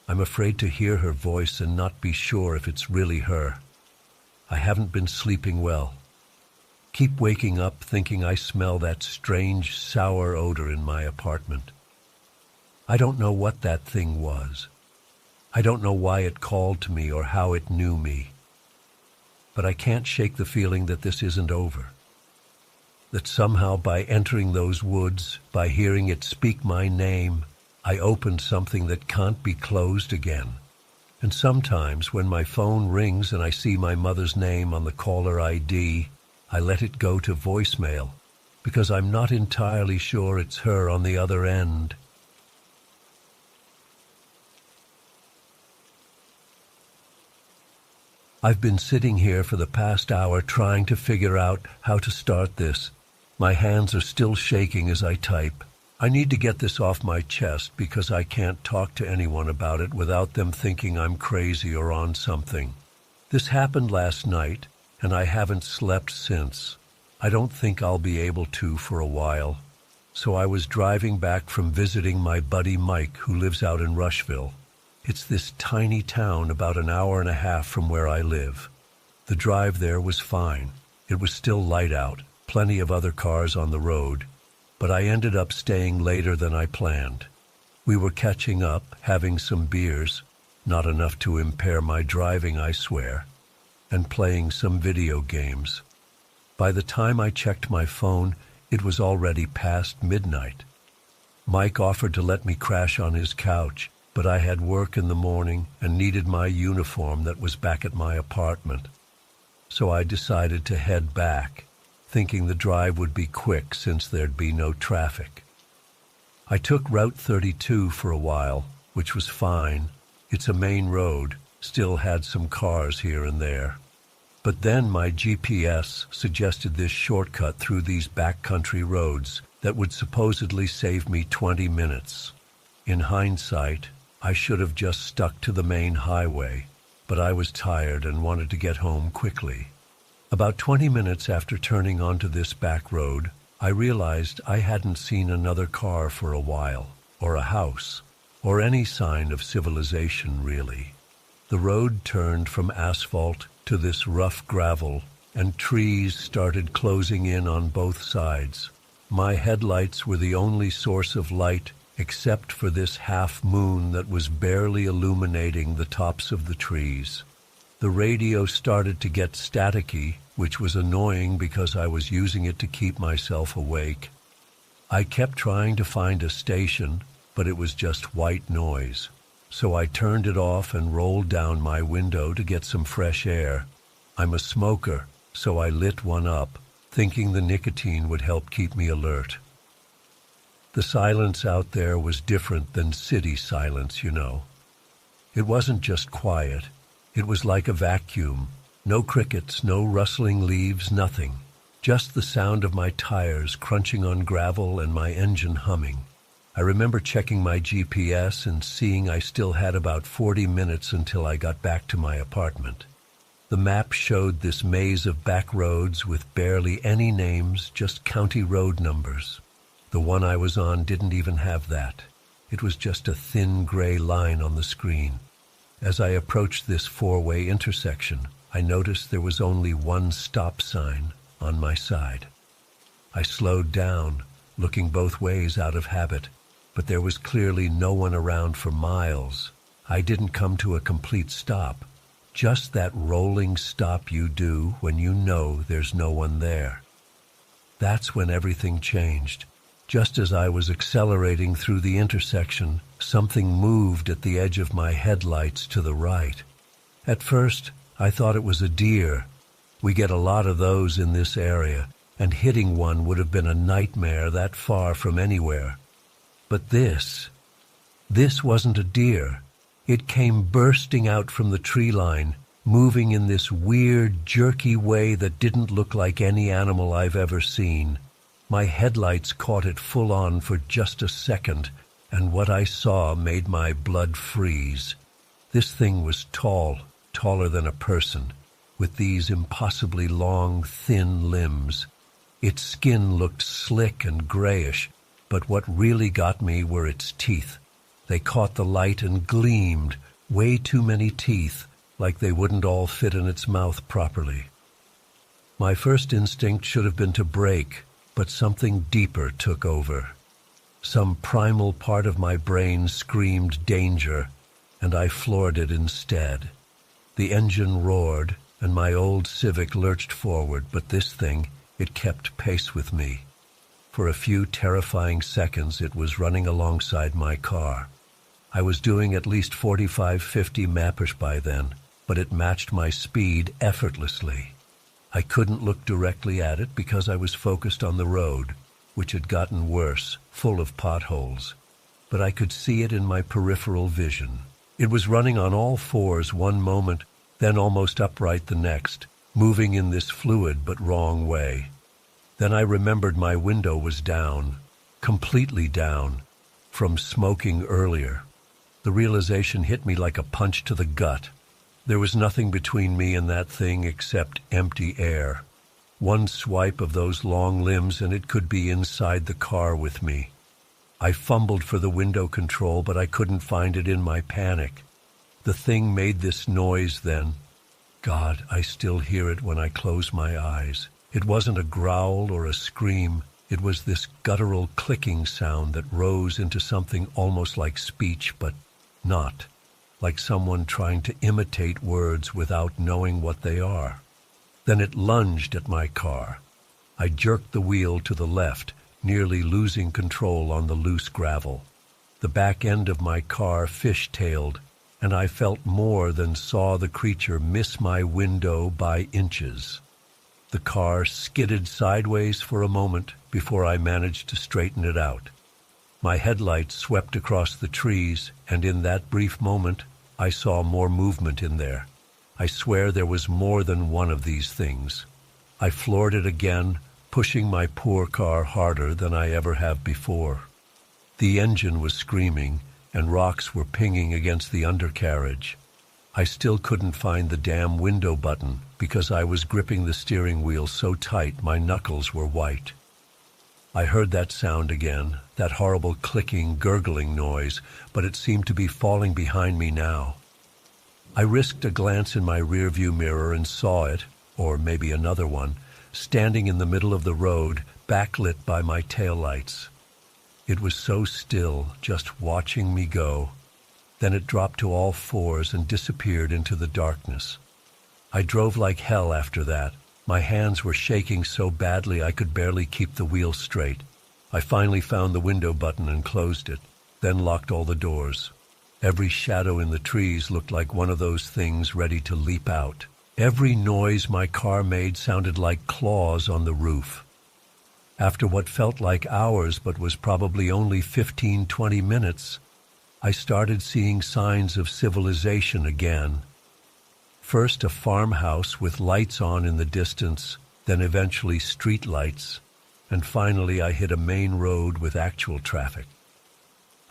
I'm afraid to hear her voice and not be sure if it's really her. I haven't been sleeping well. Keep waking up thinking I smell that strange, sour odor in my apartment. I don't know what that thing was. I don't know why it called to me or how it knew me. But I can't shake the feeling that this isn't over. That somehow by entering those woods, by hearing it speak my name, I opened something that can't be closed again. And sometimes when my phone rings and I see my mother's name on the caller ID, I let it go to voicemail because I'm not entirely sure it's her on the other end. I've been sitting here for the past hour trying to figure out how to start this. My hands are still shaking as I type. I need to get this off my chest because I can't talk to anyone about it without them thinking I'm crazy or on something. This happened last night, and I haven't slept since. I don't think I'll be able to for a while. So I was driving back from visiting my buddy Mike, who lives out in Rushville. It's this tiny town about an hour and a half from where I live. The drive there was fine. It was still light out, plenty of other cars on the road, but I ended up staying later than I planned. We were catching up, having some beers, not enough to impair my driving, I swear, and playing some video games. By the time I checked my phone, it was already past midnight. Mike offered to let me crash on his couch, but I had work in the morning and needed my uniform that was back at my apartment. So I decided to head back, thinking the drive would be quick since there'd be no traffic. I took Route 32 for a while, which was fine. It's a main road, still had some cars here and there. But then my GPS suggested this shortcut through these backcountry roads that would supposedly save me 20 minutes. In hindsight, I should have just stuck to the main highway, but I was tired and wanted to get home quickly. About 20 minutes after turning onto this back road, I realized I hadn't seen another car for a while, or a house, or any sign of civilization, really. The road turned from asphalt to this rough gravel, and trees started closing in on both sides. My headlights were the only source of light except for this half moon that was barely illuminating the tops of the trees. The radio started to get staticky, which was annoying because I was using it to keep myself awake. I kept trying to find a station, but it was just white noise. So I turned it off and rolled down my window to get some fresh air. I'm a smoker, so I lit one up, thinking the nicotine would help keep me alert. The silence out there was different than city silence, you know. It wasn't just quiet. It was like a vacuum. No crickets, no rustling leaves, nothing. Just the sound of my tires crunching on gravel and my engine humming. I remember checking my GPS and seeing I still had about 40 minutes until I got back to my apartment. The map showed this maze of back roads with barely any names, just county road numbers. The one I was on didn't even have that. It was just a thin gray line on the screen. As I approached this four-way intersection, I noticed there was only one stop sign on my side. I slowed down, looking both ways out of habit, but there was clearly no one around for miles. I didn't come to a complete stop, just that rolling stop you do when you know there's no one there. That's when everything changed. Just as I was accelerating through the intersection, something moved at the edge of my headlights to the right. At first, I thought it was a deer. We get a lot of those in this area, and hitting one would have been a nightmare that far from anywhere. But this wasn't a deer. It came bursting out from the tree line, moving in this weird, jerky way that didn't look like any animal I've ever seen. My headlights caught it full on for just a second, and what I saw made my blood freeze. This thing was tall, taller than a person, with these impossibly long, thin limbs. Its skin looked slick and grayish, but what really got me were its teeth. They caught the light and gleamed, way too many teeth, like they wouldn't all fit in its mouth properly. My first instinct should have been to brake, but something deeper took over. Some primal part of my brain screamed danger, and I floored it instead. The engine roared, and my old Civic lurched forward, but this thing, it kept pace with me. For a few terrifying seconds, it was running alongside my car. I was doing at least 45-50 mph by then, but it matched my speed effortlessly. I couldn't look directly at it because I was focused on the road, which had gotten worse, full of potholes. But I could see it in my peripheral vision. It was running on all fours one moment, then almost upright the next, moving in this fluid but wrong way. Then I remembered my window was down, completely down, from smoking earlier. The realization hit me like a punch to the gut. There was nothing between me and that thing except empty air. One swipe of those long limbs and it could be inside the car with me. I fumbled for the window control, but I couldn't find it in my panic. The thing made this noise then. God, I still hear it when I close my eyes. It wasn't a growl or a scream. It was this guttural clicking sound that rose into something almost like speech, but not, like someone trying to imitate words without knowing what they are. Then it lunged at my car. I jerked the wheel to the left, nearly losing control on the loose gravel. The back end of my car fish-tailed, and I felt more than saw the creature miss my window by inches. The car skidded sideways for a moment before I managed to straighten it out. My headlights swept across the trees, and in that brief moment, I saw more movement in there. I swear there was more than one of these things. I floored it again, pushing my poor car harder than I ever have before. The engine was screaming, and rocks were pinging against the undercarriage. I still couldn't find the damn window button because I was gripping the steering wheel so tight my knuckles were white. I heard that sound again, that horrible clicking, gurgling noise, but it seemed to be falling behind me now. I risked a glance in my rearview mirror and saw it, or maybe another one, standing in the middle of the road, backlit by my taillights. It was so still, just watching me go. Then it dropped to all fours and disappeared into the darkness. I drove like hell after that. My hands were shaking so badly I could barely keep the wheel straight. I finally found the window button and closed it, then locked all the doors. Every shadow in the trees looked like one of those things ready to leap out. Every noise my car made sounded like claws on the roof. After what felt like hours but was probably only 15-20 minutes, I started seeing signs of civilization again. First a farmhouse with lights on in the distance, then eventually street lights, and finally I hit a main road with actual traffic.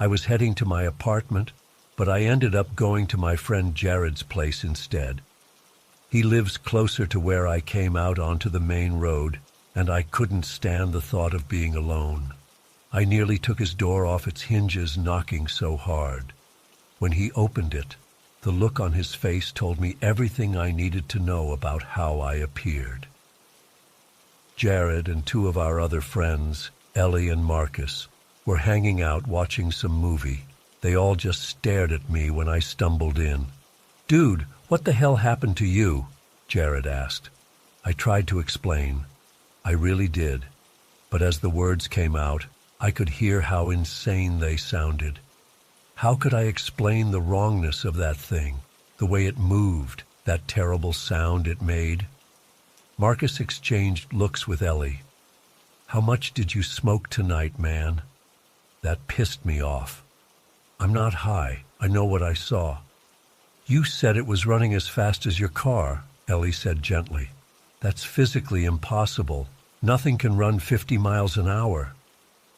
I was heading to my apartment, but I ended up going to my friend Jared's place instead. He lives closer to where I came out onto the main road, and I couldn't stand the thought of being alone. I nearly took his door off its hinges knocking so hard. When he opened it, the look on his face told me everything I needed to know about how I appeared. Jared and two of our other friends, Ellie and Marcus, were hanging out watching some movie. They all just stared at me when I stumbled in. "Dude, what the hell happened to you?" Jared asked. I tried to explain. I really did. But as the words came out, I could hear how insane they sounded. How could I explain the wrongness of that thing, the way it moved, that terrible sound it made? Marcus exchanged looks with Ellie. "How much did you smoke tonight, man?" That pissed me off. "I'm not high. I know what I saw." "You said it was running as fast as your car," Ellie said gently. "That's physically impossible. Nothing can run 50 miles an hour.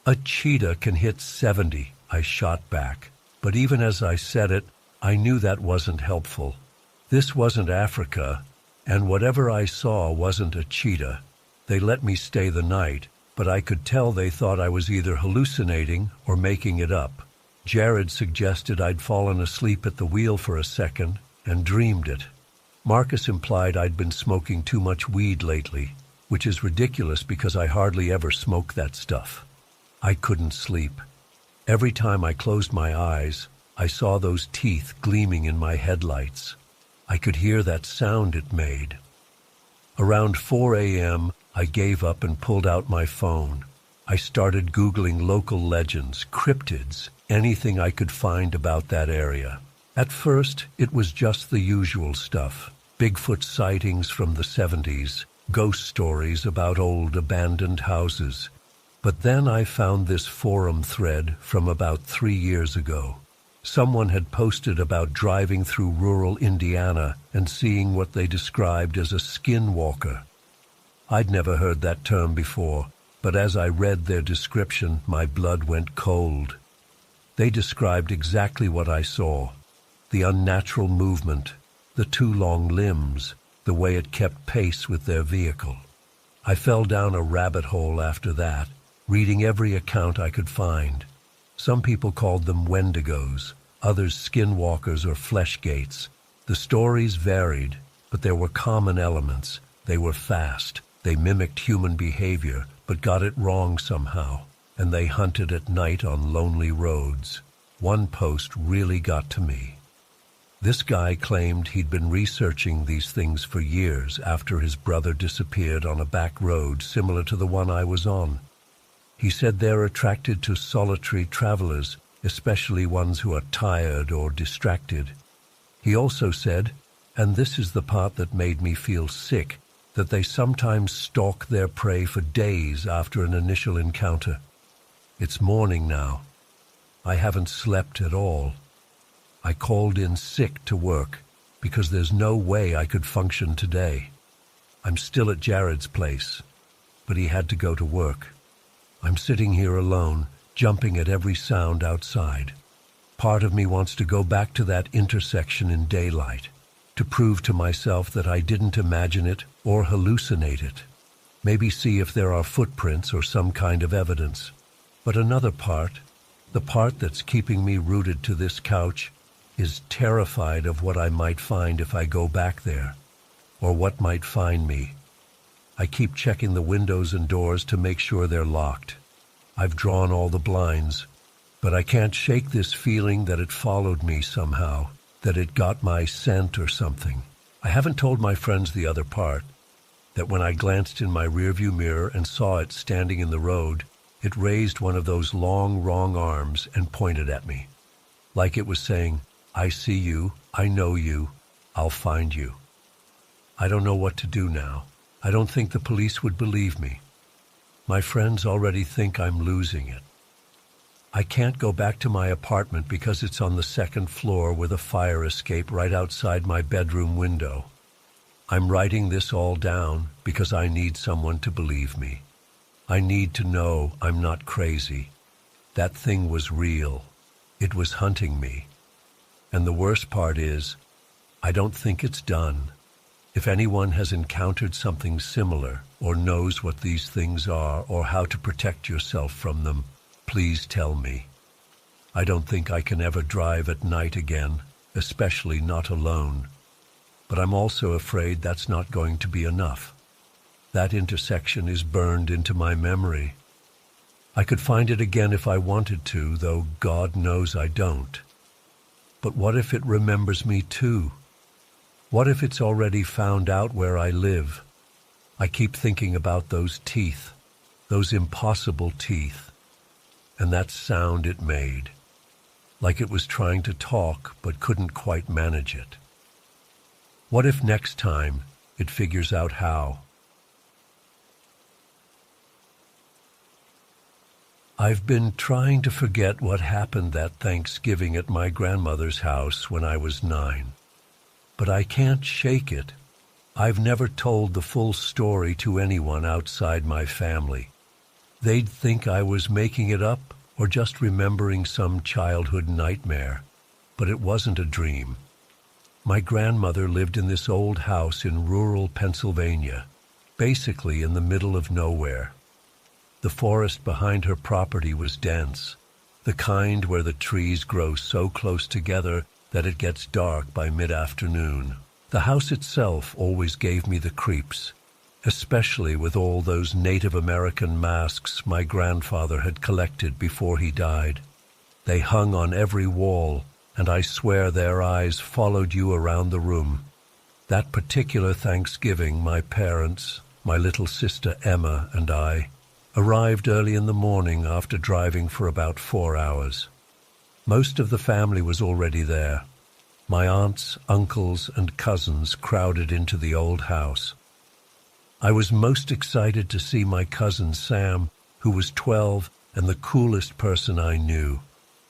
"A cheetah can hit 70, I shot back. But even as I said it, I knew that wasn't helpful. This wasn't Africa, and whatever I saw wasn't a cheetah. They let me stay the night, but I could tell they thought I was either hallucinating or making it up. Jared suggested I'd fallen asleep at the wheel for a second and dreamed it. Marcus implied I'd been smoking too much weed lately, which is ridiculous because I hardly ever smoke that stuff. I couldn't sleep. Every time I closed my eyes, I saw those teeth gleaming in my headlights. I could hear that sound it made. Around 4 a.m., I gave up and pulled out my phone. I started Googling local legends, cryptids, anything I could find about that area. At first, it was just the usual stuff. Bigfoot sightings from the 70s, ghost stories about old abandoned houses. But then I found this forum thread from about 3 years ago. Someone had posted about driving through rural Indiana and seeing what they described as a skinwalker. I'd never heard that term before, but as I read their description, my blood went cold. They described exactly what I saw: the unnatural movement, the too long limbs, the way it kept pace with their vehicle. I fell down a rabbit hole after that, reading every account I could find. Some people called them wendigos, others skinwalkers or fleshgates. The stories varied, but there were common elements. They were fast, they mimicked human behavior, but got it wrong somehow, and they hunted at night on lonely roads. One post really got to me. This guy claimed he'd been researching these things for years after his brother disappeared on a back road similar to the one I was on. He said they're attracted to solitary travelers, especially ones who are tired or distracted. He also said, and this is the part that made me feel sick, that they sometimes stalk their prey for days after an initial encounter. It's morning now. I haven't slept at all. I called in sick to work because there's no way I could function today. I'm still at Jared's place, but he had to go to work. I'm sitting here alone, jumping at every sound outside. Part of me wants to go back to that intersection in daylight, to prove to myself that I didn't imagine it or hallucinate it. Maybe see if there are footprints or some kind of evidence. But another part, the part that's keeping me rooted to this couch, is terrified of what I might find if I go back there, or what might find me. I keep checking the windows and doors to make sure they're locked. I've drawn all the blinds, but I can't shake this feeling that it followed me somehow, that it got my scent or something. I haven't told my friends the other part, that when I glanced in my rearview mirror and saw it standing in the road, it raised one of those long, wrong arms and pointed at me, like it was saying, "I see you, I know you, I'll find you." I don't know what to do now. I don't think the police would believe me. My friends already think I'm losing it. I can't go back to my apartment because it's on the second floor with a fire escape right outside my bedroom window. I'm writing this all down because I need someone to believe me. I need to know I'm not crazy. That thing was real. It was hunting me. And the worst part is, I don't think it's done. If anyone has encountered something similar or knows what these things are or how to protect yourself from them, please tell me. I don't think I can ever drive at night again, especially not alone. But I'm also afraid that's not going to be enough. That intersection is burned into my memory. I could find it again if I wanted to, though God knows I don't. But what if it remembers me too? What if it's already found out where I live? I keep thinking about those teeth, those impossible teeth. and that sound it made, like it was trying to talk but couldn't quite manage it. What if next time it figures out how? I've been trying to forget what happened that Thanksgiving at my grandmother's house when I was 9. But I can't shake it. I've never told the full story to anyone outside my family. They'd think I was making it up or just remembering some childhood nightmare. But it wasn't a dream. My grandmother lived in this old house in rural Pennsylvania, basically in the middle of nowhere. The forest behind her property was dense, the kind where the trees grow so close together that it gets dark by mid-afternoon. The house itself always gave me the creeps, especially with all those Native American masks my grandfather had collected before he died. They hung on every wall, and I swear their eyes followed you around the room. That particular Thanksgiving, my parents, my little sister Emma, and I arrived early in the morning after driving for about 4 hours. Most of the family was already there. My aunts, uncles, and cousins crowded into the old house. I was most excited to see my cousin Sam, who was 12 and the coolest person I knew.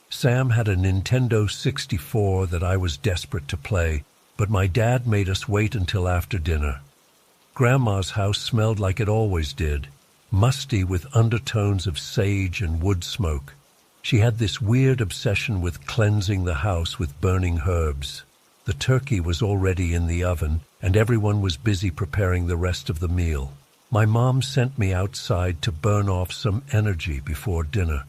Sam had a Nintendo 64 that I was desperate to play, but my dad made us wait until after dinner. Grandma's house smelled like it always did, musty with undertones of sage and wood smoke. She had this weird obsession with cleansing the house with burning herbs. The turkey was already in the oven, and everyone was busy preparing the rest of the meal. My mom sent me outside to burn off some energy before dinner.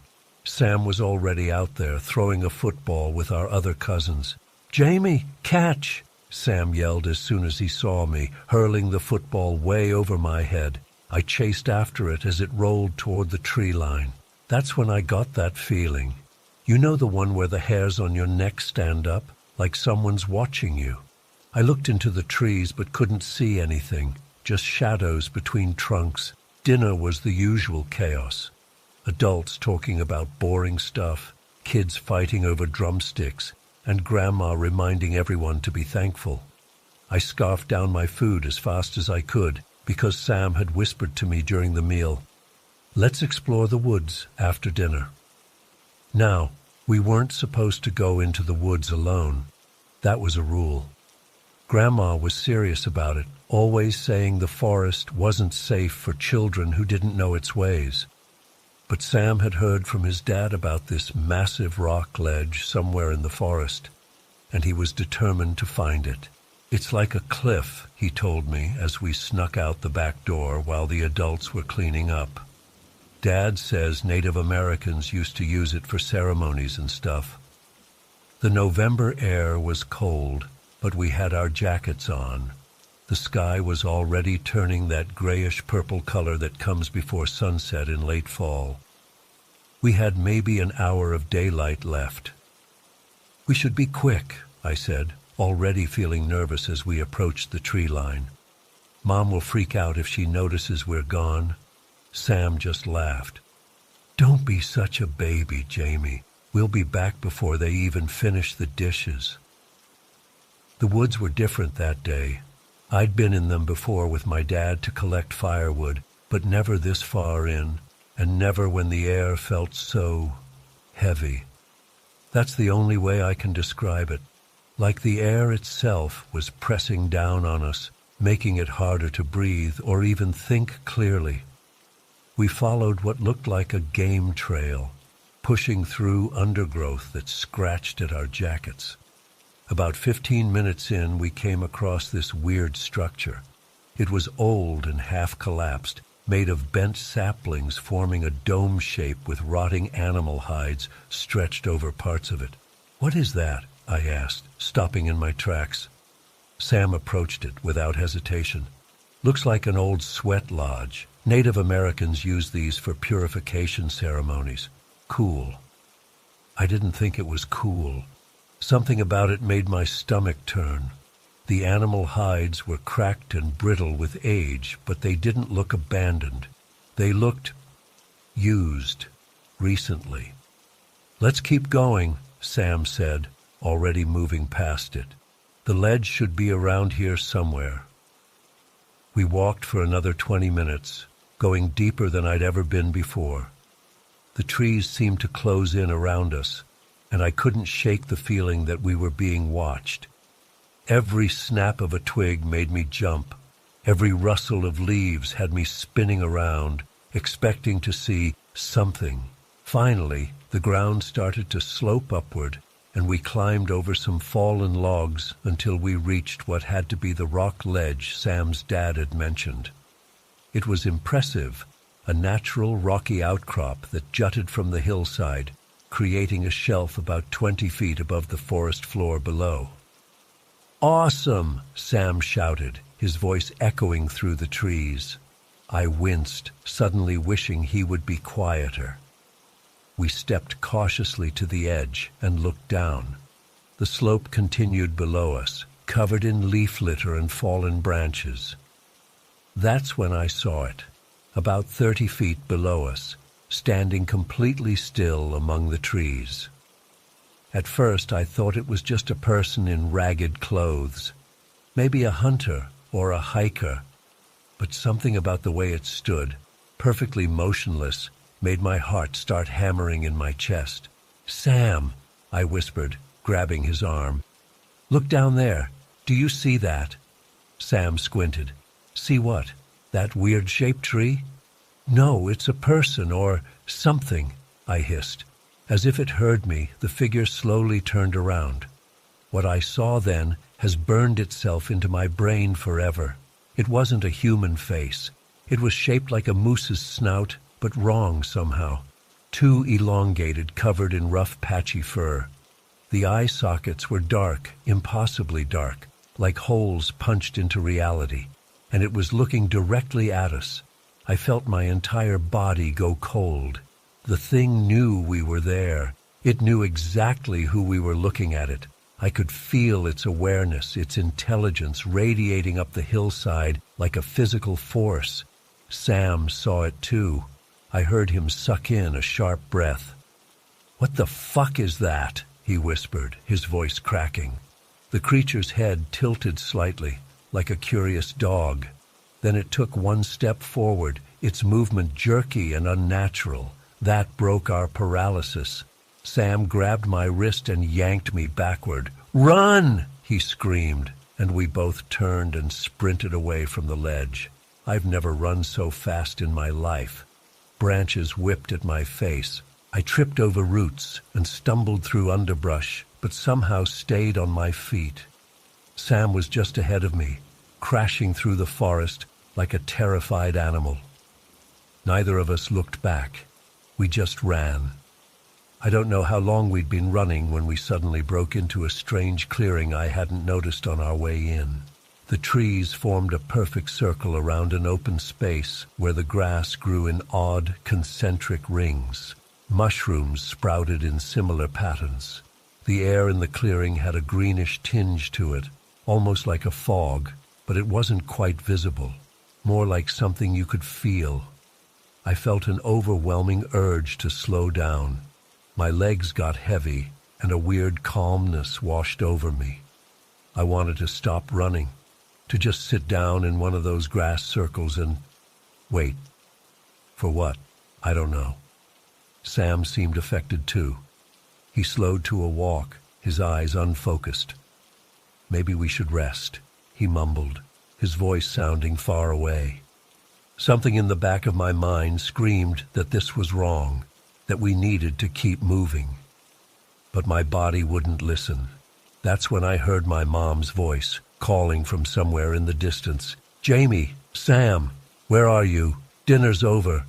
Sam was already out there throwing a football with our other cousins. "Jamie, catch!" Sam yelled as soon as he saw me, hurling the football way over my head. I chased after it as it rolled toward the tree line. That's when I got that feeling. You know, the one where the hairs on your neck stand up, like someone's watching you. I looked into the trees but couldn't see anything, just shadows between trunks. Dinner was the usual chaos. Adults talking about boring stuff, kids fighting over drumsticks, and Grandma reminding everyone to be thankful. I scarfed down my food as fast as I could, because Sam had whispered to me during the meal, "Let's explore the woods after dinner." Now, we weren't supposed to go into the woods alone. That was a rule. Grandma was serious about it, always saying the forest wasn't safe for children who didn't know its ways. But Sam had heard from his dad about this massive rock ledge somewhere in the forest, and he was determined to find it. "It's like a cliff," he told me as we snuck out the back door while the adults were cleaning up. Dad says Native Americans used to use it for ceremonies and stuff. The November air was cold, but we had our jackets on. The sky was already turning that grayish-purple color that comes before sunset in late fall. We had maybe an hour of daylight left. "We should be quick," I said, already feeling nervous as we approached the tree line. "Mom will freak out if she notices we're gone." Sam just laughed. "Don't be such a baby, Jamie. We'll be back before they even finish the dishes." The woods were different that day. I'd been in them before with my dad to collect firewood, but never this far in, and never when the air felt so heavy. That's the only way I can describe it. Like the air itself was pressing down on us, making it harder to breathe or even think clearly. We followed what looked like a game trail, pushing through undergrowth that scratched at our jackets. About 15 minutes in, we came across this weird structure. It was old and half-collapsed, made of bent saplings forming a dome shape with rotting animal hides stretched over parts of it. "What is that?" I asked, stopping in my tracks. Sam approached it without hesitation. "Looks like an old sweat lodge. Native Americans use these for purification ceremonies. Cool." I didn't think it was cool. Something about it made my stomach turn. The animal hides were cracked and brittle with age, but they didn't look abandoned. They looked used. recently. "Let's keep going," Sam said, already moving past it. "The ledge should be around here somewhere." We walked for another 20 minutes, going deeper than I'd ever been before. The trees seemed to close in around us, and I couldn't shake the feeling that we were being watched. Every snap of a twig made me jump. Every rustle of leaves had me spinning around, expecting to see something. Finally, the ground started to slope upward, and we climbed over some fallen logs until we reached what had to be the rock ledge Sam's dad had mentioned. It was impressive, a natural rocky outcrop that jutted from the hillside, creating a shelf about 20 feet above the forest floor below. "Awesome!" Sam shouted, his voice echoing through the trees. I winced, suddenly wishing he would be quieter. We stepped cautiously to the edge and looked down. The slope continued below us, covered in leaf litter and fallen branches. That's when I saw it, about 30 feet below us, standing completely still among the trees. At first I thought it was just a person in ragged clothes, maybe a hunter or a hiker, but something about the way it stood, perfectly motionless, made my heart start hammering in my chest. "Sam," I whispered, grabbing his arm. "Look down there. Do you see that?" Sam squinted. "See what? That weird-shaped tree?" "No, it's a person or something," I hissed. As if it heard me, the figure slowly turned around. What I saw then has burned itself into my brain forever. It wasn't a human face. It was shaped like a moose's snout, but wrong somehow. Too elongated, covered in rough, patchy fur. The eye sockets were dark, impossibly dark, like holes punched into reality, and it was looking directly at us. I felt my entire body go cold. The thing knew we were there. It knew exactly who we were looking at it. I could feel its awareness, its intelligence radiating up the hillside like a physical force. Sam saw it too. I heard him suck in a sharp breath. "What the fuck is that?" he whispered, his voice cracking. The creature's head tilted slightly, like a curious dog. Then it took one step forward, its movement jerky and unnatural. That broke our paralysis. Sam grabbed my wrist and yanked me backward. "Run!" he screamed, and we both turned and sprinted away from the ledge. I've never run so fast in my life. Branches whipped at my face. I tripped over roots and stumbled through underbrush, but somehow stayed on my feet. Sam was just ahead of me, crashing through the forest like a terrified animal. Neither of us looked back. We just ran. I don't know how long we'd been running when we suddenly broke into a strange clearing I hadn't noticed on our way in. The trees formed a perfect circle around an open space where the grass grew in odd, concentric rings. Mushrooms sprouted in similar patterns. The air in the clearing had a greenish tinge to it, almost like a fog, but it wasn't quite visible, more like something you could feel. I felt an overwhelming urge to slow down. My legs got heavy, and a weird calmness washed over me. I wanted to stop running, to just sit down in one of those grass circles and wait. For what? I don't know. Sam seemed affected too. He slowed to a walk, his eyes unfocused. "Maybe we should rest," he mumbled, his voice sounding far away. Something in the back of my mind screamed that this was wrong, that we needed to keep moving. But my body wouldn't listen. That's when I heard my mom's voice, calling from somewhere in the distance. "Jamie, Sam, where are you? Dinner's over."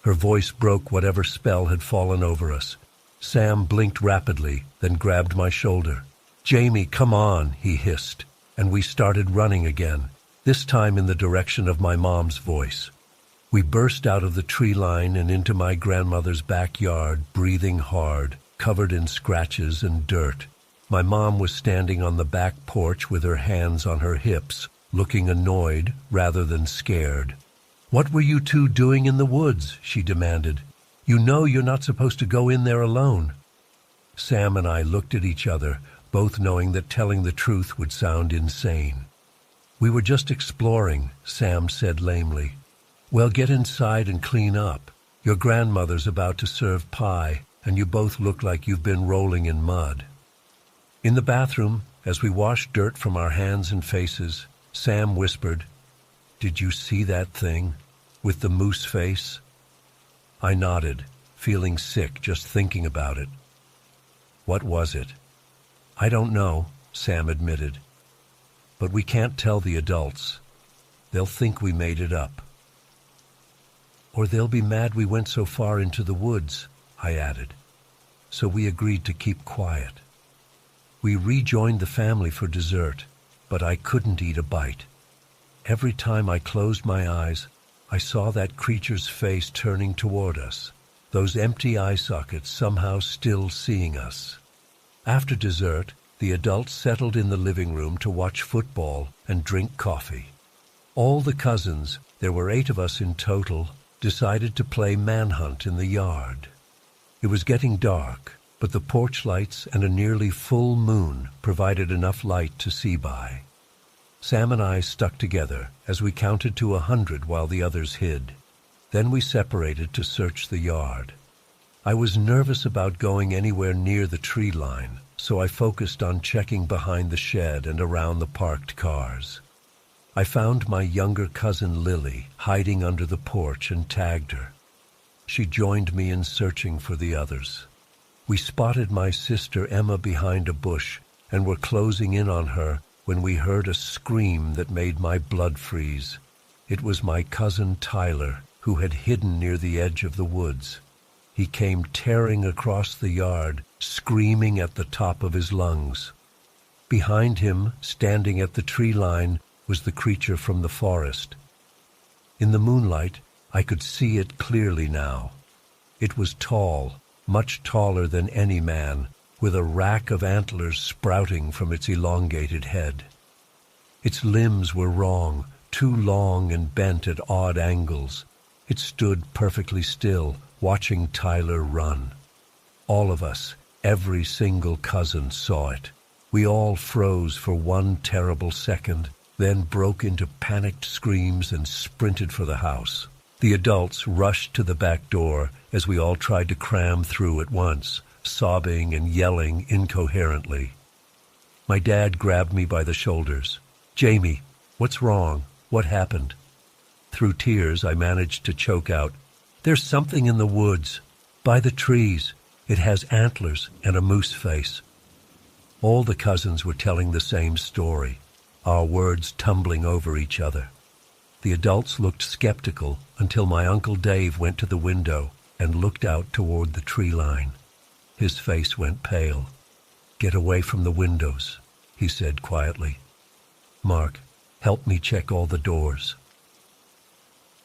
Her voice broke whatever spell had fallen over us. Sam blinked rapidly, then grabbed my shoulder. "Jamie, come on," he hissed, and we started running again, this time in the direction of my mom's voice. We burst out of the tree line and into my grandmother's backyard, breathing hard, covered in scratches and dirt. My mom was standing on the back porch with her hands on her hips, looking annoyed rather than scared. "What were you two doing in the woods?" she demanded. You know you're not supposed to go in there alone." Sam and I looked at each other, both knowing that telling the truth would sound insane. "We were just exploring," Sam said lamely. "Well, get inside and clean up. Your grandmother's about to serve pie, and you both look like you've been rolling in mud." In the bathroom, as we washed dirt from our hands and faces, Sam whispered, "Did you see that thing with the moose face?" I nodded, feeling sick just thinking about it. "What was it?" "I don't know," Sam admitted. "But we can't tell the adults. They'll think we made it up." "Or they'll be mad we went so far into the woods," I added. So we agreed to keep quiet. We rejoined the family for dessert, but I couldn't eat a bite. Every time I closed my eyes, I saw that creature's face turning toward us, those empty eye sockets somehow still seeing us. After dessert, the adults settled in the living room to watch football and drink coffee. All the cousins, there were 8 of us in total, decided to play manhunt in the yard. It was getting dark, but the porch lights and a nearly full moon provided enough light to see by. Sam and I stuck together as we counted to 100 while the others hid. Then we separated to search the yard. I was nervous about going anywhere near the tree line, so I focused on checking behind the shed and around the parked cars. I found my younger cousin Lily hiding under the porch and tagged her. She joined me in searching for the others. We spotted my sister Emma behind a bush and were closing in on her when we heard a scream that made my blood freeze. It was my cousin Tyler, who had hidden near the edge of the woods. He came tearing across the yard, screaming at the top of his lungs. Behind him, standing at the tree line, was the creature from the forest. In the moonlight, I could see it clearly now. It was tall, much taller than any man, with a rack of antlers sprouting from its elongated head. Its limbs were wrong, too long and bent at odd angles. It stood perfectly still, watching Tyler run. All of us, every single cousin, saw it. We all froze for one terrible second, then broke into panicked screams and sprinted for the house. The adults rushed to the back door as we all tried to cram through at once, sobbing and yelling incoherently. My dad grabbed me by the shoulders. "Jamie, what's wrong? What happened?" Through tears, I managed to choke out, "There's something in the woods, by the trees. It has antlers and a moose face." All the cousins were telling the same story, our words tumbling over each other. The adults looked skeptical until my Uncle Dave went to the window and looked out toward the tree line. His face went pale. "Get away from the windows," he said quietly. "Mark, help me check all the doors."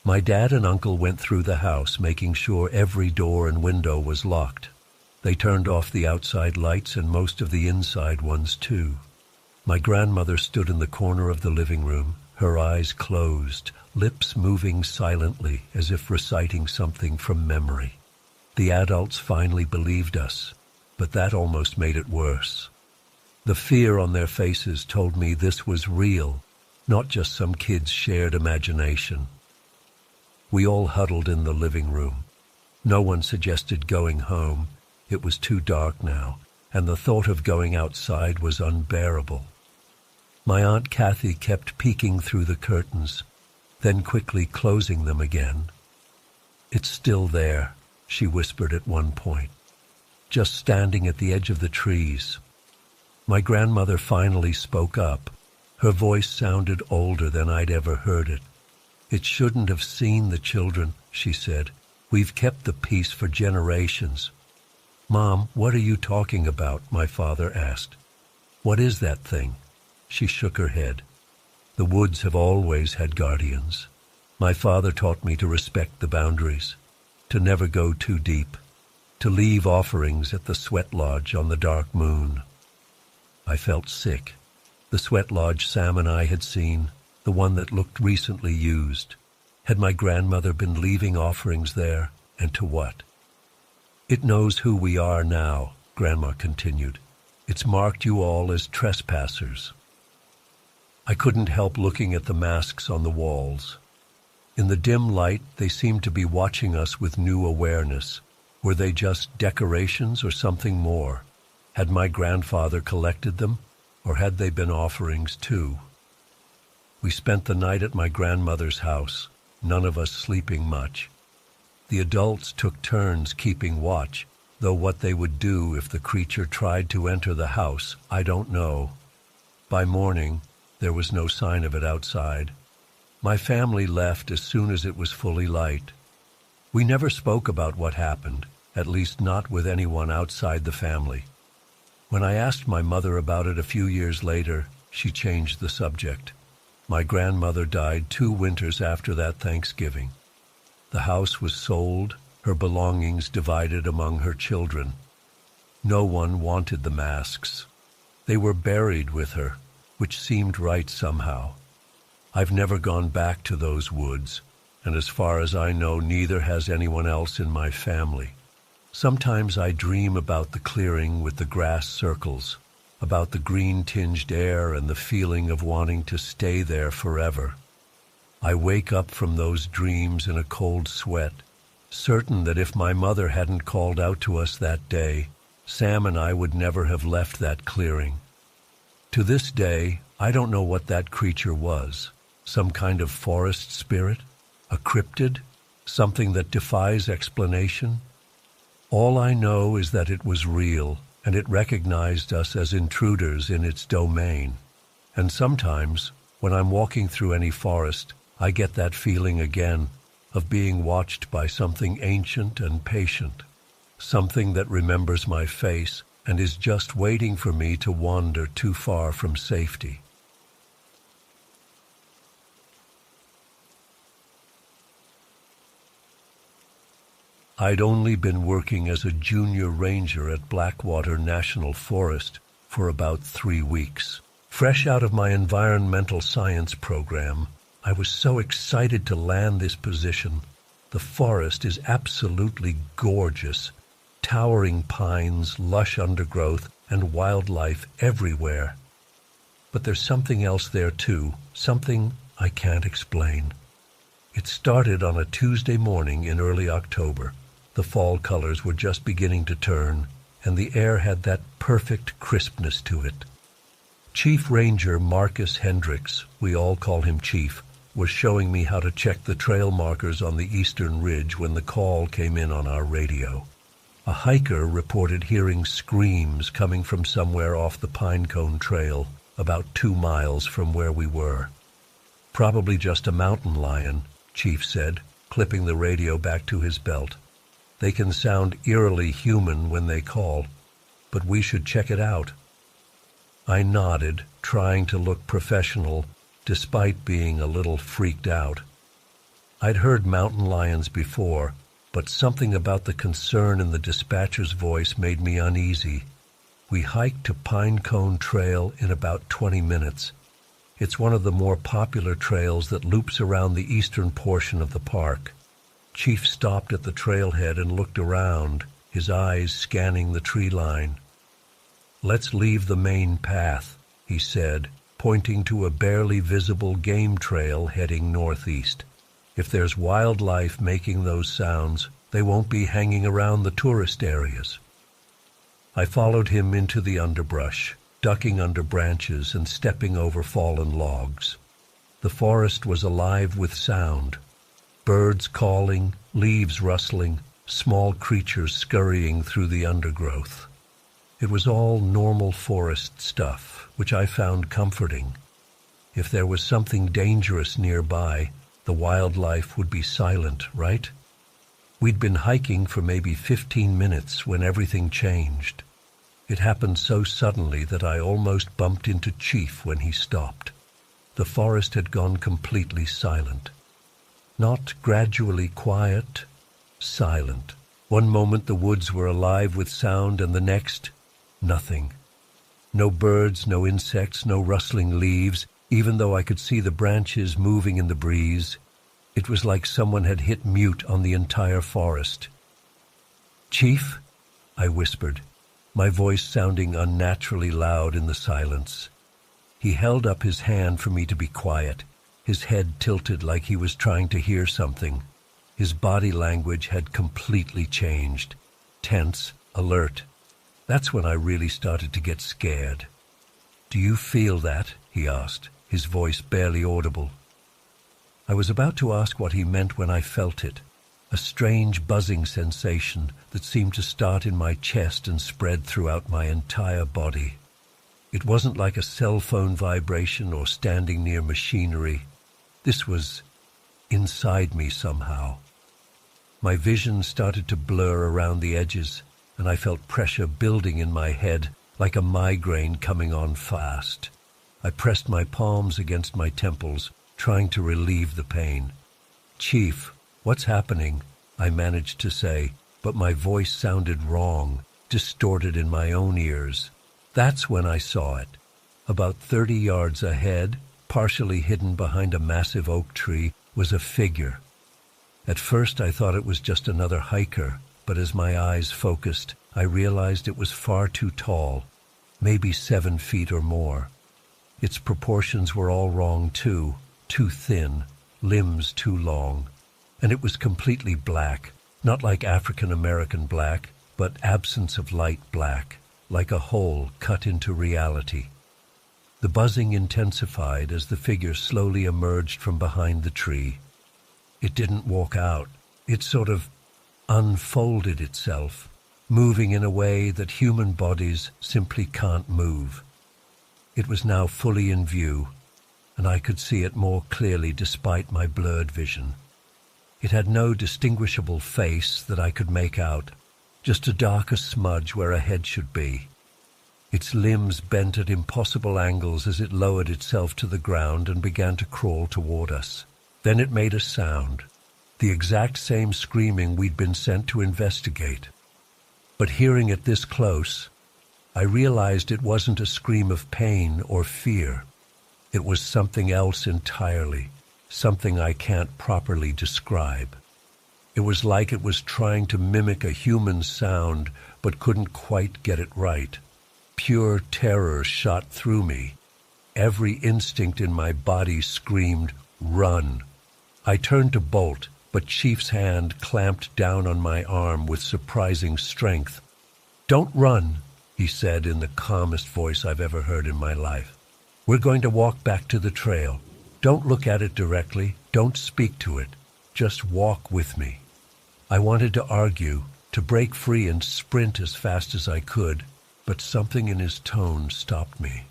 My dad and uncle went through the house, making sure every door and window was locked. They turned off the outside lights and most of the inside ones too. My grandmother stood in the corner of the living room, her eyes closed, lips moving silently as if reciting something from memory. The adults finally believed us, but that almost made it worse. The fear on their faces told me this was real, not just some kid's shared imagination. We all huddled in the living room. No one suggested going home. It was too dark now, and the thought of going outside was unbearable. My Aunt Kathy kept peeking through the curtains, then quickly closing them again. "It's still there," she whispered at one point, "just standing at the edge of the trees." My grandmother finally spoke up. Her voice sounded older than I'd ever heard it. "It shouldn't have seen the children," she said. "We've kept the peace for generations." "Mom, what are you talking about?" my father asked. "What is that thing?" She shook her head. "The woods have always had guardians. My father taught me to respect the boundaries, to never go too deep, to leave offerings at the sweat lodge on the dark moon." I felt sick. The sweat lodge Sam and I had seen, the one that looked recently used. Had my grandmother been leaving offerings there, and to what? It knows who we are now, Grandma continued. It's marked you all as trespassers. I couldn't help looking at the masks on the walls. In the dim light, they seemed to be watching us with new awareness. Were they just decorations or something more? Had my grandfather collected them, or had they been offerings too? We spent the night at my grandmother's house, none of us sleeping much. The adults took turns keeping watch, though what they would do if the creature tried to enter the house, I don't know. By morning, there was no sign of it outside. My family left as soon as it was fully light. We never spoke about what happened, at least not with anyone outside the family. When I asked my mother about it a few years later, she changed the subject. My grandmother died 2 winters after that Thanksgiving. The house was sold, her belongings divided among her children. No one wanted the masks. They were buried with her, which seemed right somehow. I've never gone back to those woods, and as far as I know, neither has anyone else in my family. Sometimes I dream about the clearing with the grass circles, about the green-tinged air and the feeling of wanting to stay there forever. I wake up from those dreams in a cold sweat, certain that if my mother hadn't called out to us that day, Sam and I would never have left that clearing. To this day, I don't know what that creature was. Some kind of forest spirit? A cryptid? Something that defies explanation? All I know is that it was real, and it recognized us as intruders in its domain. And sometimes, when I'm walking through any forest, I get that feeling again of being watched by something ancient and patient, something that remembers my face and is just waiting for me to wander too far from safety. I'd only been working as a junior ranger at Blackwater National Forest for about 3 weeks. Fresh out of my environmental science program, I was so excited to land this position. The forest is absolutely gorgeous. Towering pines, lush undergrowth, and wildlife everywhere. But there's something else there too, something I can't explain. It started on a Tuesday morning in early October. The fall colors were just beginning to turn, and the air had that perfect crispness to it. Chief Ranger Marcus Hendricks, we all call him Chief, was showing me how to check the trail markers on the eastern ridge when the call came in on our radio. A hiker reported hearing screams coming from somewhere off the Pinecone Trail, about 2 miles from where we were. Probably just a mountain lion, Chief said, clipping the radio back to his belt. They can sound eerily human when they call, but we should check it out. I nodded, trying to look professional, despite being a little freaked out. I'd heard mountain lions before, but something about the concern in the dispatcher's voice made me uneasy. We hiked to Pinecone Trail in about 20 minutes. It's one of the more popular trails that loops around the eastern portion of the park. Chief stopped at the trailhead and looked around, his eyes scanning the tree line. "Let's leave the main path," he said, pointing to a barely visible game trail heading northeast. "If there's wildlife making those sounds, they won't be hanging around the tourist areas." I followed him into the underbrush, ducking under branches and stepping over fallen logs. The forest was alive with sound. Birds calling, leaves rustling, small creatures scurrying through the undergrowth. It was all normal forest stuff, which I found comforting. If there was something dangerous nearby, the wildlife would be silent, right? We'd been hiking for maybe 15 minutes when everything changed. It happened so suddenly that I almost bumped into Chief when he stopped. The forest had gone completely silent. Not gradually quiet, silent. One moment the woods were alive with sound, and the next, nothing. No birds, no insects, no rustling leaves, even though I could see the branches moving in the breeze. It was like someone had hit mute on the entire forest. "Chief?" I whispered, my voice sounding unnaturally loud in the silence. He held up his hand for me to be quiet, his head tilted like he was trying to hear something. His body language had completely changed. Tense, alert. That's when I really started to get scared. "Do you feel that?" he asked, his voice barely audible. I was about to ask what he meant when I felt it, a strange buzzing sensation that seemed to start in my chest and spread throughout my entire body. It wasn't like a cell phone vibration or standing near machinery. This was inside me somehow. My vision started to blur around the edges, and I felt pressure building in my head like a migraine coming on fast. I pressed my palms against my temples, trying to relieve the pain. "Chief, what's happening?" I managed to say, but my voice sounded wrong, distorted in my own ears. That's when I saw it. About 30 yards ahead, partially hidden behind a massive oak tree, was a figure. At first I thought it was just another hiker, but as my eyes focused, I realized it was far too tall, maybe 7 feet or more. Its proportions were all wrong too thin, limbs too long, and it was completely black, not like African American black, but absence of light black, like a hole cut into reality. The buzzing intensified as the figure slowly emerged from behind the tree. It didn't walk out. It sort of unfolded itself, moving in a way that human bodies simply can't move. It was now fully in view, and I could see it more clearly despite my blurred vision. It had no distinguishable face that I could make out, just a darker smudge where a head should be. Its limbs bent at impossible angles as it lowered itself to the ground and began to crawl toward us. Then it made a sound, the exact same screaming we'd been sent to investigate. But hearing it this close, I realized it wasn't a scream of pain or fear. It was something else entirely, something I can't properly describe. It was like it was trying to mimic a human sound, but couldn't quite get it right. Pure terror shot through me. Every instinct in my body screamed, "Run!" I turned to bolt, but Chief's hand clamped down on my arm with surprising strength. "Don't run," he said in the calmest voice I've ever heard in my life. "We're going to walk back to the trail. Don't look at it directly. Don't speak to it. Just walk with me." I wanted to argue, to break free and sprint as fast as I could, but something in his tone stopped me.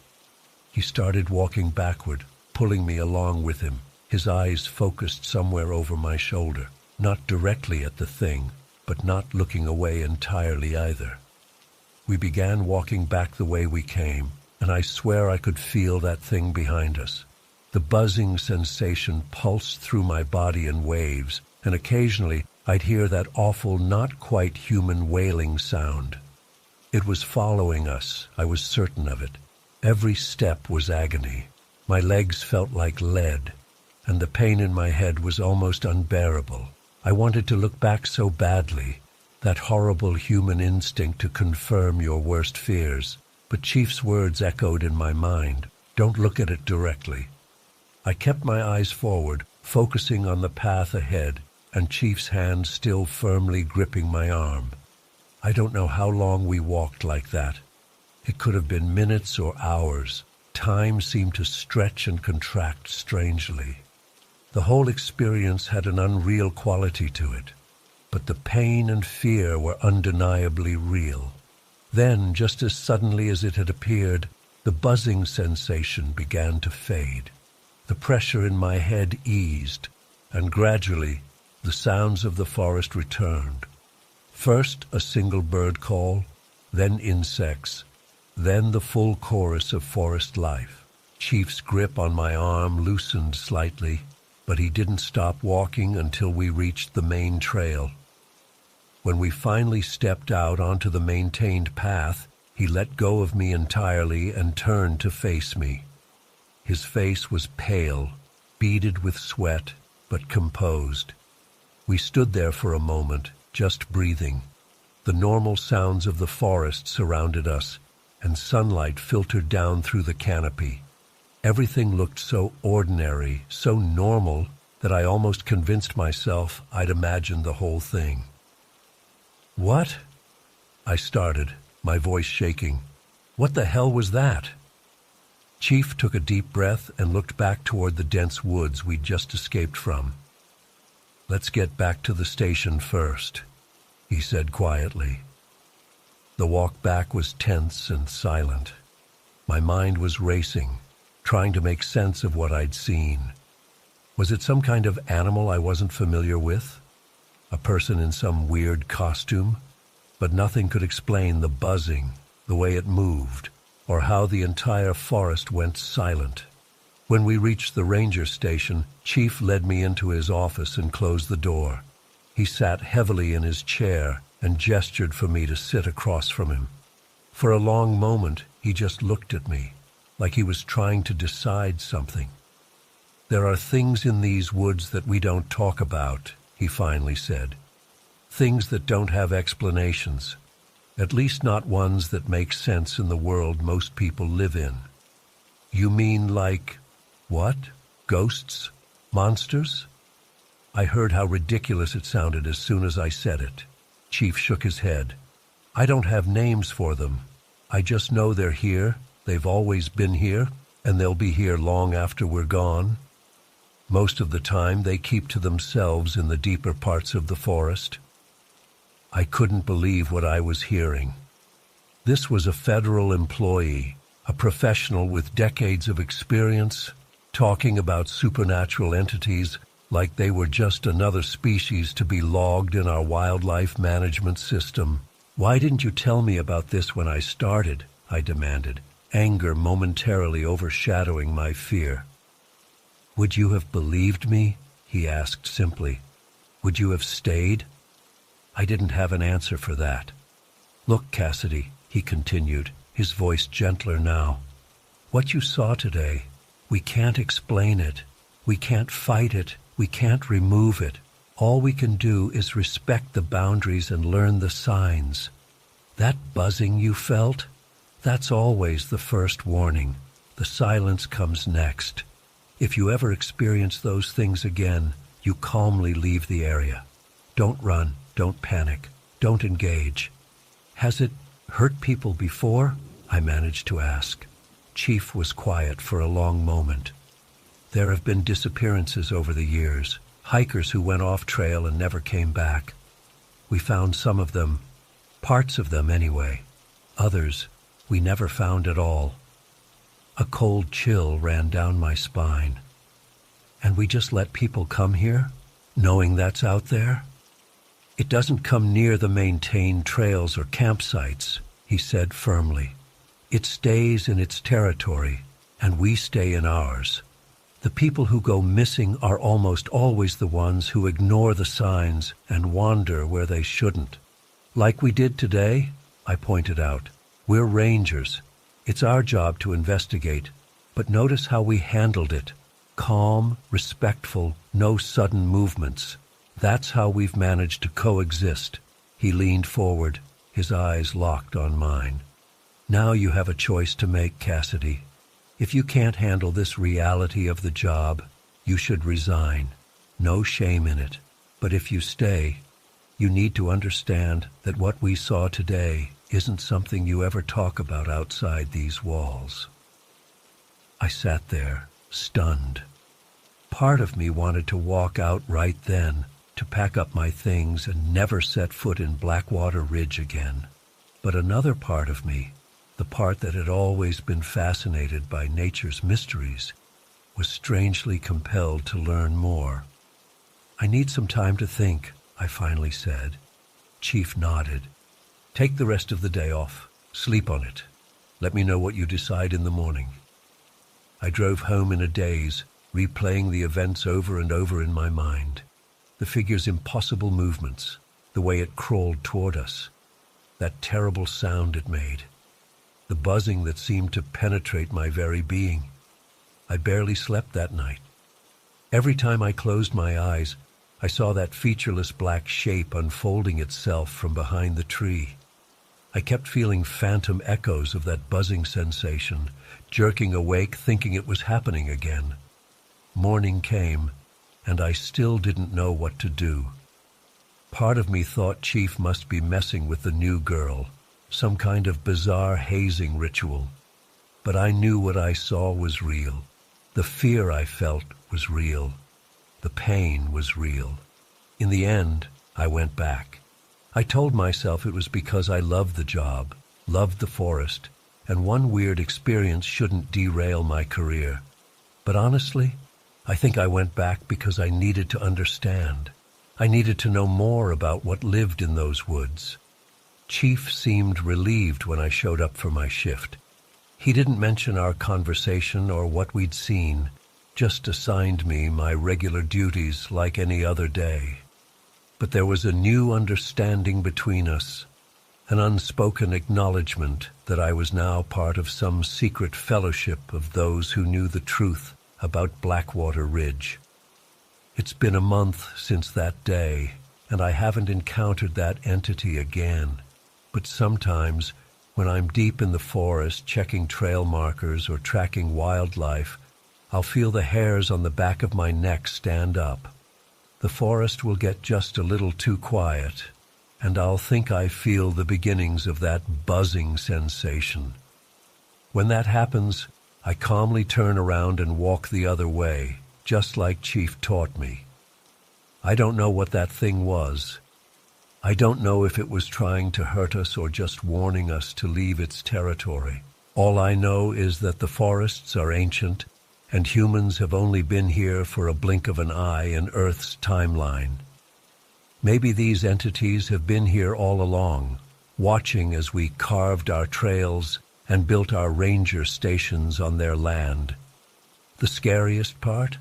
He started walking backward, pulling me along with him, his eyes focused somewhere over my shoulder, not directly at the thing, but not looking away entirely either. We began walking back the way we came, and I swear I could feel that thing behind us. The buzzing sensation pulsed through my body in waves, and occasionally I'd hear that awful, not quite human wailing sound. It was following us, I was certain of it. Every step was agony. My legs felt like lead, and the pain in my head was almost unbearable. I wanted to look back so badly, that horrible human instinct to confirm your worst fears. But Chief's words echoed in my mind. Don't look at it directly. I kept my eyes forward, focusing on the path ahead, and Chief's hand still firmly gripping my arm. I don't know how long we walked like that. It could have been minutes or hours. Time seemed to stretch and contract strangely. The whole experience had an unreal quality to it, but the pain and fear were undeniably real. Then, just as suddenly as it had appeared, the buzzing sensation began to fade. The pressure in my head eased, and gradually the sounds of the forest returned. First a single bird call, then insects, then the full chorus of forest life. Chief's grip on my arm loosened slightly, but he didn't stop walking until we reached the main trail. When we finally stepped out onto the maintained path, he let go of me entirely and turned to face me. His face was pale, beaded with sweat, but composed. We stood there for a moment, just breathing. The normal sounds of the forest surrounded us, and sunlight filtered down through the canopy. Everything looked so ordinary, so normal, that I almost convinced myself I'd imagined the whole thing. "What?" I started, my voice shaking. "What the hell was that?" Chief took a deep breath and looked back toward the dense woods we'd just escaped from. "Let's get back to the station first," he said quietly. The walk back was tense and silent. My mind was racing, trying to make sense of what I'd seen. Was it some kind of animal I wasn't familiar with? A person in some weird costume? But nothing could explain the buzzing, the way it moved, or how the entire forest went silent. When we reached the ranger station, Chief led me into his office and closed the door. He sat heavily in his chair and gestured for me to sit across from him. For a long moment, he just looked at me, like he was trying to decide something. "There are things in these woods that we don't talk about," he finally said. "Things that don't have explanations, at least not ones that make sense in the world most people live in." "You mean like, what? Ghosts? Monsters?" I heard how ridiculous it sounded as soon as I said it. Chief shook his head. "I don't have names for them. I just know they're here, they've always been here, and they'll be here long after we're gone. Most of the time they keep to themselves in the deeper parts of the forest." I couldn't believe what I was hearing. This was a federal employee, a professional with decades of experience, talking about supernatural entities like they were just another species to be logged in our wildlife management system. "Why didn't you tell me about this when I started?" I demanded, anger momentarily overshadowing my fear. "Would you have believed me?" he asked simply. "Would you have stayed?" I didn't have an answer for that. "Look, Cassidy," he continued, his voice gentler now. "What you saw today, we can't explain it. We can't fight it. We can't remove it. All we can do is respect the boundaries and learn the signs. That buzzing you felt, that's always the first warning. The silence comes next. If you ever experience those things again, you calmly leave the area. Don't run, don't panic, don't engage." "Has it hurt people before?" I managed to ask. Chief was quiet for a long moment. "There have been disappearances over the years, hikers who went off trail and never came back. We found some of them, parts of them anyway. Others we never found at all." A cold chill ran down my spine. "And we just let people come here, knowing that's out there?" "It doesn't come near the maintained trails or campsites," he said firmly. "It stays in its territory, and we stay in ours. The people who go missing are almost always the ones who ignore the signs and wander where they shouldn't. Like we did today," I pointed out. "We're rangers. It's our job to investigate, but notice how we handled it. Calm, respectful, no sudden movements. That's how we've managed to coexist." He leaned forward, his eyes locked on mine. "Now you have a choice to make, Cassidy. If you can't handle this reality of the job, you should resign. No shame in it. But if you stay, you need to understand that what we saw today isn't something you ever talk about outside these walls." I sat there, stunned. Part of me wanted to walk out right then, to pack up my things and never set foot in Blackwater Ridge again. But another part of me, the part that had always been fascinated by nature's mysteries, was strangely compelled to learn more. "I need some time to think," I finally said. Chief nodded. "Take the rest of the day off. Sleep on it. Let me know what you decide in the morning." I drove home in a daze, replaying the events over and over in my mind. The figure's impossible movements, the way it crawled toward us, that terrible sound it made, the buzzing that seemed to penetrate my very being. I barely slept that night. Every time I closed my eyes, I saw that featureless black shape unfolding itself from behind the tree. I kept feeling phantom echoes of that buzzing sensation, jerking awake thinking it was happening again. Morning came, and I still didn't know what to do. Part of me thought Chief must be messing with the new girl, some kind of bizarre hazing ritual. But I knew what I saw was real. The fear I felt was real. The pain was real. In the end, I went back. I told myself it was because I loved the job, loved the forest, and one weird experience shouldn't derail my career. But honestly, I think I went back because I needed to understand. I needed to know more about what lived in those woods. Chief seemed relieved when I showed up for my shift. He didn't mention our conversation or what we'd seen, just assigned me my regular duties like any other day. But there was a new understanding between us, an unspoken acknowledgement that I was now part of some secret fellowship of those who knew the truth about Blackwater Ridge. It's been a month since that day, and I haven't encountered that entity again. But sometimes, when I'm deep in the forest checking trail markers or tracking wildlife, I'll feel the hairs on the back of my neck stand up. The forest will get just a little too quiet, and I'll think I feel the beginnings of that buzzing sensation. When that happens, I calmly turn around and walk the other way, just like Chief taught me. I don't know what that thing was. I don't know if it was trying to hurt us or just warning us to leave its territory. All I know is that the forests are ancient, and humans have only been here for a blink of an eye in Earth's timeline. Maybe these entities have been here all along, watching as we carved our trails and built our ranger stations on their land. The scariest part?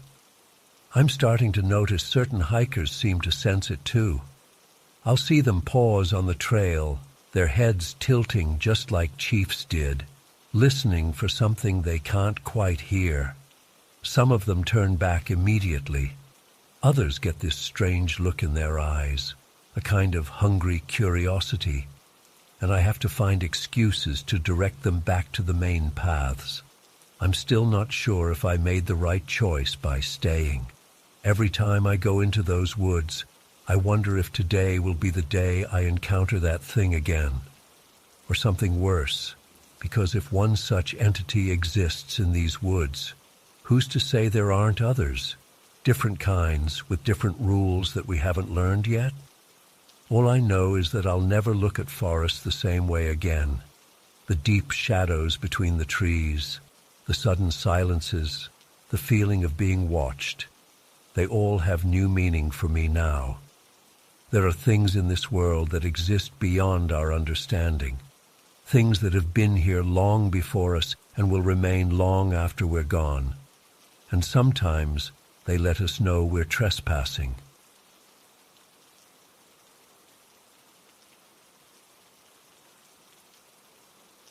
I'm starting to notice certain hikers seem to sense it too. I'll see them pause on the trail, their heads tilting just like Chief's did, listening for something they can't quite hear. Some of them turn back immediately. Others get this strange look in their eyes, a kind of hungry curiosity, and I have to find excuses to direct them back to the main paths. I'm still not sure if I made the right choice by staying. Every time I go into those woods, I wonder if today will be the day I encounter that thing again, or something worse, because if one such entity exists in these woods, who's to say there aren't others, different kinds with different rules that we haven't learned yet? All I know is that I'll never look at forests the same way again. The deep shadows between the trees, the sudden silences, the feeling of being watched, they all have new meaning for me now. There are things in this world that exist beyond our understanding, things that have been here long before us and will remain long after we're gone. And sometimes they let us know we're trespassing.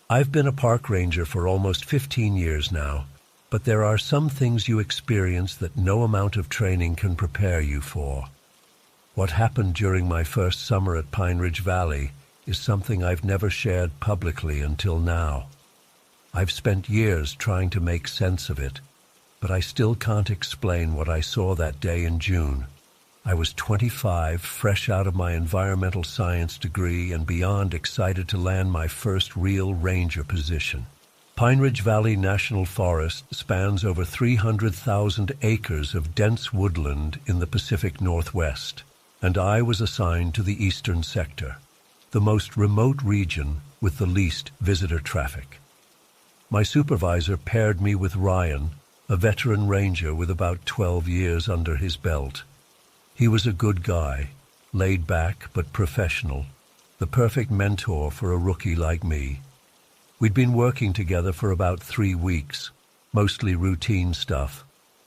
I've been a park ranger for almost 15 years now, but there are some things you experience that no amount of training can prepare you for. What happened during my first summer at Pine Ridge Valley is something I've never shared publicly until now. I've spent years trying to make sense of it, but I still can't explain what I saw that day in June. I was 25, fresh out of my environmental science degree and beyond excited to land my first real ranger position. Pine Ridge Valley National Forest spans over 300,000 acres of dense woodland in the Pacific Northwest, and I was assigned to the eastern sector, the most remote region with the least visitor traffic. My supervisor paired me with Ryan, a veteran ranger with about 12 years under his belt. He was a good guy, laid back but professional, the perfect mentor for a rookie like me. We'd been working together for about 3 weeks, mostly routine stuff,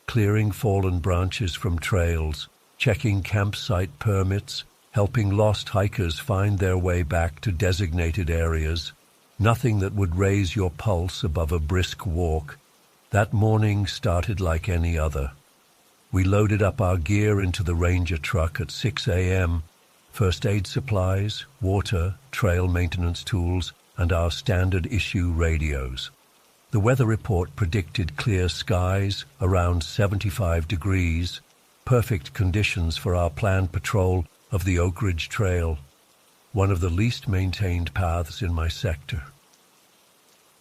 clearing fallen branches from trails, checking campsite permits, helping lost hikers find their way back to designated areas, nothing that would raise your pulse above a brisk walk. That morning started like any other. We loaded up our gear into the Ranger truck at 6 a.m., first aid supplies, water, trail maintenance tools, and our standard issue radios. The weather report predicted clear skies, around 75 degrees, perfect conditions for our planned patrol of the Oak Ridge Trail, one of the least maintained paths in my sector.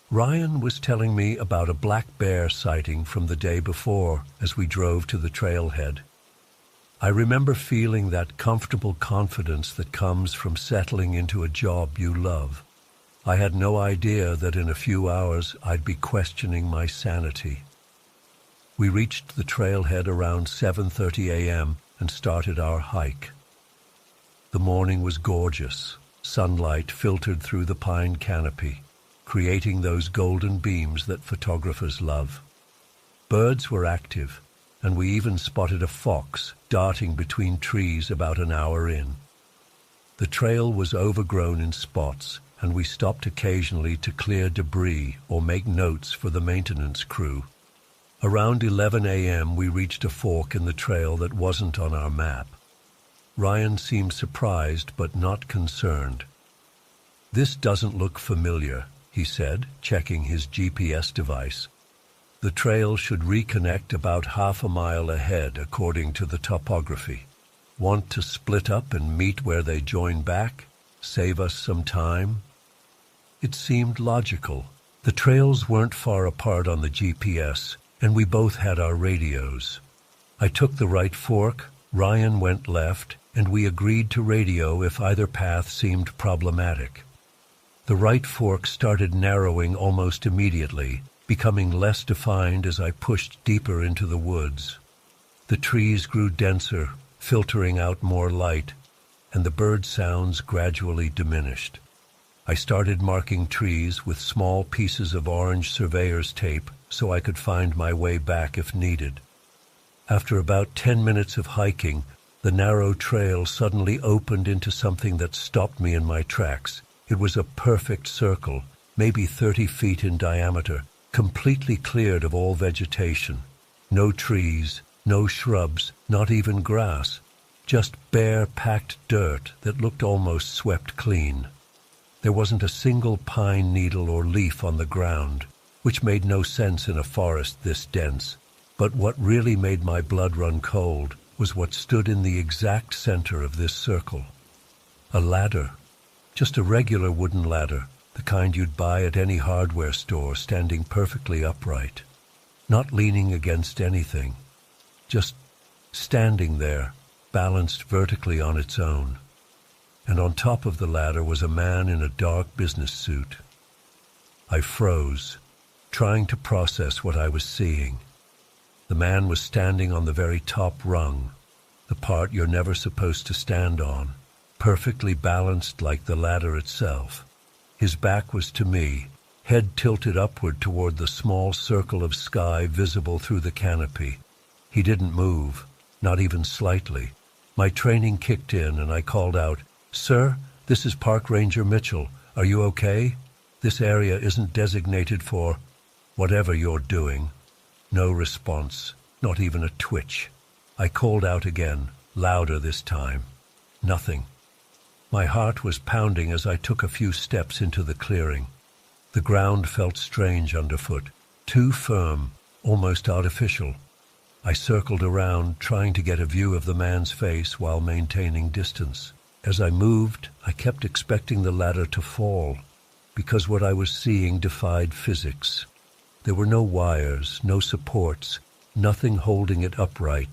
Ryan was telling me about a black bear sighting from the day before as we drove to the trailhead. I remember feeling that comfortable confidence that comes from settling into a job you love. I had no idea that in a few hours I'd be questioning my sanity. We reached the trailhead around 7:30 a.m. and started our hike. The morning was gorgeous. Sunlight filtered through the pine canopy, creating those golden beams that photographers love. Birds were active, and we even spotted a fox darting between trees about an hour in. The trail was overgrown in spots, and we stopped occasionally to clear debris or make notes for the maintenance crew. Around 11 a.m. we reached a fork in the trail that wasn't on our map. Ryan seemed surprised but not concerned. "This doesn't look familiar," he said, checking his GPS device. "The trail should reconnect about half a mile ahead according to the topography. Want to split up and meet where they join back? Save us some time?" It seemed logical. The trails weren't far apart on the GPS, and we both had our radios. I took the right fork, Ryan went left, and we agreed to radio if either path seemed problematic. The right fork started narrowing almost immediately, becoming less defined as I pushed deeper into the woods. The trees grew denser, filtering out more light, and the bird sounds gradually diminished. I started marking trees with small pieces of orange surveyor's tape so I could find my way back if needed. After about 10 minutes of hiking, the narrow trail suddenly opened into something that stopped me in my tracks. It was a perfect circle, maybe 30 feet in diameter, completely cleared of all vegetation. No trees, no shrubs, not even grass, just bare, packed dirt that looked almost swept clean. There wasn't a single pine needle or leaf on the ground, which made no sense in a forest this dense. But what really made my blood run cold was what stood in the exact center of this circle. A ladder. Just a regular wooden ladder, the kind you'd buy at any hardware store, standing perfectly upright. Not leaning against anything. Just standing there, balanced vertically on its own. And on top of the ladder was a man in a dark business suit. I froze, trying to process what I was seeing. The man was standing on the very top rung, the part you're never supposed to stand on, perfectly balanced like the ladder itself. His back was to me, head tilted upward toward the small circle of sky visible through the canopy. He didn't move, not even slightly. My training kicked in and I called out, "Sir, this is Park Ranger Mitchell. Are you okay? This area isn't designated for whatever you're doing." No response, not even a twitch. I called out again, louder this time. Nothing. My heart was pounding as I took a few steps into the clearing. The ground felt strange underfoot, too firm, almost artificial. I circled around, trying to get a view of the man's face while maintaining distance. As I moved, I kept expecting the ladder to fall, because what I was seeing defied physics. There were no wires, no supports, nothing holding it upright.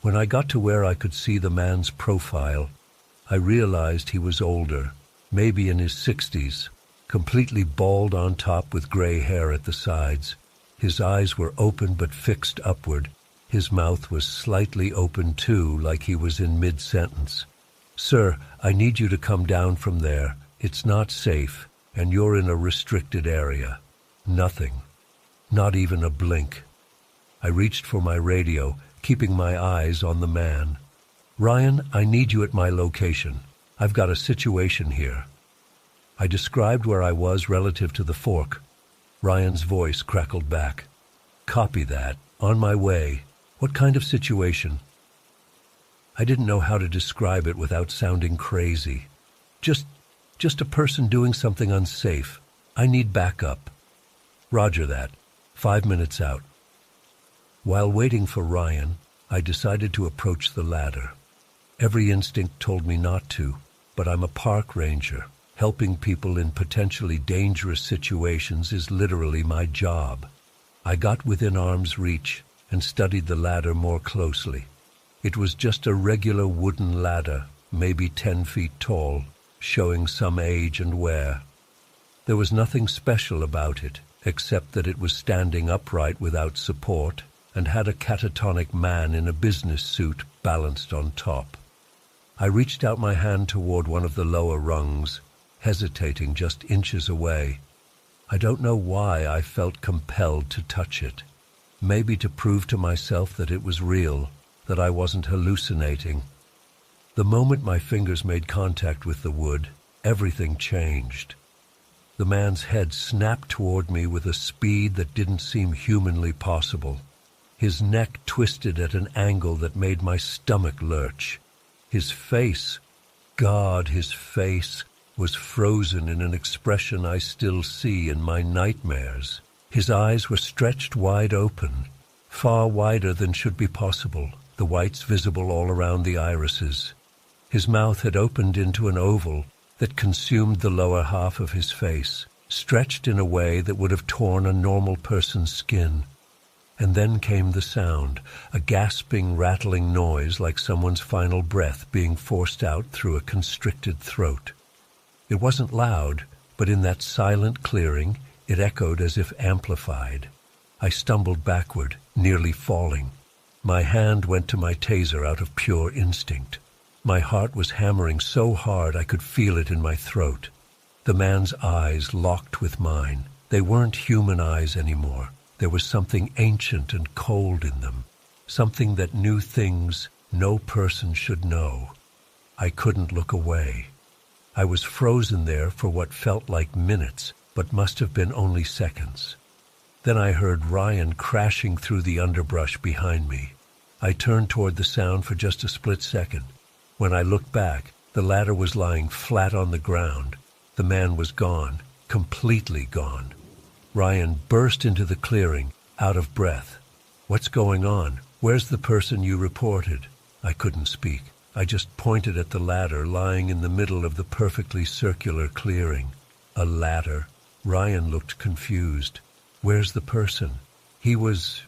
When I got to where I could see the man's profile, I realized he was older, maybe in his 60s, completely bald on top with gray hair at the sides. His eyes were open but fixed upward. His mouth was slightly open too, like he was in mid-sentence. "Sir, I need you to come down from there. It's not safe, and you're in a restricted area." Nothing. Not even a blink. I reached for my radio, keeping my eyes on the man. "Ryan, I need you at my location. I've got a situation here." I described where I was relative to the fork. Ryan's voice crackled back. "Copy that. On my way. What kind of situation? I didn't know how to describe it without sounding crazy. Just a person doing something unsafe. I need backup. Roger that. 5 minutes out. While waiting for Ryan, I decided to approach the ladder. Every instinct told me not to, but I'm a park ranger. Helping people in potentially dangerous situations is literally my job. I got within arm's reach and studied the ladder more closely. It was just a regular wooden ladder, maybe 10 feet tall, showing some age and wear. There was nothing special about it, except that it was standing upright without support and had a catatonic man in a business suit balanced on top. I reached out my hand toward one of the lower rungs, hesitating just inches away. I don't know why I felt compelled to touch it. Maybe to prove to myself that it was real, that I wasn't hallucinating. The moment my fingers made contact with the wood, everything changed. The man's head snapped toward me with a speed that didn't seem humanly possible. His neck twisted at an angle that made my stomach lurch. His face, his face was frozen in an expression I still see in my nightmares. His eyes were stretched wide open, far wider than should be possible, the whites visible all around the irises. His mouth had opened into an oval that consumed the lower half of his face, stretched in a way that would have torn a normal person's skin. And then came the sound, a gasping, rattling noise like someone's final breath being forced out through a constricted throat. It wasn't loud, but in that silent clearing, it echoed as if amplified. I stumbled backward, nearly falling. My hand went to my taser out of pure instinct. My heart was hammering so hard I could feel it in my throat. The man's eyes locked with mine. They weren't human eyes anymore. There was something ancient and cold in them, something that knew things no person should know. I couldn't look away. I was frozen there for what felt like minutes, but must have been only seconds. Then I heard Ryan crashing through the underbrush behind me. I turned toward the sound for just a split second. When I looked back, the ladder was lying flat on the ground. The man was gone, completely gone. Ryan burst into the clearing, out of breath. "What's going on? Where's the person you reported?" I couldn't speak. I just pointed at the ladder lying in the middle of the perfectly circular clearing. A ladder. Ryan looked confused. "Where's the person?" He was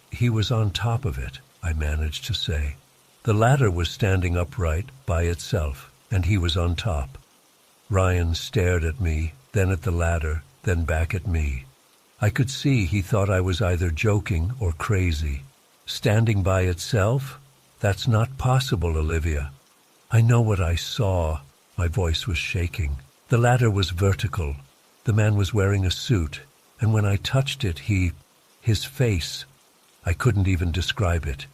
on top of it," I managed to say. The ladder was standing upright by itself, and he was on top. Ryan stared at me, then at the ladder, then back at me. I could see he thought I was either joking or crazy. Standing by itself? That's not possible, Olivia. I know what I saw. My voice was shaking. The ladder was vertical. The man was wearing a suit, and when I touched it, his face, I couldn't even describe it.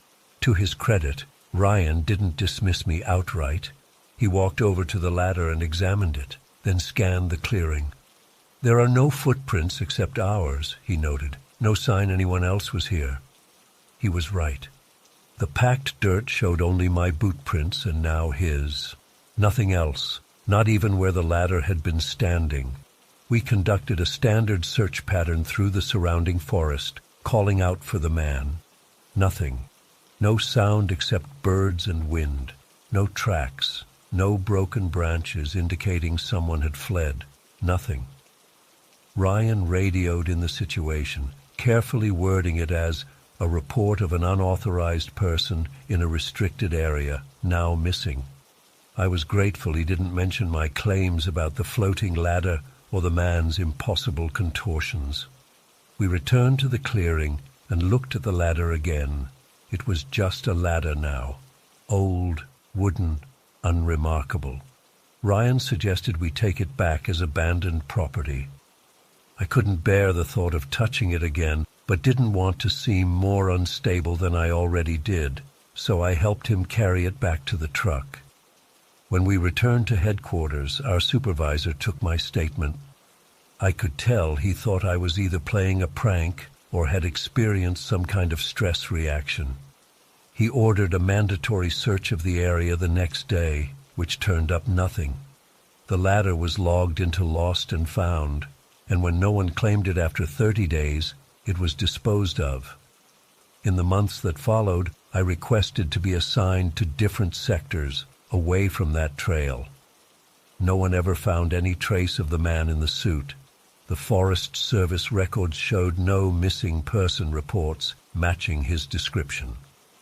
To his credit, Ryan didn't dismiss me outright. He walked over to the ladder and examined it, then scanned the clearing. "There are no footprints except ours," he noted. "No sign anyone else was here." He was right. The packed dirt showed only my boot prints and now his. Nothing else, not even where the ladder had been standing. We conducted a standard search pattern through the surrounding forest, calling out for the man. Nothing. No sound except birds and wind. No tracks. No broken branches indicating someone had fled. Nothing. Ryan radioed in the situation, carefully wording it as a report of an unauthorized person in a restricted area, now missing. I was grateful he didn't mention my claims about the floating ladder or the man's impossible contortions. We returned to the clearing and looked at the ladder again. It was just a ladder now. Old, wooden, unremarkable. Ryan suggested we take it back as abandoned property. I couldn't bear the thought of touching it again, but didn't want to seem more unstable than I already did, so I helped him carry it back to the truck. When we returned to headquarters, our supervisor took my statement. I could tell he thought I was either playing a prank or had experienced some kind of stress reaction. He ordered a mandatory search of the area the next day, which turned up nothing. The ladder was logged into lost and found, and when no one claimed it after 30 days, it was disposed of. In the months that followed, I requested to be assigned to different sectors away from that trail. No one ever found any trace of the man in the suit. The Forest Service records showed no missing person reports matching his description.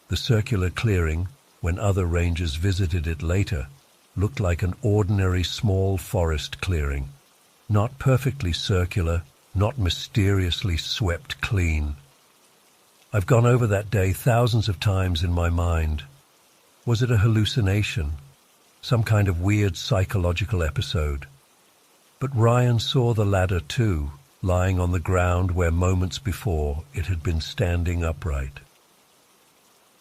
The circular clearing, when other rangers visited it later, looked like an ordinary small forest clearing. Not perfectly circular, not mysteriously swept clean. I've gone over that day thousands of times in my mind. Was it a hallucination? Some kind of weird psychological episode? But Ryan saw the ladder too, lying on the ground where moments before it had been standing upright.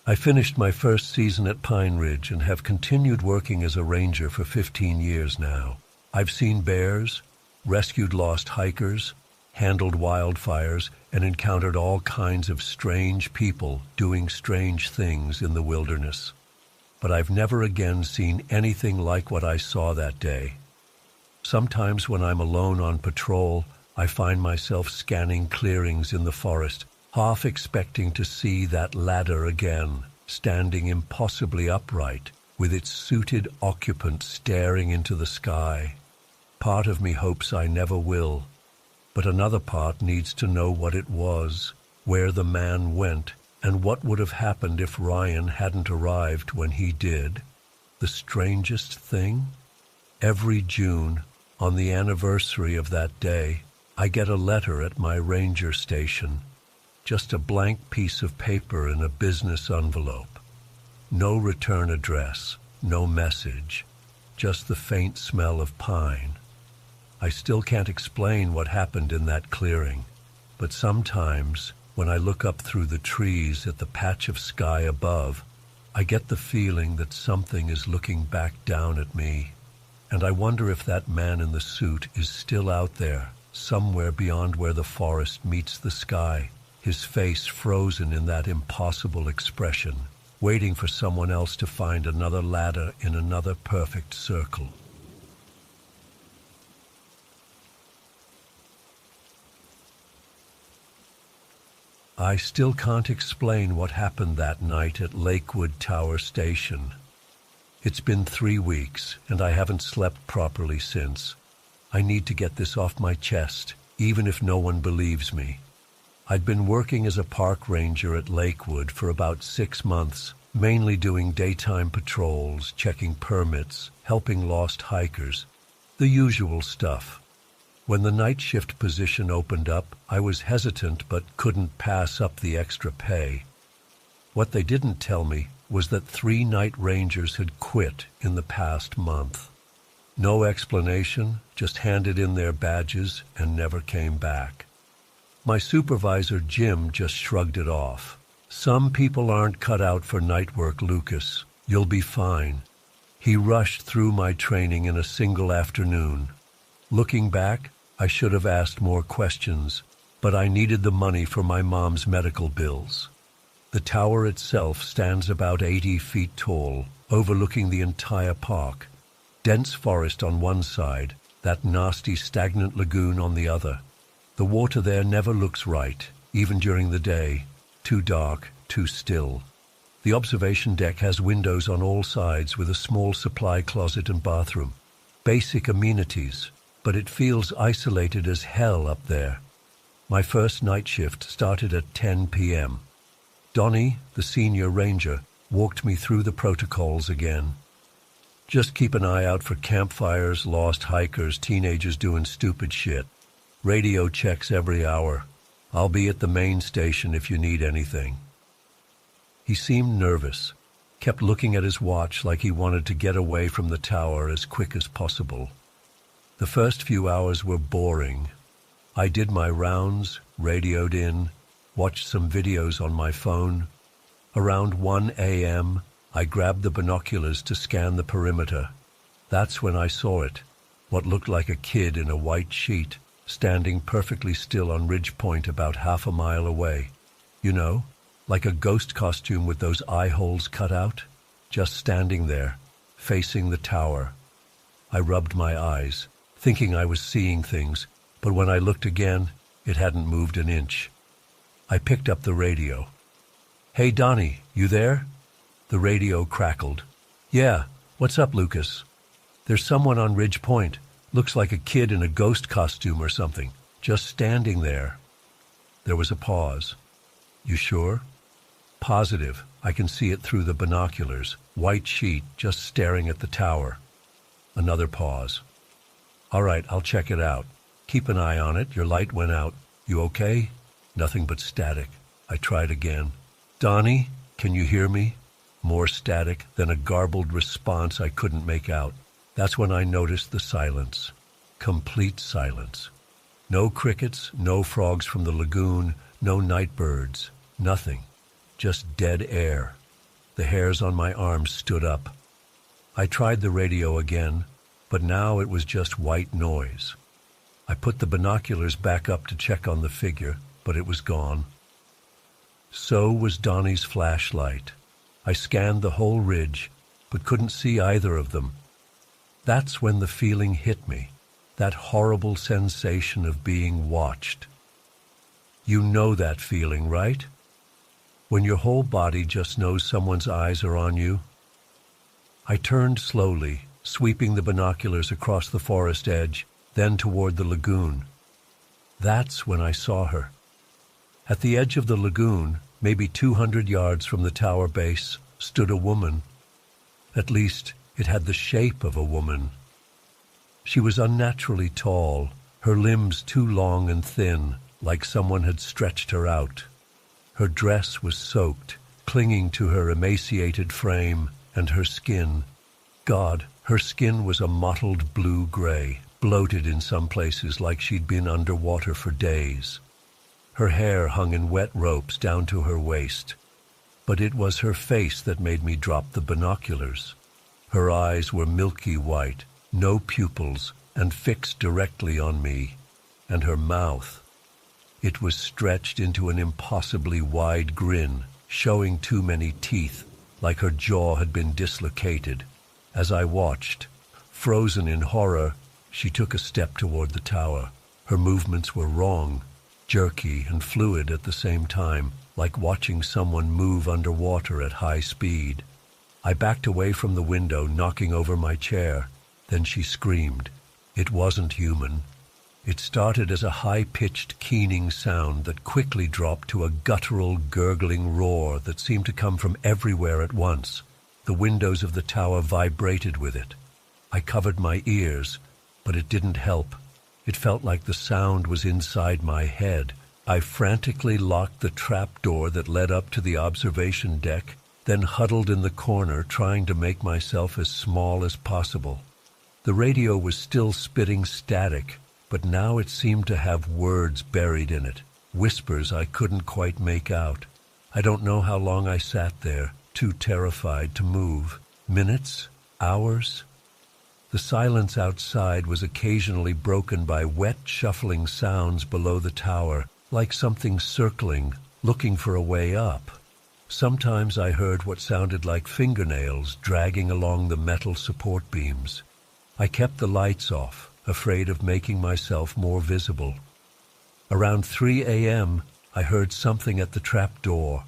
I finished my first season at Pine Ridge and have continued working as a ranger for 15 years now. I've seen bears, rescued lost hikers, handled wildfires, and encountered all kinds of strange people doing strange things in the wilderness. But I've never again seen anything like what I saw that day. Sometimes when I'm alone on patrol, I find myself scanning clearings in the forest, half expecting to see that ladder again, standing impossibly upright, with its suited occupant staring into the sky. Part of me hopes I never will, but another part needs to know what it was, where the man went, and what would have happened if Ryan hadn't arrived when he did. The strangest thing? Every June, on the anniversary of that day, I get a letter at my ranger station. Just a blank piece of paper in a business envelope. No return address, no message, just the faint smell of pine. I still can't explain what happened in that clearing, but sometimes, when I look up through the trees at the patch of sky above, I get the feeling that something is looking back down at me, and I wonder if that man in the suit is still out there, somewhere beyond where the forest meets the sky, his face frozen in that impossible expression, waiting for someone else to find another ladder in another perfect circle. I still can't explain what happened that night at Lakewood Tower Station. It's been 3 weeks, and I haven't slept properly since. I need to get this off my chest, even if no one believes me. I'd been working as a park ranger at Lakewood for about 6 months, mainly doing daytime patrols, checking permits, helping lost hikers, the usual stuff. When the night shift position opened up, I was hesitant but couldn't pass up the extra pay. What they didn't tell me was that 3 night rangers had quit in the past month. No explanation, just handed in their badges and never came back. My supervisor, Jim, just shrugged it off. "Some people aren't cut out for night work, Lucas. You'll be fine." He rushed through my training in a single afternoon. Looking back, I should have asked more questions, but I needed the money for my mom's medical bills. The tower itself stands about 80 feet tall, overlooking the entire park. Dense forest on one side, that nasty stagnant lagoon on the other. The water there never looks right, even during the day. Too dark, too still. The observation deck has windows on all sides with a small supply closet and bathroom. Basic amenities, but it feels isolated as hell up there. My first night shift started at 10 p.m. Donnie, the senior ranger, walked me through the protocols again. Just keep an eye out for campfires, lost hikers, teenagers doing stupid shit. Radio checks every hour. I'll be at the main station if you need anything. He seemed nervous, kept looking at his watch like he wanted to get away from the tower as quick as possible. The first few hours were boring. I did my rounds, radioed in, watched some videos on my phone. Around 1 a.m., I grabbed the binoculars to scan the perimeter. That's when I saw it, what looked like a kid in a white sheet, standing perfectly still on Ridge Point about half a mile away. You know, like a ghost costume with those eye holes cut out, just standing there, facing the tower. I rubbed my eyes, thinking I was seeing things, but when I looked again, it hadn't moved an inch. I picked up the radio. "Hey, Donnie, you there?" The radio crackled. "Yeah, what's up, Lucas?" "There's someone on Ridge Point. Looks like a kid in a ghost costume or something, just standing there." There was a pause. "You sure?" "Positive. I can see it through the binoculars. White sheet, just staring at the tower." Another pause. "All right, I'll check it out. Keep an eye on it. Your light went out. You okay?" Nothing but static. I tried again. "Donnie, can you hear me?" More static, then a garbled response I couldn't make out. That's when I noticed the silence. Complete silence. No crickets, no frogs from the lagoon, no night birds. Nothing. Just dead air. The hairs on my arms stood up. I tried the radio again, but now it was just white noise. I put the binoculars back up to check on the figure, but it was gone. So was Donnie's flashlight. I scanned the whole ridge, but couldn't see either of them. That's when the feeling hit me, that horrible sensation of being watched. You know that feeling, right? When your whole body just knows someone's eyes are on you. I turned slowly, sweeping the binoculars across the forest edge, then toward the lagoon. That's when I saw her. At the edge of the lagoon, maybe 200 yards from the tower base, stood a woman. At least, it had the shape of a woman. She was unnaturally tall, her limbs too long and thin, like someone had stretched her out. Her dress was soaked, clinging to her emaciated frame, and her skin. God, her skin was a mottled blue-gray, bloated in some places like she'd been underwater for days. Her hair hung in wet ropes down to her waist. But it was her face that made me drop the binoculars. Her eyes were milky white, no pupils, and fixed directly on me. And her mouth. It was stretched into an impossibly wide grin, showing too many teeth, like her jaw had been dislocated. As I watched, frozen in horror, she took a step toward the tower. Her movements were wrong, jerky and fluid at the same time, like watching someone move underwater at high speed. I backed away from the window, knocking over my chair. Then she screamed. It wasn't human. It started as a high-pitched, keening sound that quickly dropped to a guttural, gurgling roar that seemed to come from everywhere at once. The windows of the tower vibrated with it. I covered my ears, but it didn't help. It felt like the sound was inside my head. I frantically locked the trap door that led up to the observation deck, then huddled in the corner, trying to make myself as small as possible. The radio was still spitting static, but now it seemed to have words buried in it, whispers I couldn't quite make out. I don't know how long I sat there, too terrified to move. Minutes? Hours? The silence outside was occasionally broken by wet, shuffling sounds below the tower, like something circling, looking for a way up. Sometimes I heard what sounded like fingernails dragging along the metal support beams. I kept the lights off, afraid of making myself more visible. Around 3 a.m., I heard something at the trap door,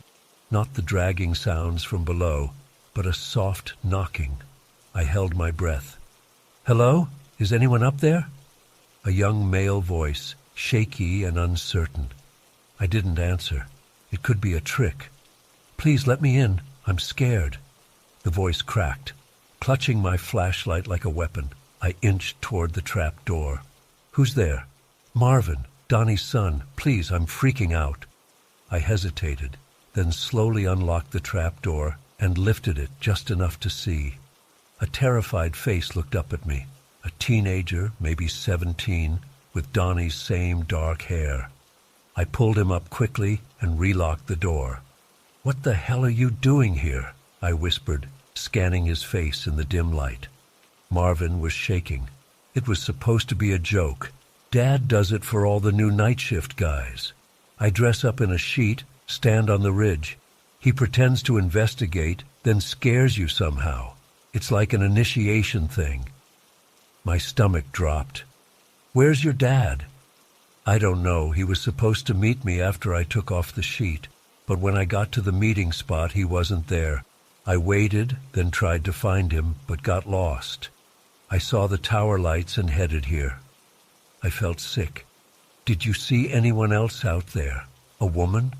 not the dragging sounds from below, but a soft knocking. I held my breath. "Hello? Is anyone up there?" A young male voice, shaky and uncertain. I didn't answer. It could be a trick. "Please let me in. I'm scared." The voice cracked. Clutching my flashlight like a weapon, I inched toward the trap door. "Who's there?" "Marvin, Donnie's son. Please, I'm freaking out." I hesitated, then slowly unlocked the trap door and lifted it just enough to see. A terrified face looked up at me, a teenager, maybe 17, with Donnie's same dark hair. I pulled him up quickly and relocked the door. "What the hell are you doing here?" I whispered, scanning his face in the dim light. Marvin was shaking. "It was supposed to be a joke. Dad does it for all the new night shift guys. I dress up in a sheet, stand on the ridge, He pretends to investigate, then scares you somehow. It's like an initiation thing. My stomach dropped. Where's your dad? I don't know. He was supposed to meet me after I took off the sheet, but when I got to the meeting spot, he wasn't there. I waited, then tried to find him, but got lost. I saw the tower lights and headed here. I felt sick. Did you see anyone else out there? A woman?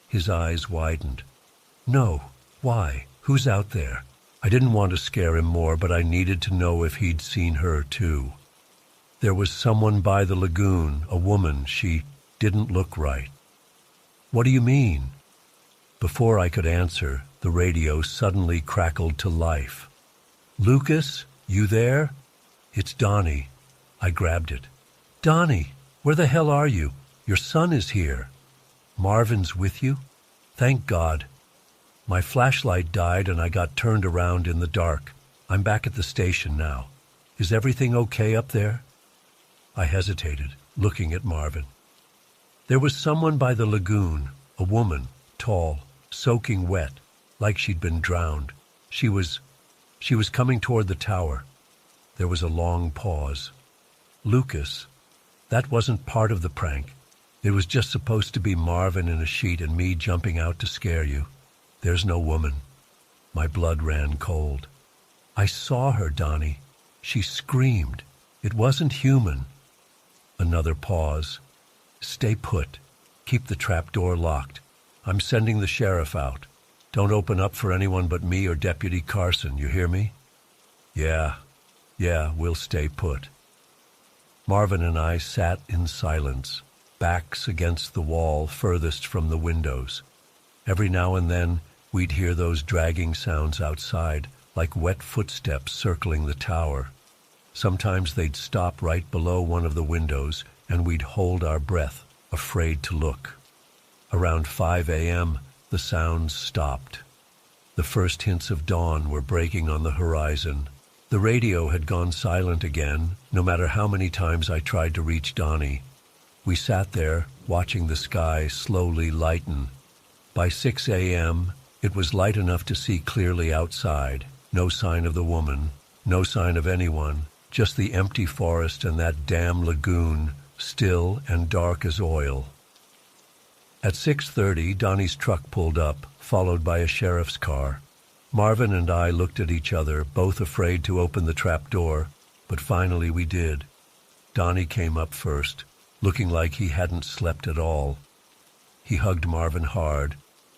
His eyes widened. No. Why? Who's out there? I didn't want to scare him more, but I needed to know if he'd seen her too. There was someone by the lagoon, a woman. She didn't look right. What do you mean? Before I could answer, the radio suddenly crackled to life. Lucas, you there? It's Donnie. I grabbed it. Donnie, where the hell are you? Your son is here. Marvin's with you? Thank God. My flashlight died and I got turned around in the dark. I'm back at the station now. Is everything okay up there? I hesitated, looking at Marvin. There was someone by the lagoon, a woman, tall, soaking wet, like she'd been drowned. She was coming toward the tower. There was a long pause. Lucas, that wasn't part of the prank. It was just supposed to be Marvin in a sheet and me jumping out to scare you. There's no woman. My blood ran cold. I saw her, Donnie. She screamed. It wasn't human. Another pause. Stay put. Keep the trap door locked. I'm sending the sheriff out. Don't open up for anyone but me or Deputy Carson, you hear me? Yeah, we'll stay put. Marvin and I sat in silence, backs against the wall furthest from the windows. Every now and then, we'd hear those dragging sounds outside, like wet footsteps circling the tower. Sometimes they'd stop right below one of the windows, and we'd hold our breath, afraid to look. Around 5 a.m., the sounds stopped. The first hints of dawn were breaking on the horizon. The radio had gone silent again, no matter how many times I tried to reach Donnie. We sat there, watching the sky slowly lighten. By 6 a.m., it was light enough to see clearly outside. No sign of the woman, no sign of anyone, just the empty forest and that damn lagoon, still and dark as oil. At 6:30, Donnie's truck pulled up, followed by a sheriff's car. Marvin and I looked at each other, both afraid to open the trap door, but finally we did. Donnie came up first, looking like he hadn't slept at all. He hugged Marvin hard,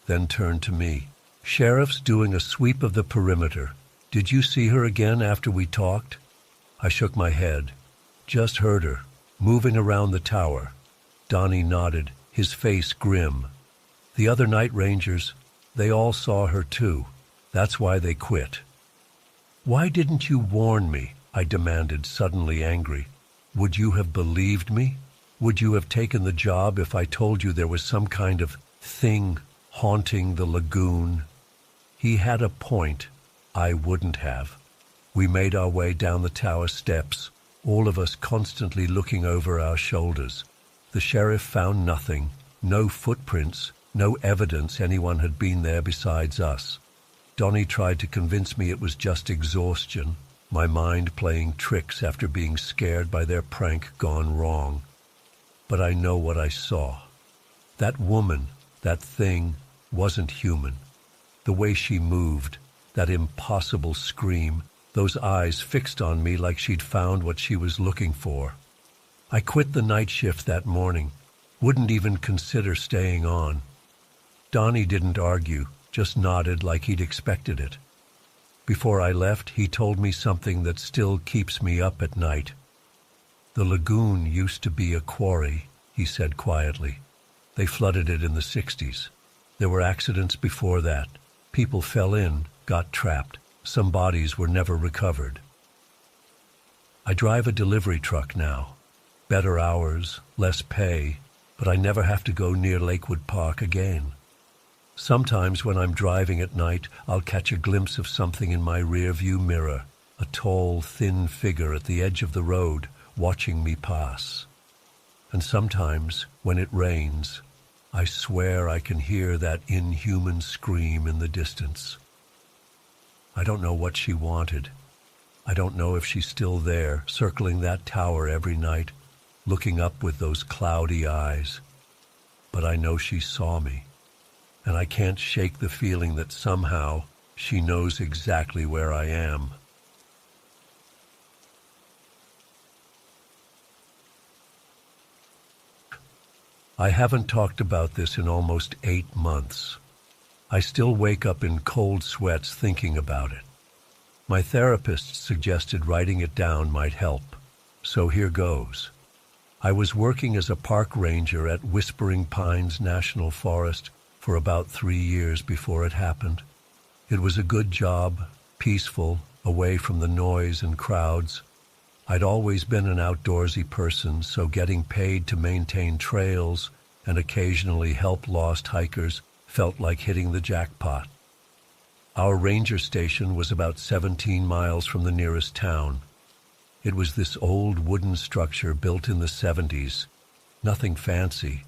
then turned to me. Sheriff's doing a sweep of the perimeter. Did you see her again after we talked? I shook my head. Just heard her, moving around the tower. Donnie nodded, his face grim. The other night rangers, they all saw her too. That's why they quit. Why didn't you warn me? I demanded, suddenly angry. Would you have believed me? Would you have taken the job if I told you there was some kind of thing haunting the lagoon? He had a point. I wouldn't have. We made our way down the tower steps, all of us constantly looking over our shoulders. The sheriff found nothing, no footprints, no evidence anyone had been there besides us. Donnie tried to convince me it was just exhaustion, my mind playing tricks after being scared by their prank gone wrong. But I know what I saw. That woman, that thing, wasn't human. The way she moved, that impossible scream, those eyes fixed on me like she'd found what she was looking for. I quit the night shift that morning, wouldn't even consider staying on. Donnie didn't argue, just nodded like he'd expected it. Before I left, he told me something that still keeps me up at night. The lagoon used to be a quarry, he said quietly. They flooded it in the 60s. There were accidents before that. People fell in, got trapped. Some bodies were never recovered. I drive a delivery truck now. Better hours, less pay, but I never have to go near Lakewood Park again. Sometimes when I'm driving at night, I'll catch a glimpse of something in my rearview mirror, a tall, thin figure at the edge of the road, watching me pass. And sometimes, when it rains, I swear I can hear that inhuman scream in the distance. I don't know what she wanted. I don't know if she's still there, circling that tower every night, looking up with those cloudy eyes. But I know she saw me, and I can't shake the feeling that somehow she knows exactly where I am. I haven't talked about this in almost 8 months. I still wake up in cold sweats thinking about it. My therapist suggested writing it down might help, so here goes. I was working as a park ranger at Whispering Pines National Forest for about 3 years before it happened. It was a good job, peaceful, away from the noise and crowds. I'd always been an outdoorsy person, so getting paid to maintain trails and occasionally help lost hikers felt like hitting the jackpot. Our ranger station was about 17 miles from the nearest town. It was this old wooden structure built in the 70s. Nothing fancy,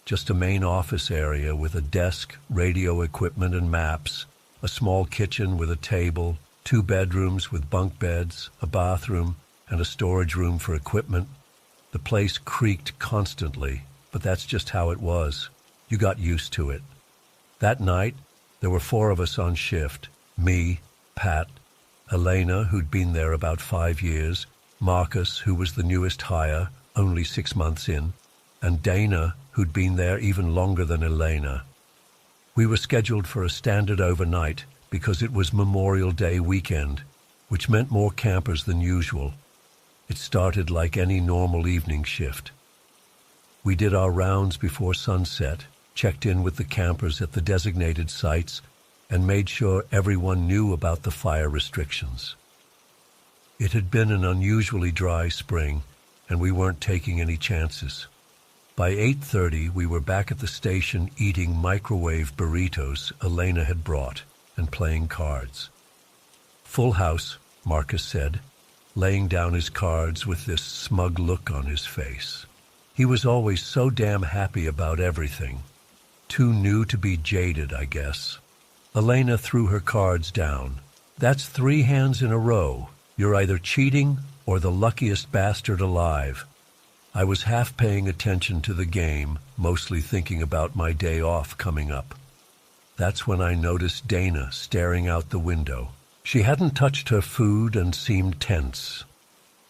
just a main office area with a desk, radio equipment and maps, a small kitchen with a table, 2 bedrooms with bunk beds, a bathroom, and a storage room for equipment. The place creaked constantly, but that's just how it was. You got used to it. That night, there were 4 of us on shift. Me, Pat, Elena, who'd been there about 5 years, Marcus, who was the newest hire, only 6 months in, and Dana, who'd been there even longer than Elena. We were scheduled for a standard overnight because it was Memorial Day weekend, which meant more campers than usual. It started like any normal evening shift. We did our rounds before sunset, checked in with the campers at the designated sites, and made sure everyone knew about the fire restrictions. It had been an unusually dry spring, and we weren't taking any chances. By 8:30, we were back at the station eating microwave burritos Elena had brought and playing cards. "Full house," Marcus said, laying down his cards with this smug look on his face. He was always so damn happy about everything. Too new to be jaded, I guess. Elena threw her cards down. "That's 3 hands in a row. You're either cheating or the luckiest bastard alive." I was half paying attention to the game, mostly thinking about my day off coming up. That's when I noticed Dana staring out the window. She hadn't touched her food and seemed tense.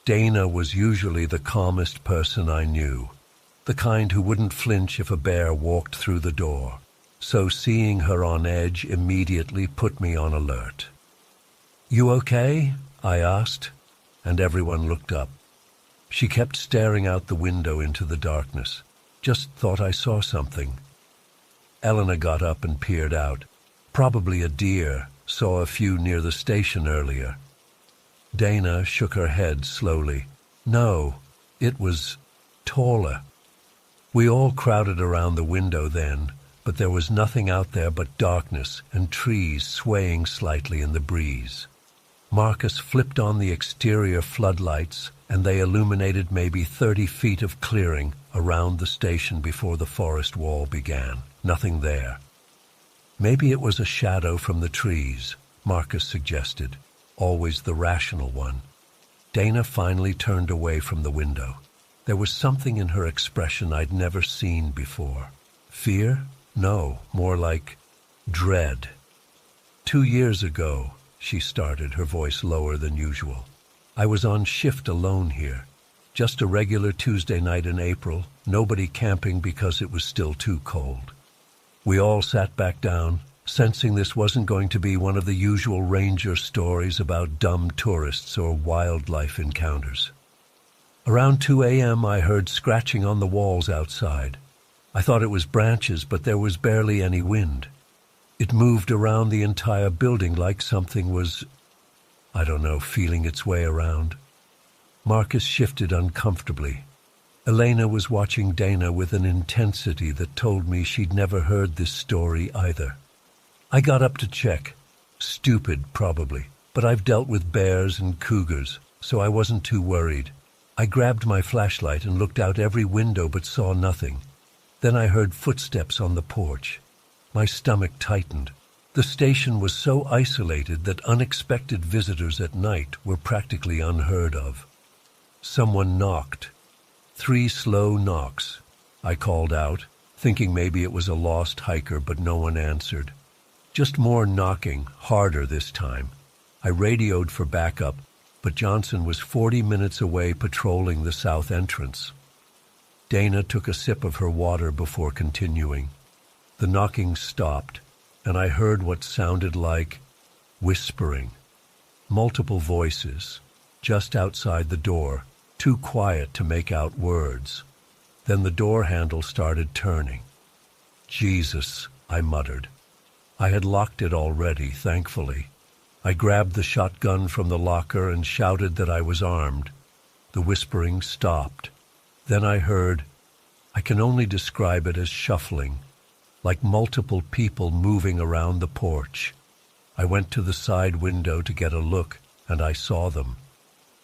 Dana was usually the calmest person I knew, the kind who wouldn't flinch if a bear walked through the door. So seeing her on edge immediately put me on alert. "You okay?" I asked, and everyone looked up. She kept staring out the window into the darkness. "Just thought I saw something." Elena got up and peered out. "Probably a deer. Saw a few near the station earlier." Dana shook her head slowly. "No, it was taller." We all crowded around the window then, but there was nothing out there but darkness and trees swaying slightly in the breeze. Marcus flipped on the exterior floodlights, and they illuminated maybe 30 feet of clearing around the station before the forest wall began. Nothing there. "Maybe it was a shadow from the trees," Marcus suggested, always the rational one. Dana finally turned away from the window. There was something in her expression I'd never seen before. Fear? No, more like dread. 2 years ago, she started, her voice lower than usual. I was on shift alone here. Just a regular Tuesday night in April, nobody camping because it was still too cold. We all sat back down, sensing this wasn't going to be one of the usual ranger stories about dumb tourists or wildlife encounters. Around 2 a.m. I heard scratching on the walls outside. I thought it was branches, but there was barely any wind. It moved around the entire building like something was, I don't know, feeling its way around. Marcus shifted uncomfortably. Elena was watching Dana with an intensity that told me she'd never heard this story either. I got up to check. Stupid, probably, but I've dealt with bears and cougars, so I wasn't too worried. I grabbed my flashlight and looked out every window but saw nothing. Then I heard footsteps on the porch. My stomach tightened. The station was so isolated that unexpected visitors at night were practically unheard of. Someone knocked. 3 slow knocks. I called out, thinking maybe it was a lost hiker, but no one answered. Just more knocking, harder this time. I radioed for backup, but Johnson was 40 minutes away patrolling the south entrance. Dana took a sip of her water before continuing. The knocking stopped, and I heard what sounded like whispering. Multiple voices, just outside the door, too quiet to make out words. Then the door handle started turning. Jesus, I muttered. I had locked it already, thankfully. I grabbed the shotgun from the locker and shouted that I was armed. The whispering stopped. Then I heard, I can only describe it as shuffling, like multiple people moving around the porch. I went to the side window to get a look, and I saw them.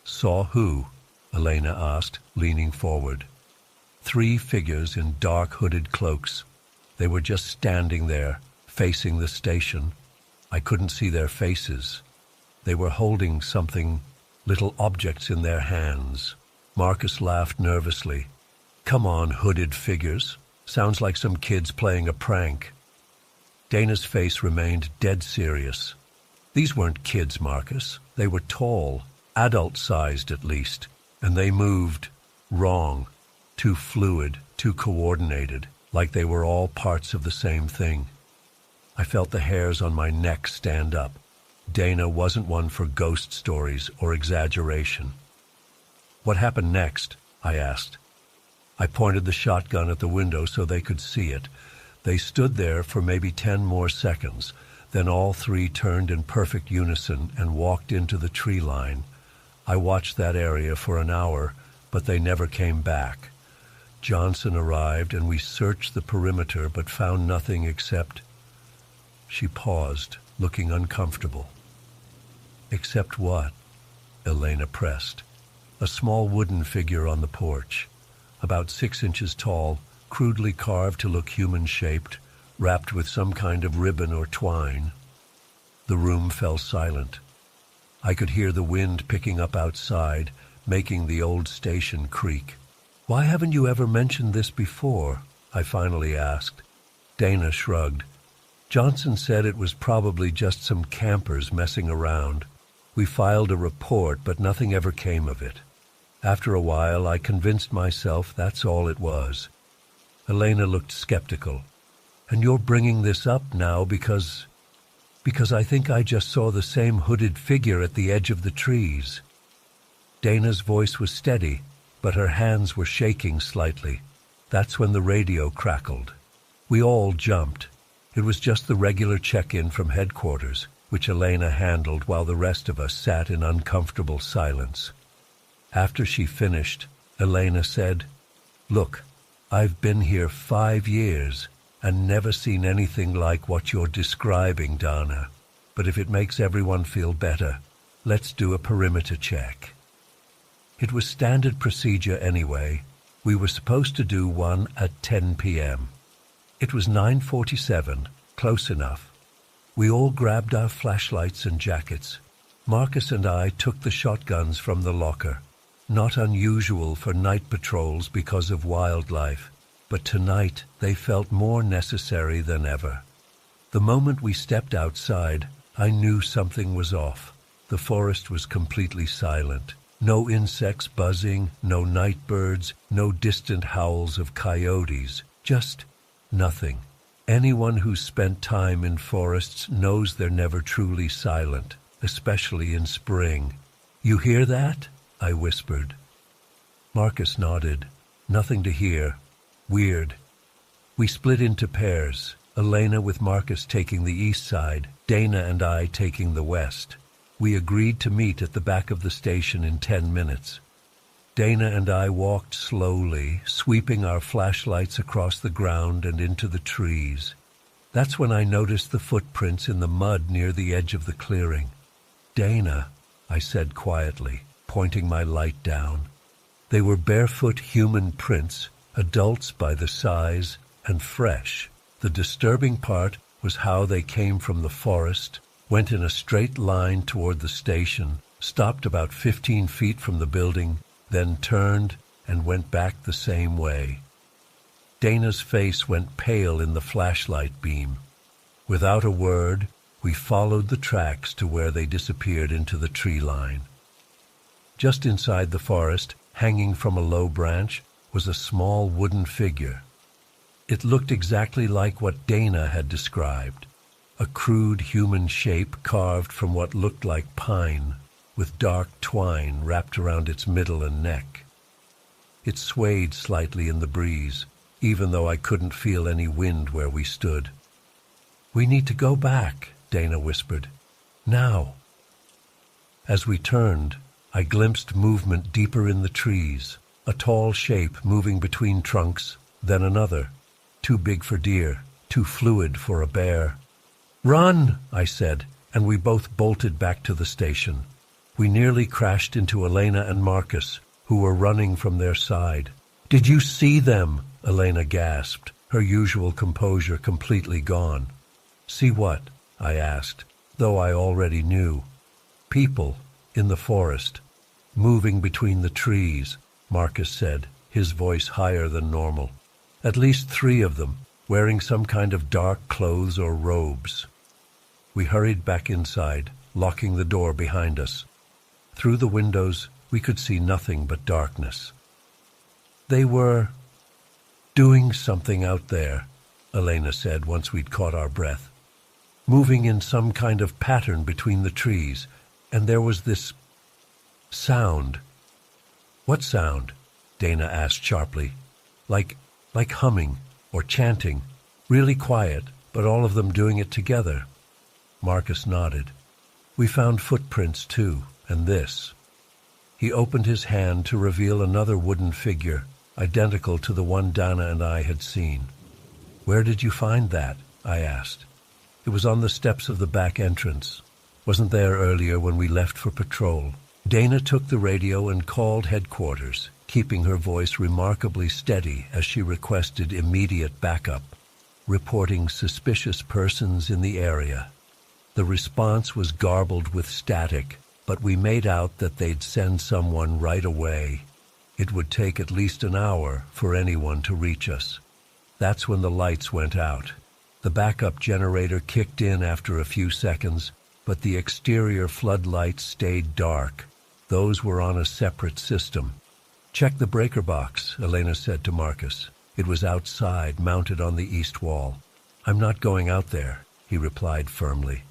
Saw who? Elena asked, leaning forward. 3 figures in dark hooded cloaks. They were just standing there, facing the station. I couldn't see their faces. They were holding something, little objects in their hands. Marcus laughed nervously. Come on, hooded figures. Sounds like some kids playing a prank. Dana's face remained dead serious. These weren't kids, Marcus. They were tall, adult-sized at least, and they moved wrong, too fluid, too coordinated, like they were all parts of the same thing. I felt the hairs on my neck stand up. Dana wasn't one for ghost stories or exaggeration. What happened next? I asked. I pointed the shotgun at the window so they could see it. They stood there for maybe 10 more seconds. Then all 3 turned in perfect unison and walked into the tree line. I watched that area for an hour, but they never came back. Johnson arrived and we searched the perimeter but found nothing except... She paused, looking uncomfortable. Except what? Elena pressed. A small wooden figure on the porch, about 6 inches tall, crudely carved to look human-shaped, wrapped with some kind of ribbon or twine. The room fell silent. I could hear the wind picking up outside, making the old station creak. Why haven't you ever mentioned this before? I finally asked. Dana shrugged. Johnson said it was probably just some campers messing around. We filed a report, but nothing ever came of it. After a while, I convinced myself that's all it was. Elena looked skeptical. And you're bringing this up now because I think I just saw the same hooded figure at the edge of the trees. Dana's voice was steady, but her hands were shaking slightly. That's when the radio crackled. We all jumped. It was just the regular check-in from headquarters, which Elena handled while the rest of us sat in uncomfortable silence. After she finished, Elena said, Look, I've been here 5 years and never seen anything like what you're describing, Dana. But if it makes everyone feel better, let's do a perimeter check. It was standard procedure anyway. We were supposed to do one at 10 p.m. It was 9:47, close enough. We all grabbed our flashlights and jackets. Marcus and I took the shotguns from the locker. Not unusual for night patrols because of wildlife, but tonight they felt more necessary than ever. The moment we stepped outside, I knew something was off. The forest was completely silent. No insects buzzing, no night birds, no distant howls of coyotes, just nothing. Anyone who's spent time in forests knows they're never truly silent, especially in spring. You hear that? I whispered. Marcus nodded. Nothing to hear. Weird. We split into pairs, Elena with Marcus taking the east side, Dana and I taking the west. We agreed to meet at the back of the station in 10 minutes. Dana and I walked slowly, sweeping our flashlights across the ground and into the trees. That's when I noticed the footprints in the mud near the edge of the clearing. Dana, I said quietly, pointing my light down. They were barefoot human prints, adults by the size, and fresh. The disturbing part was how they came from the forest, went in a straight line toward the station, stopped about 15 feet from the building, then turned and went back the same way. Dana's face went pale in the flashlight beam. Without a word, we followed the tracks to where they disappeared into the tree line. Just inside the forest, hanging from a low branch, was a small wooden figure. It looked exactly like what Dana had described, a crude human shape carved from what looked like pine, with dark twine wrapped around its middle and neck. It swayed slightly in the breeze, even though I couldn't feel any wind where we stood. "We need to go back," Dana whispered. "Now." As we turned, I glimpsed movement deeper in the trees, a tall shape moving between trunks, then another, too big for deer, too fluid for a bear. "Run!" I said, and we both bolted back to the station. We nearly crashed into Elena and Marcus, who were running from their side. "Did you see them?" Elena gasped, her usual composure completely gone. "See what?" I asked, though I already knew. "People in the forest, moving between the trees," Marcus said, his voice higher than normal. "At least 3 of them, wearing some kind of dark clothes or robes." We hurried back inside, locking the door behind us. Through the windows, we could see nothing but darkness. "They were doing something out there," Elena said once we'd caught our breath. "Moving in some kind of pattern between the trees, and there was this sound." "What sound?" Dana asked sharply. Like humming or chanting, really quiet, but all of them doing it together." Marcus nodded. "We found footprints too, and this." He opened his hand to reveal another wooden figure, identical to the one Dana and I had seen. "Where did you find that?" I asked. "It was on the steps of the back entrance. Wasn't there earlier when we left for patrol." Dana took the radio and called headquarters, keeping her voice remarkably steady as she requested immediate backup, reporting suspicious persons in the area. The response was garbled with static, but we made out that they'd send someone right away. It would take at least an hour for anyone to reach us. That's when the lights went out. The backup generator kicked in after a few seconds, but the exterior floodlights stayed dark. Those were on a separate system. "Check the breaker box," Elena said to Marcus. It was outside, mounted on the east wall. "I'm not going out there," he replied firmly.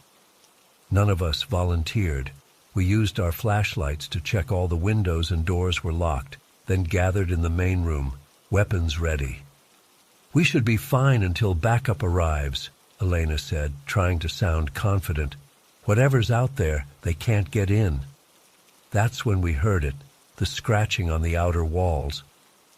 None of us volunteered. We used our flashlights to check all the windows and doors were locked, then gathered in the main room, weapons ready. "We should be fine until backup arrives," Elena said, trying to sound confident. "Whatever's out there, they can't get in." That's when we heard it, the scratching on the outer walls.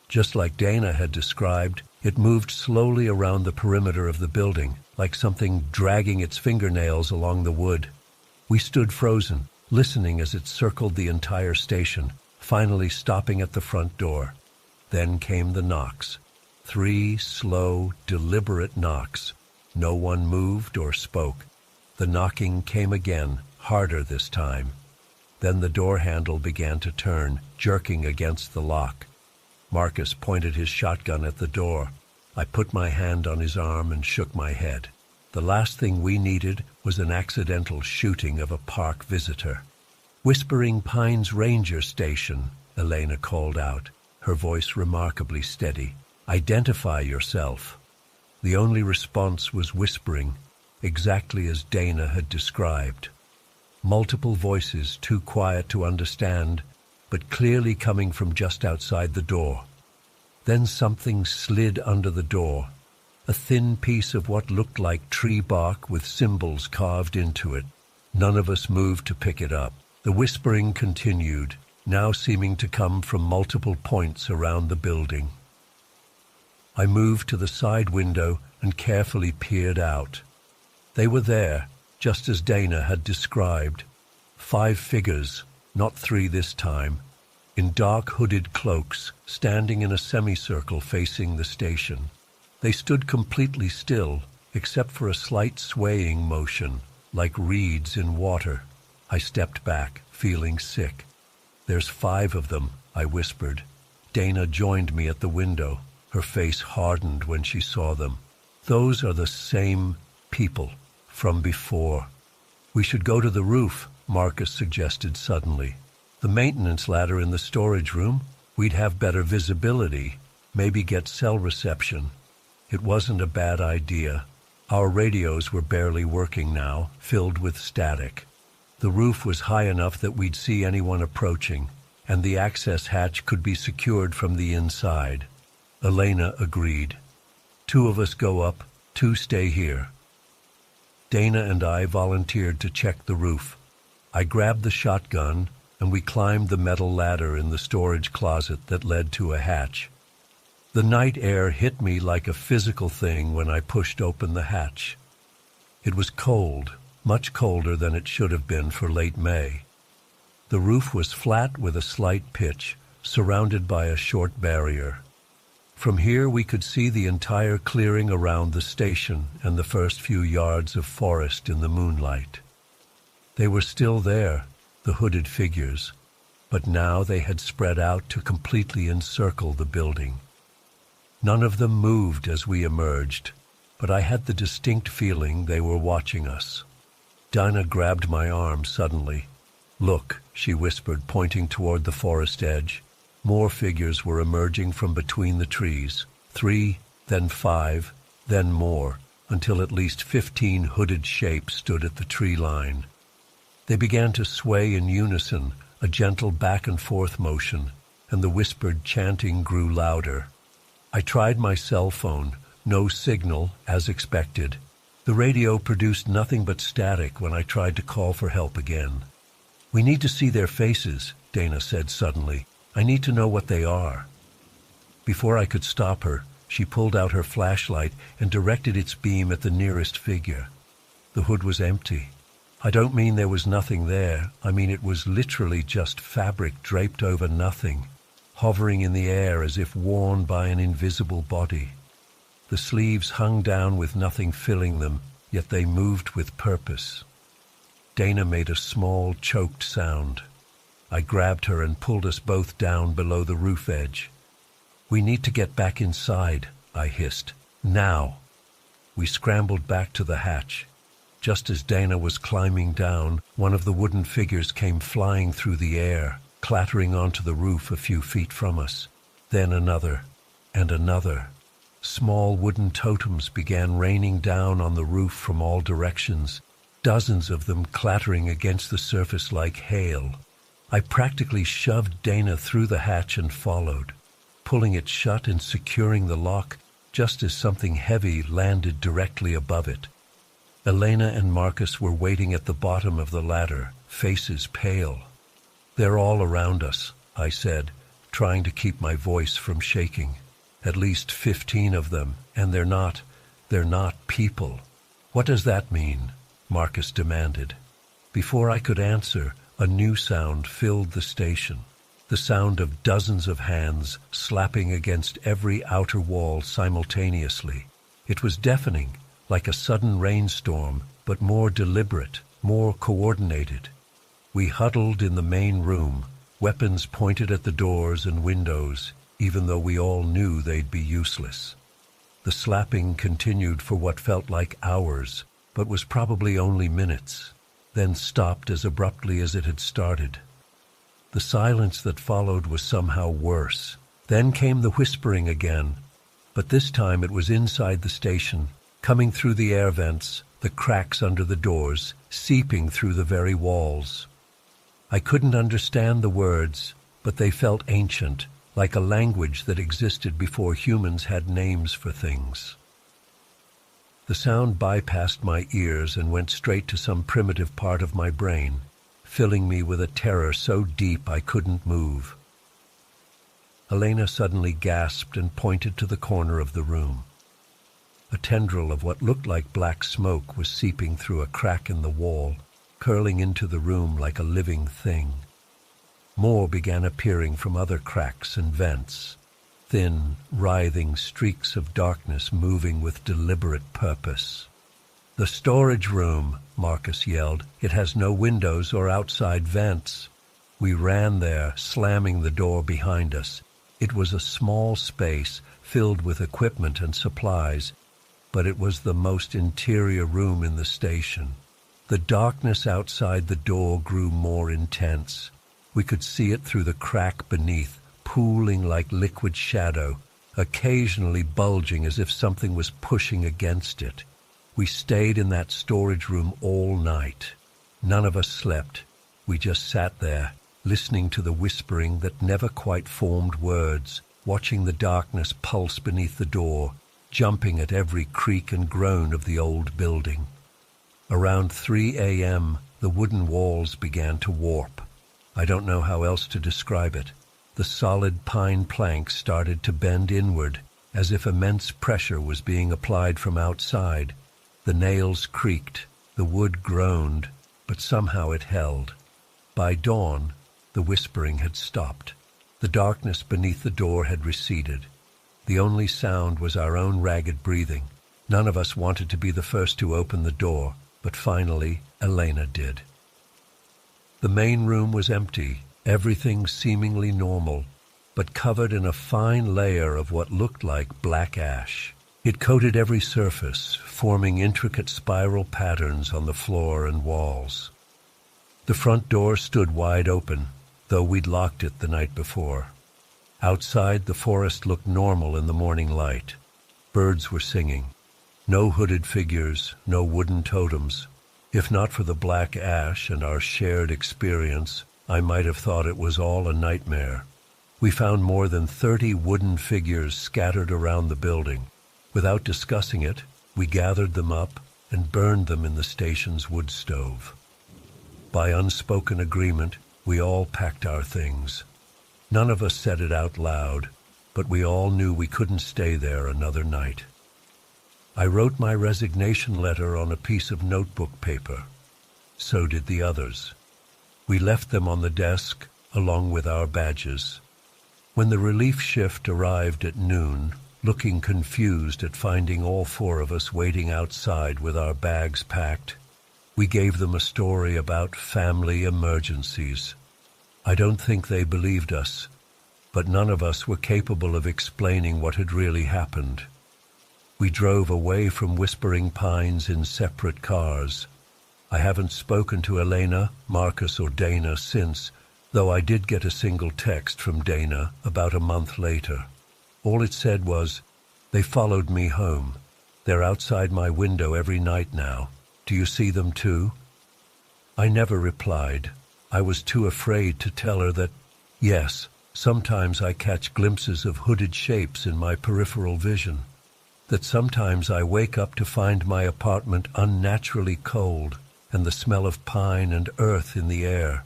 Just like Dana had described, it moved slowly around the perimeter of the building, like something dragging its fingernails along the wood. We stood frozen, listening as it circled the entire station, finally stopping at the front door. Then came the knocks. 3 slow, deliberate knocks. No one moved or spoke. The knocking came again, harder this time. Then the door handle began to turn, jerking against the lock. Marcus pointed his shotgun at the door. I put my hand on his arm and shook my head. The last thing we needed was an accidental shooting of a park visitor. "Whispering Pines Ranger Station," Elena called out, her voice remarkably steady. "Identify yourself." The only response was whispering, exactly as Dana had described. Multiple voices, too quiet to understand, but clearly coming from just outside the door. Then something slid under the door, a thin piece of what looked like tree bark with symbols carved into it. None of us moved to pick it up. The whispering continued, now seeming to come from multiple points around the building. I moved to the side window and carefully peered out. They were there, just as Dana had described. 5 figures, not 3 this time, in dark hooded cloaks, standing in a semicircle facing the station. They stood completely still, except for a slight swaying motion, like reeds in water. I stepped back, feeling sick. "There's 5 of them," I whispered. Dana joined me at the window. Her face hardened when she saw them. "Those are the same people from before." "We should go to the roof," Marcus suggested suddenly. "The maintenance ladder in the storage room? We'd have better visibility, maybe get cell reception." It wasn't a bad idea. Our radios were barely working now, filled with static. The roof was high enough that we'd see anyone approaching, and the access hatch could be secured from the inside. Elena agreed. 2 of us go up, 2 stay here. Dana and I volunteered to check the roof. I grabbed the shotgun, and we climbed the metal ladder in the storage closet that led to a hatch. The night air hit me like a physical thing when I pushed open the hatch. It was cold, much colder than it should have been for late May. The roof was flat with a slight pitch, surrounded by a short barrier. From here we could see the entire clearing around the station and the first few yards of forest in the moonlight. They were still there, the hooded figures, but now they had spread out to completely encircle the building. None of them moved as we emerged, but I had the distinct feeling they were watching us. Dinah grabbed my arm suddenly. "Look," she whispered, pointing toward the forest edge. More figures were emerging from between the trees. 3, then 5, then more, until at least 15 hooded shapes stood at the tree line. They began to sway in unison, a gentle back-and-forth motion, and the whispered chanting grew louder. I tried my cell phone. No signal, as expected. The radio produced nothing but static when I tried to call for help again. "We need to see their faces," Dana said suddenly. "I need to know what they are." Before I could stop her, she pulled out her flashlight and directed its beam at the nearest figure. The hood was empty. I don't mean there was nothing there. I mean it was literally just fabric draped over nothing, hovering in the air as if worn by an invisible body. The sleeves hung down with nothing filling them, yet they moved with purpose. Dana made a small, choked sound. I grabbed her and pulled us both down below the roof edge. "We need to get back inside," I hissed. "Now!" We scrambled back to the hatch. Just as Dana was climbing down, one of the wooden figures came flying through the air, clattering onto the roof a few feet from us. Then another, and another. Small wooden totems began raining down on the roof from all directions, dozens of them clattering against the surface like hail. I practically shoved Dana through the hatch and followed, pulling it shut and securing the lock just as something heavy landed directly above it. Elena and Marcus were waiting at the bottom of the ladder, faces pale. "They're all around us," I said, trying to keep my voice from shaking. "At least 15 of them, and they're not people." "What does that mean?" Marcus demanded. Before I could answer, a new sound filled the station, the sound of dozens of hands slapping against every outer wall simultaneously. It was deafening, like a sudden rainstorm, but more deliberate, more coordinated. We huddled in the main room, weapons pointed at the doors and windows, even though we all knew they'd be useless. The slapping continued for what felt like hours, but was probably only minutes, then stopped as abruptly as it had started. The silence that followed was somehow worse. Then came the whispering again, but this time it was inside the station, coming through the air vents, the cracks under the doors, seeping through the very walls. I couldn't understand the words, but they felt ancient, like a language that existed before humans had names for things. The sound bypassed my ears and went straight to some primitive part of my brain, filling me with a terror so deep I couldn't move. Elena suddenly gasped and pointed to the corner of the room. A tendril of what looked like black smoke was seeping through a crack in the wall, curling into the room like a living thing. More began appearing from other cracks and vents. thin, writhing streaks of darkness moving with deliberate purpose. "The storage room," Marcus yelled. "It has no windows or outside vents." We ran there, slamming the door behind us. It was a small space filled with equipment and supplies, but it was the most interior room in the station. The darkness outside the door grew more intense. We could see it through the crack beneath, pooling like liquid shadow, occasionally bulging as if something was pushing against it. We stayed in that storage room all night. None of us slept. We just sat there, listening to the whispering that never quite formed words, watching the darkness pulse beneath the door, jumping at every creak and groan of the old building. Around 3 a.m., the wooden walls began to warp. I don't know how else to describe it. The solid pine planks started to bend inward, as if immense pressure was being applied from outside. The nails creaked, the wood groaned, but somehow it held. By dawn, the whispering had stopped. The darkness beneath the door had receded. The only sound was our own ragged breathing. None of us wanted to be the first to open the door, but finally, Elena did. The main room was empty, everything seemingly normal, but covered in a fine layer of what looked like black ash. It coated every surface, forming intricate spiral patterns on the floor and walls. The front door stood wide open, though we'd locked it the night before. Outside, the forest looked normal in the morning light. Birds were singing. No hooded figures, no wooden totems. If not for the black ash and our shared experience, I might have thought it was all a nightmare. We found more than 30 wooden figures scattered around the building. Without discussing it, we gathered them up and burned them in the station's wood stove. By unspoken agreement, we all packed our things. None of us said it out loud, but we all knew we couldn't stay there another night. I wrote my resignation letter on a piece of notebook paper. So did the others. We left them on the desk, along with our badges. When the relief shift arrived at noon, looking confused at finding all 4 of us waiting outside with our bags packed, we gave them a story about family emergencies. I don't think they believed us, but none of us were capable of explaining what had really happened. We drove away from Whispering Pines in separate cars. I haven't spoken to Elena, Marcus, or Dana since, though I did get a single text from Dana about a month later. All it said was, "They followed me home. They're outside my window every night now. Do you see them too?" I never replied. I was too afraid to tell her that, yes, sometimes I catch glimpses of hooded shapes in my peripheral vision, that sometimes I wake up to find my apartment unnaturally cold and the smell of pine and earth in the air,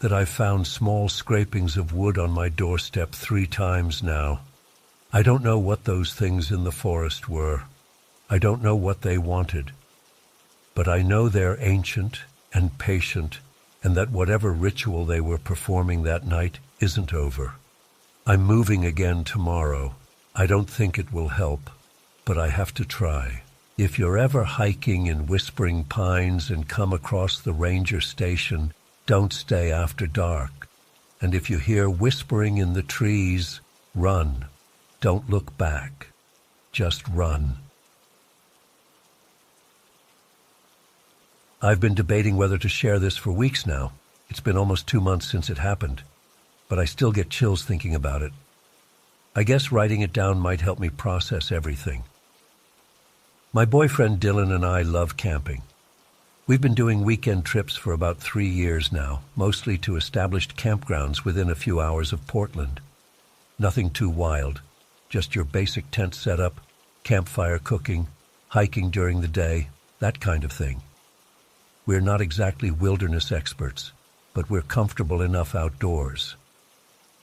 that I've found small scrapings of wood on my doorstep 3 times now. I don't know what those things in the forest were. I don't know what they wanted. But I know they're ancient and patient, and that whatever ritual they were performing that night isn't over. I'm moving again tomorrow. I don't think it will help, but I have to try. If you're ever hiking in Whispering Pines and come across the ranger station, don't stay after dark. And if you hear whispering in the trees, run. Don't look back. Just run. I've been debating whether to share this for weeks now. It's been almost 2 months since it happened, but I still get chills thinking about it. I guess writing it down might help me process everything. My boyfriend Dylan and I love camping. We've been doing weekend trips for about 3 years now, mostly to established campgrounds within a few hours of Portland. Nothing too wild, just your basic tent setup, campfire cooking, hiking during the day, that kind of thing. We're not exactly wilderness experts, but we're comfortable enough outdoors.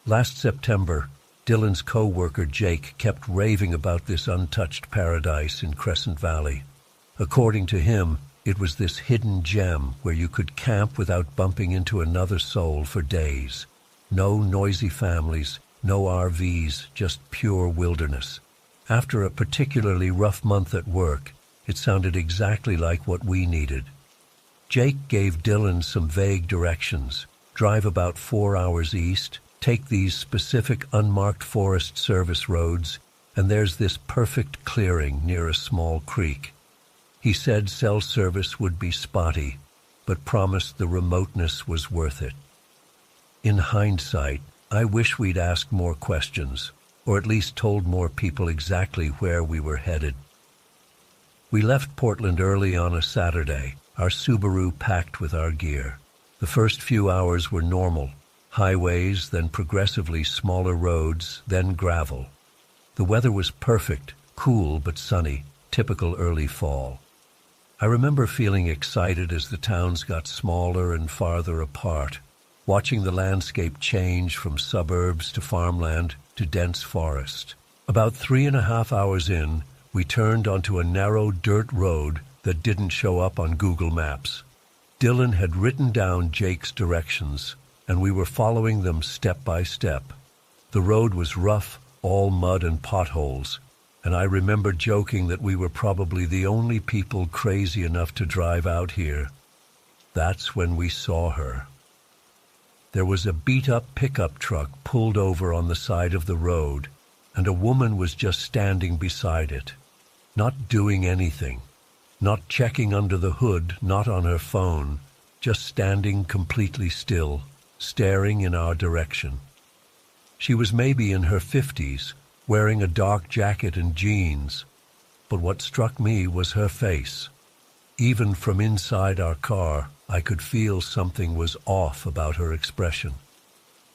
Last September, Dylan's co-worker Jake kept raving about this untouched paradise in Crescent Valley. According to him, it was this hidden gem where you could camp without bumping into another soul for days. No noisy families, No RVs, just pure wilderness. After a particularly rough month at work, it sounded exactly like what we needed. Jake gave Dylan some vague directions. Drive about 4 hours east, take these specific unmarked Forest Service roads, and there's this perfect clearing near a small creek. He said cell service would be spotty, but promised the remoteness was worth it. In hindsight, I wish we'd asked more questions, or at least told more people exactly where we were headed. We left Portland early on a Saturday, our Subaru packed with our gear. The first few hours were normal, highways, then progressively smaller roads, then gravel. The weather was perfect, cool but sunny, typical early fall. I remember feeling excited as the towns got smaller and farther apart, watching the landscape change from suburbs to farmland to dense forest. About 3.5 hours in, we turned onto a narrow dirt road that didn't show up on Google Maps. Dylan had written down Jake's directions, and we were following them step by step. The road was rough, all mud and potholes, and I remember joking that we were probably the only people crazy enough to drive out here. That's when we saw her. There was a beat-up pickup truck pulled over on the side of the road, and a woman was just standing beside it, not doing anything, not checking under the hood, not on her phone, just standing completely still, staring in our direction. She was maybe in her 50s, wearing a dark jacket and jeans, but what struck me was her face. Even from inside our car, I could feel something was off about her expression.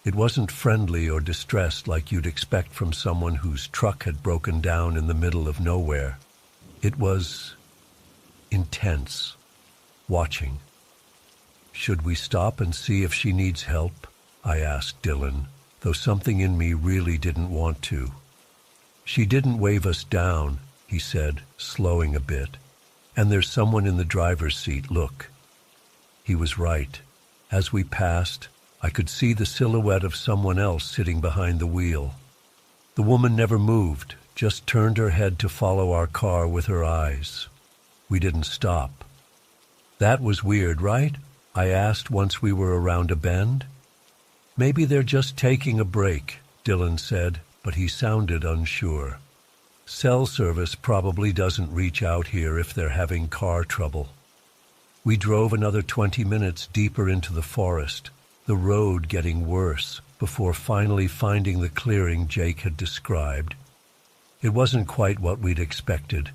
It wasn't friendly or distressed like you'd expect from someone whose truck had broken down in the middle of nowhere. It was intense, watching. "Should we stop and see if she needs help?" I asked Dylan, though something in me really didn't want to. "She didn't wave us down," he said, slowing a bit. "And there's someone in the driver's seat, look." He was right. As we passed, I could see the silhouette of someone else sitting behind the wheel. The woman never moved, just turned her head to follow our car with her eyes. We didn't stop. "That was weird, right?" I asked once we were around a bend. "Maybe they're just taking a break," Dylan said, but he sounded unsure. "Cell service probably doesn't reach out here if they're having car trouble." We drove another 20 minutes deeper into the forest, the road getting worse, before finally finding the clearing Jake had described. It wasn't quite what we'd expected.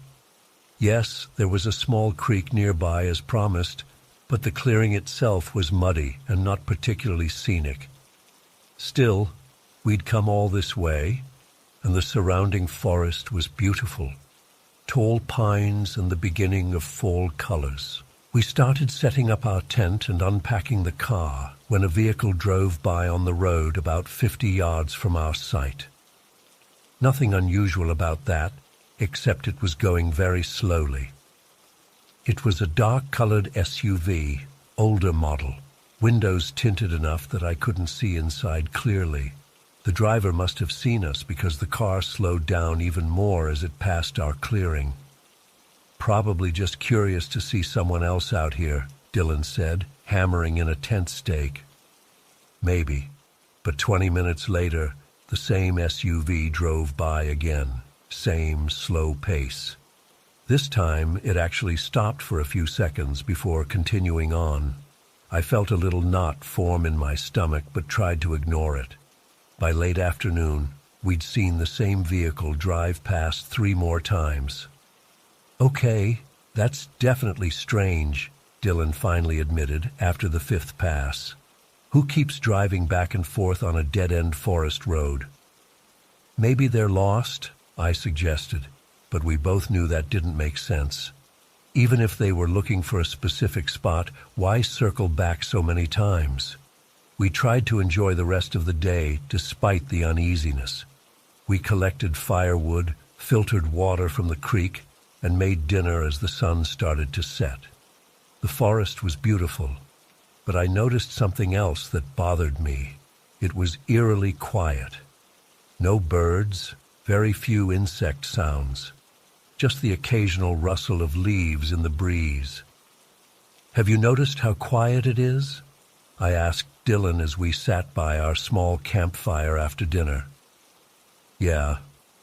Yes, there was a small creek nearby as promised, but the clearing itself was muddy and not particularly scenic. Still, we'd come all this way, and the surrounding forest was beautiful. Tall pines and the beginning of fall colors. We started setting up our tent and unpacking the car when a vehicle drove by on the road about 50 yards from our site. Nothing unusual about that, except it was going very slowly. It was a dark-colored SUV, older model, windows tinted enough that I couldn't see inside clearly. The driver must have seen us because the car slowed down even more as it passed our clearing. "Probably just curious to see someone else out here," Dylan said, hammering in a tent stake. Maybe, but 20 minutes later, the same SUV drove by again, same slow pace. This time, it actually stopped for a few seconds before continuing on. I felt a little knot form in my stomach but tried to ignore it. By late afternoon, we'd seen the same vehicle drive past 3 more times. "Okay, that's definitely strange," Dylan finally admitted after the 5th pass. "Who keeps driving back and forth on a dead-end forest road?" "Maybe they're lost," I suggested, but we both knew that didn't make sense. Even if they were looking for a specific spot, why circle back so many times? We tried to enjoy the rest of the day despite the uneasiness. We collected firewood, filtered water from the creek, and made dinner as the sun started to set. The forest was beautiful, but I noticed something else that bothered me. It was eerily quiet. No birds, very few insect sounds, just the occasional rustle of leaves in the breeze. "Have you noticed how quiet it is?" I asked Dylan as we sat by our small campfire after dinner. "Yeah,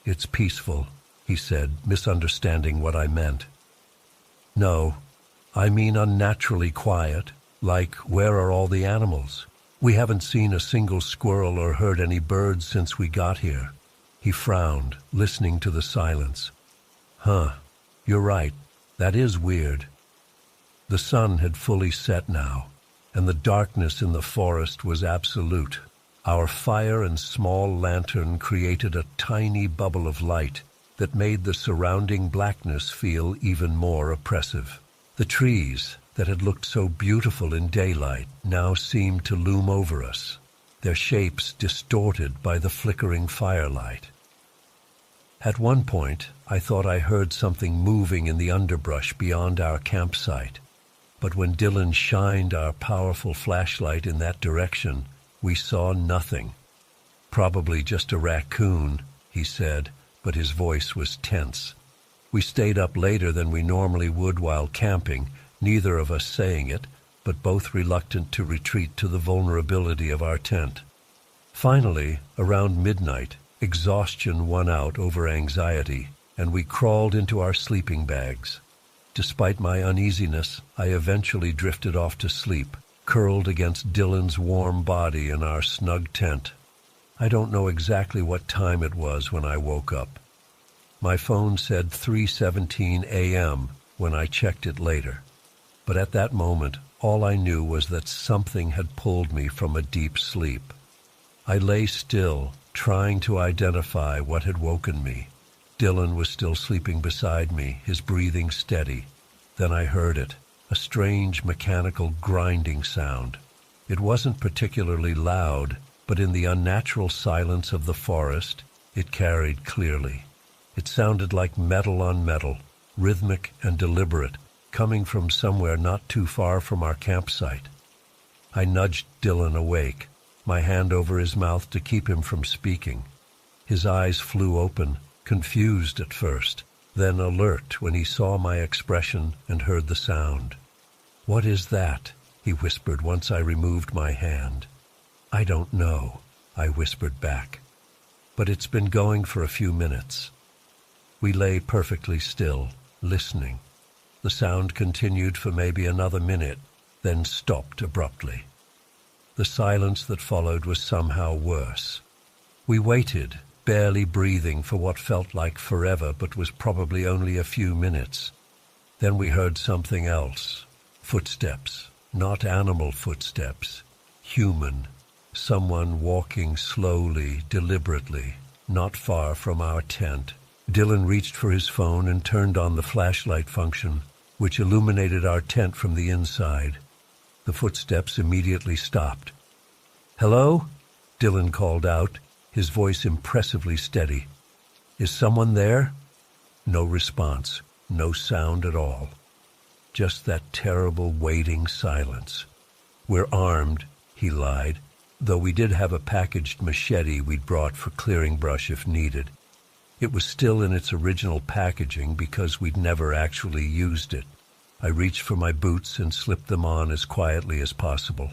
it's peaceful," he said, misunderstanding what I meant. "No, I mean unnaturally quiet, like where are all the animals? We haven't seen a single squirrel or heard any birds since we got here." He frowned, listening to the silence. "Huh, you're right, that is weird." The sun had fully set now, and the darkness in the forest was absolute. Our fire and small lantern created a tiny bubble of light that made the surrounding blackness feel even more oppressive. The trees, that had looked so beautiful in daylight, now seemed to loom over us, their shapes distorted by the flickering firelight. At one point, I thought I heard something moving in the underbrush beyond our campsite, but when Dylan shined our powerful flashlight in that direction, we saw nothing. "Probably just a raccoon," he said, but his voice was tense. We stayed up later than we normally would while camping, neither of us saying it, but both reluctant to retreat to the vulnerability of our tent. Finally, around midnight, exhaustion won out over anxiety, and we crawled into our sleeping bags. Despite my uneasiness, I eventually drifted off to sleep, curled against Dylan's warm body in our snug tent. I don't know exactly what time it was when I woke up. My phone said 3:17 a.m. when I checked it later, but at that moment, all I knew was that something had pulled me from a deep sleep. I lay still, trying to identify what had woken me. Dylan was still sleeping beside me, his breathing steady. Then I heard it, a strange mechanical grinding sound. It wasn't particularly loud, but in the unnatural silence of the forest, it carried clearly. It sounded like metal on metal, rhythmic and deliberate, coming from somewhere not too far from our campsite. I nudged Dylan awake, my hand over his mouth to keep him from speaking. His eyes flew open, confused at first, then alert when he saw my expression and heard the sound. "What is that?" he whispered once I removed my hand. "I don't know," I whispered back. "But it's been going for a few minutes." We lay perfectly still, listening. The sound continued for maybe another minute, then stopped abruptly. The silence that followed was somehow worse. We waited, barely breathing for what felt like forever but was probably only a few minutes. Then we heard something else. Footsteps, not animal footsteps, human. Someone walking slowly, deliberately, not far from our tent. Dylan reached for his phone and turned on the flashlight function, which illuminated our tent from the inside. The footsteps immediately stopped. "Hello?" Dylan called out, his voice impressively steady. "Is someone there?" No response, no sound at all. Just that terrible waiting silence. "We're armed," he lied, though we did have a packaged machete we'd brought for clearing brush if needed. It was still in its original packaging because we'd never actually used it. I reached for my boots and slipped them on as quietly as possible.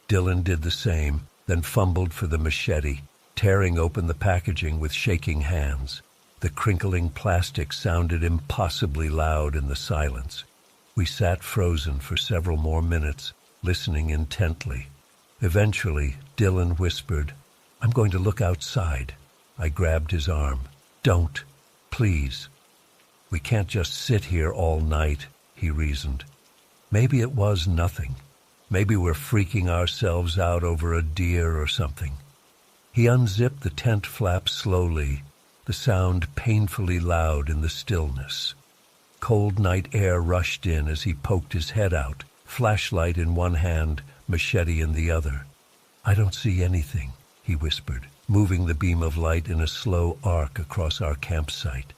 Dylan did the same, then fumbled for the machete, tearing open the packaging with shaking hands. The crinkling plastic sounded impossibly loud in the silence. We sat frozen for several more minutes, listening intently. Eventually, Dylan whispered, "I'm going to look outside." I grabbed his arm. "Don't, please. We can't just sit here all night," he reasoned. "Maybe it was nothing. Maybe we're freaking ourselves out over a deer or something." He unzipped the tent flap slowly, the sound painfully loud in the stillness. Cold night air rushed in as he poked his head out, flashlight in one hand, machete in the other. "I don't see anything," he whispered, moving the beam of light in a slow arc across our campsite.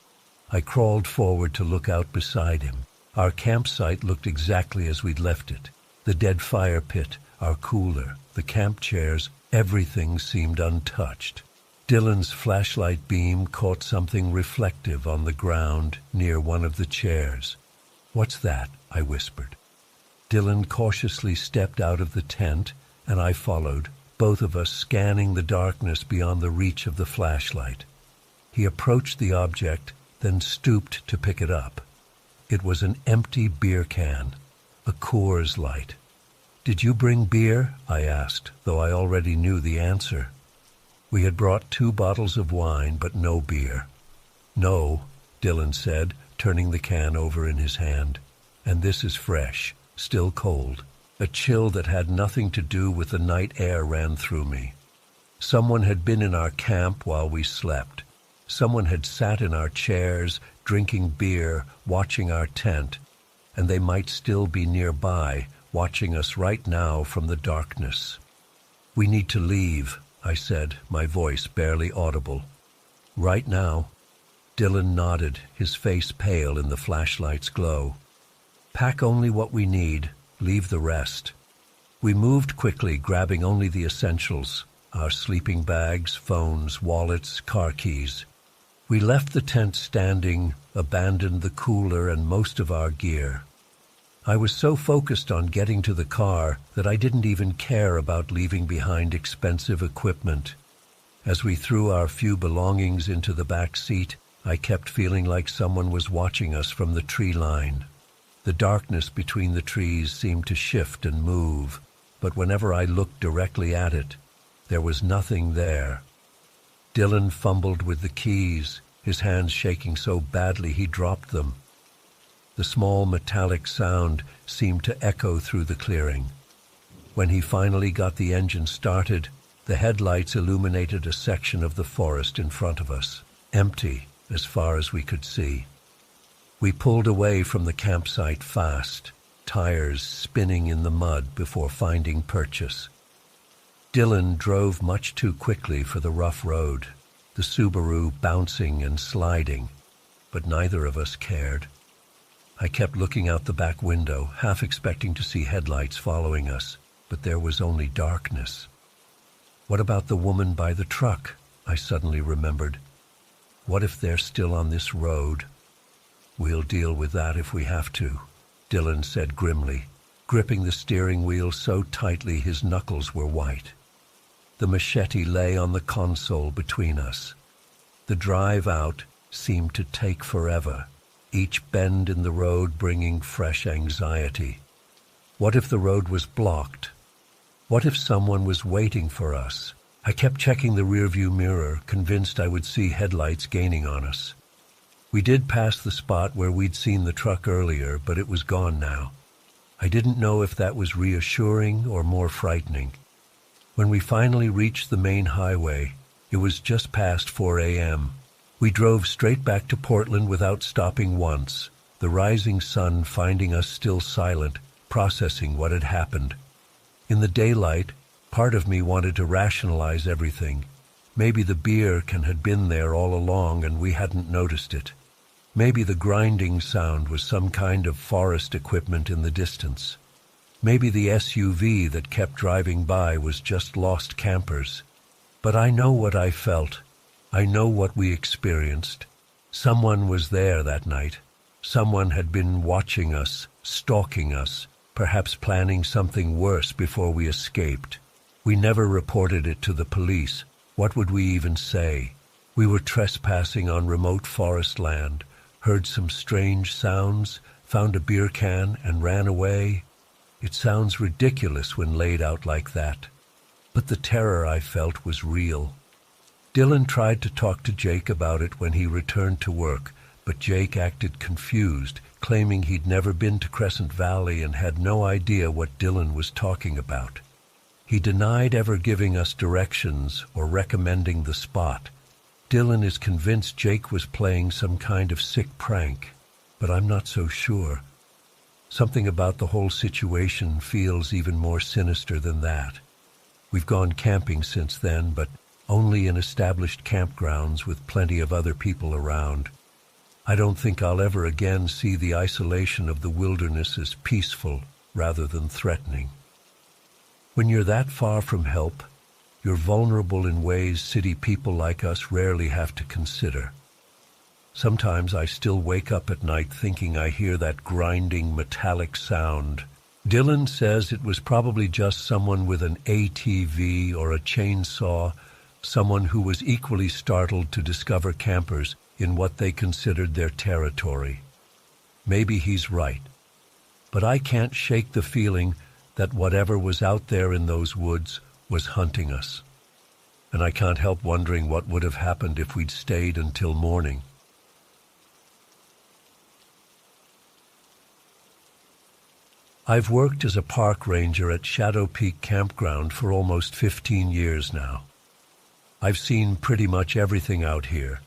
I crawled forward to look out beside him. Our campsite looked exactly as we'd left it. The dead fire pit, our cooler, the camp chairs, everything seemed untouched. Dylan's flashlight beam caught something reflective on the ground near one of the chairs. "What's that?" I whispered. Dylan cautiously stepped out of the tent, and I followed, both of us scanning the darkness beyond the reach of the flashlight. He approached the object, then stooped to pick it up. It was an empty beer can, a Coors Light. "Did you bring beer?" I asked, though I already knew the answer. We had brought 2 bottles of wine, but no beer. "No," Dylan said, turning the can over in his hand. "And this is fresh, still cold." A chill that had nothing to do with the night air ran through me. Someone had been in our camp while we slept. Someone had sat in our chairs, drinking beer, watching our tent, and they might still be nearby, watching us right now from the darkness. "We need to leave," I said, my voice barely audible. "Right now?" Dylan nodded, his face pale in the flashlight's glow. "Pack only what we need. Leave the rest." We moved quickly, grabbing only the essentials, our sleeping bags, phones, wallets, car keys. We left the tent standing, abandoned the cooler and most of our gear. I was so focused on getting to the car that I didn't even care about leaving behind expensive equipment. As we threw our few belongings into the back seat, I kept feeling like someone was watching us from the tree line. The darkness between the trees seemed to shift and move, but whenever I looked directly at it, there was nothing there. Dylan fumbled with the keys, his hands shaking so badly he dropped them. The small metallic sound seemed to echo through the clearing. When he finally got the engine started, the headlights illuminated a section of the forest in front of us, empty as far as we could see. We pulled away from the campsite fast, tires spinning in the mud before finding purchase. Dylan drove much too quickly for the rough road, the Subaru bouncing and sliding, but neither of us cared. I kept looking out the back window, half expecting to see headlights following us, but there was only darkness. What about the woman by the truck? I suddenly remembered. What if they're still on this road? "We'll deal with that if we have to," Dylan said grimly, gripping the steering wheel so tightly his knuckles were white. The machete lay on the console between us. The drive out seemed to take forever, each bend in the road bringing fresh anxiety. What if the road was blocked? What if someone was waiting for us? I kept checking the rearview mirror, convinced I would see headlights gaining on us. We did pass the spot where we'd seen the truck earlier, but it was gone now. I didn't know if that was reassuring or more frightening. When we finally reached the main highway, it was just past 4 a.m. We drove straight back to Portland without stopping once, the rising sun finding us still silent, processing what had happened. In the daylight, part of me wanted to rationalize everything. Maybe the beer can had been there all along and we hadn't noticed it. Maybe the grinding sound was some kind of forest equipment in the distance. Maybe the SUV that kept driving by was just lost campers. But I know what I felt. I know what we experienced. Someone was there that night. Someone had been watching us, stalking us, perhaps planning something worse before we escaped. We never reported it to the police. What would we even say? We were trespassing on remote forest land, heard some strange sounds, found a beer can, and ran away. It sounds ridiculous when laid out like that. But the terror I felt was real. Dylan tried to talk to Jake about it when he returned to work, but Jake acted confused, claiming he'd never been to Crescent Valley and had no idea what Dylan was talking about. He denied ever giving us directions or recommending the spot. Dylan is convinced Jake was playing some kind of sick prank, but I'm not so sure. Something about the whole situation feels even more sinister than that. We've gone camping since then, but only in established campgrounds with plenty of other people around. I don't think I'll ever again see the isolation of the wilderness as peaceful rather than threatening. When you're that far from help, You're vulnerable in ways city people like us rarely have to consider. Sometimes I still wake up at night thinking I hear that grinding metallic sound. Dylan says it was probably just someone with an ATV or a chainsaw, someone who was equally startled to discover campers in what they considered their territory. Maybe he's right, but I can't shake the feeling that whatever was out there in those woods was hunting us. And I can't help wondering what would have happened if we'd stayed until morning. I've worked as a park ranger at Shadow Peak Campground for almost 15 years now. I've seen pretty much everything out here.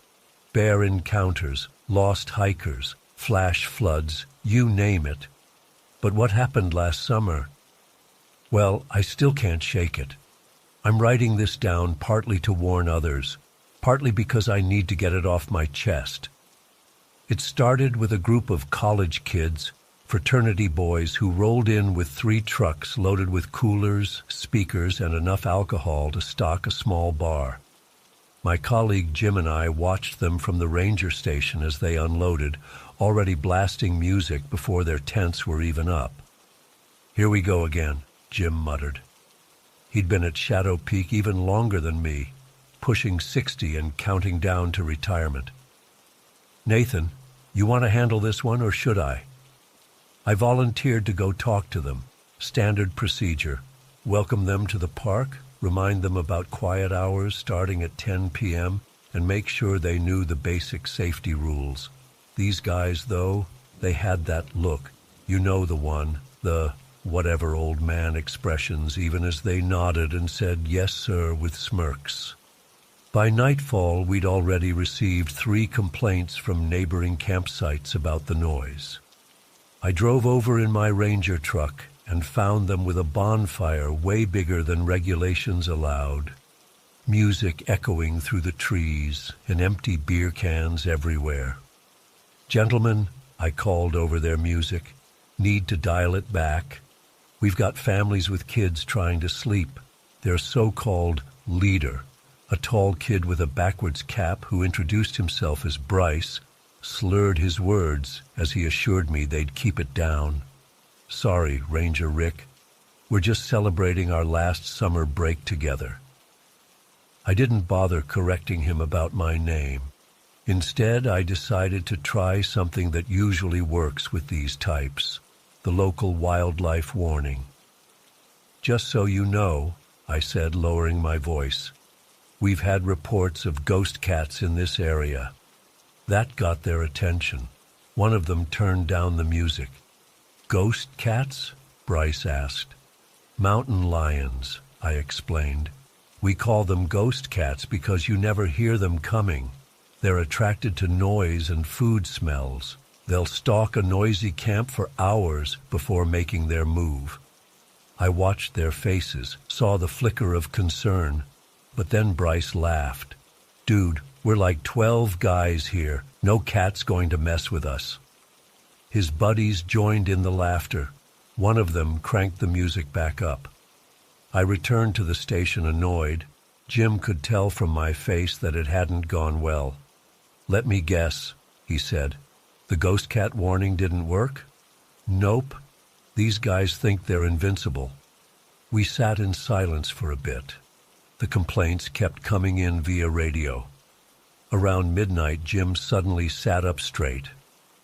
Bear encounters, lost hikers, flash floods, you name it. But what happened last summer? Well, I still can't shake it. I'm writing this down partly to warn others, partly because I need to get it off my chest. It started with a group of college kids, fraternity boys who rolled in with 3 trucks loaded with coolers, speakers, and enough alcohol to stock a small bar. My colleague Jim and I watched them from the ranger station as they unloaded, already blasting music before their tents were even up. "Here we go again," Jim muttered. He'd been at Shadow Peak even longer than me, pushing 60 and counting down to retirement. "Nathan, you want to handle this one or should I?" I volunteered to go talk to them. Standard procedure. Welcome them to the park, remind them about quiet hours starting at 10 p.m., and make sure they knew the basic safety rules. These guys, though, they had that look. You know the one, the whatever old man expressions, even as they nodded and said, "Yes, sir," with smirks. By nightfall, we'd already received 3 complaints from neighboring campsites about the noise. I drove over in my ranger truck and found them with a bonfire way bigger than regulations allowed. Music echoing through the trees and empty beer cans everywhere. "Gentlemen," I called over their music, "need to dial it back. We've got families with kids trying to sleep." Their so-called leader, a tall kid with a backwards cap who introduced himself as Bryce, slurred his words as he assured me they'd keep it down. "Sorry, Ranger Rick. We're just celebrating our last summer break together." I didn't bother correcting him about my name. Instead, I decided to try something that usually works with these types, the local wildlife warning. "Just so you know," I said, lowering my voice, "we've had reports of ghost cats in this area." That got their attention. One of them turned down the music. "Ghost cats?" Bryce asked. "Mountain lions," I explained. "We call them ghost cats because you never hear them coming. They're attracted to noise and food smells. They'll stalk a noisy camp for hours before making their move." I watched their faces, saw the flicker of concern, but then Bryce laughed. "Dude, we're like 12 guys here. No cat's going to mess with us." His buddies joined in the laughter. One of them cranked the music back up. I returned to the station annoyed. Jim could tell from my face that it hadn't gone well. "Let me guess," he said. "The ghost cat warning didn't work?" "Nope. These guys think they're invincible." We sat in silence for a bit. The complaints kept coming in via radio. Around midnight, Jim suddenly sat up straight.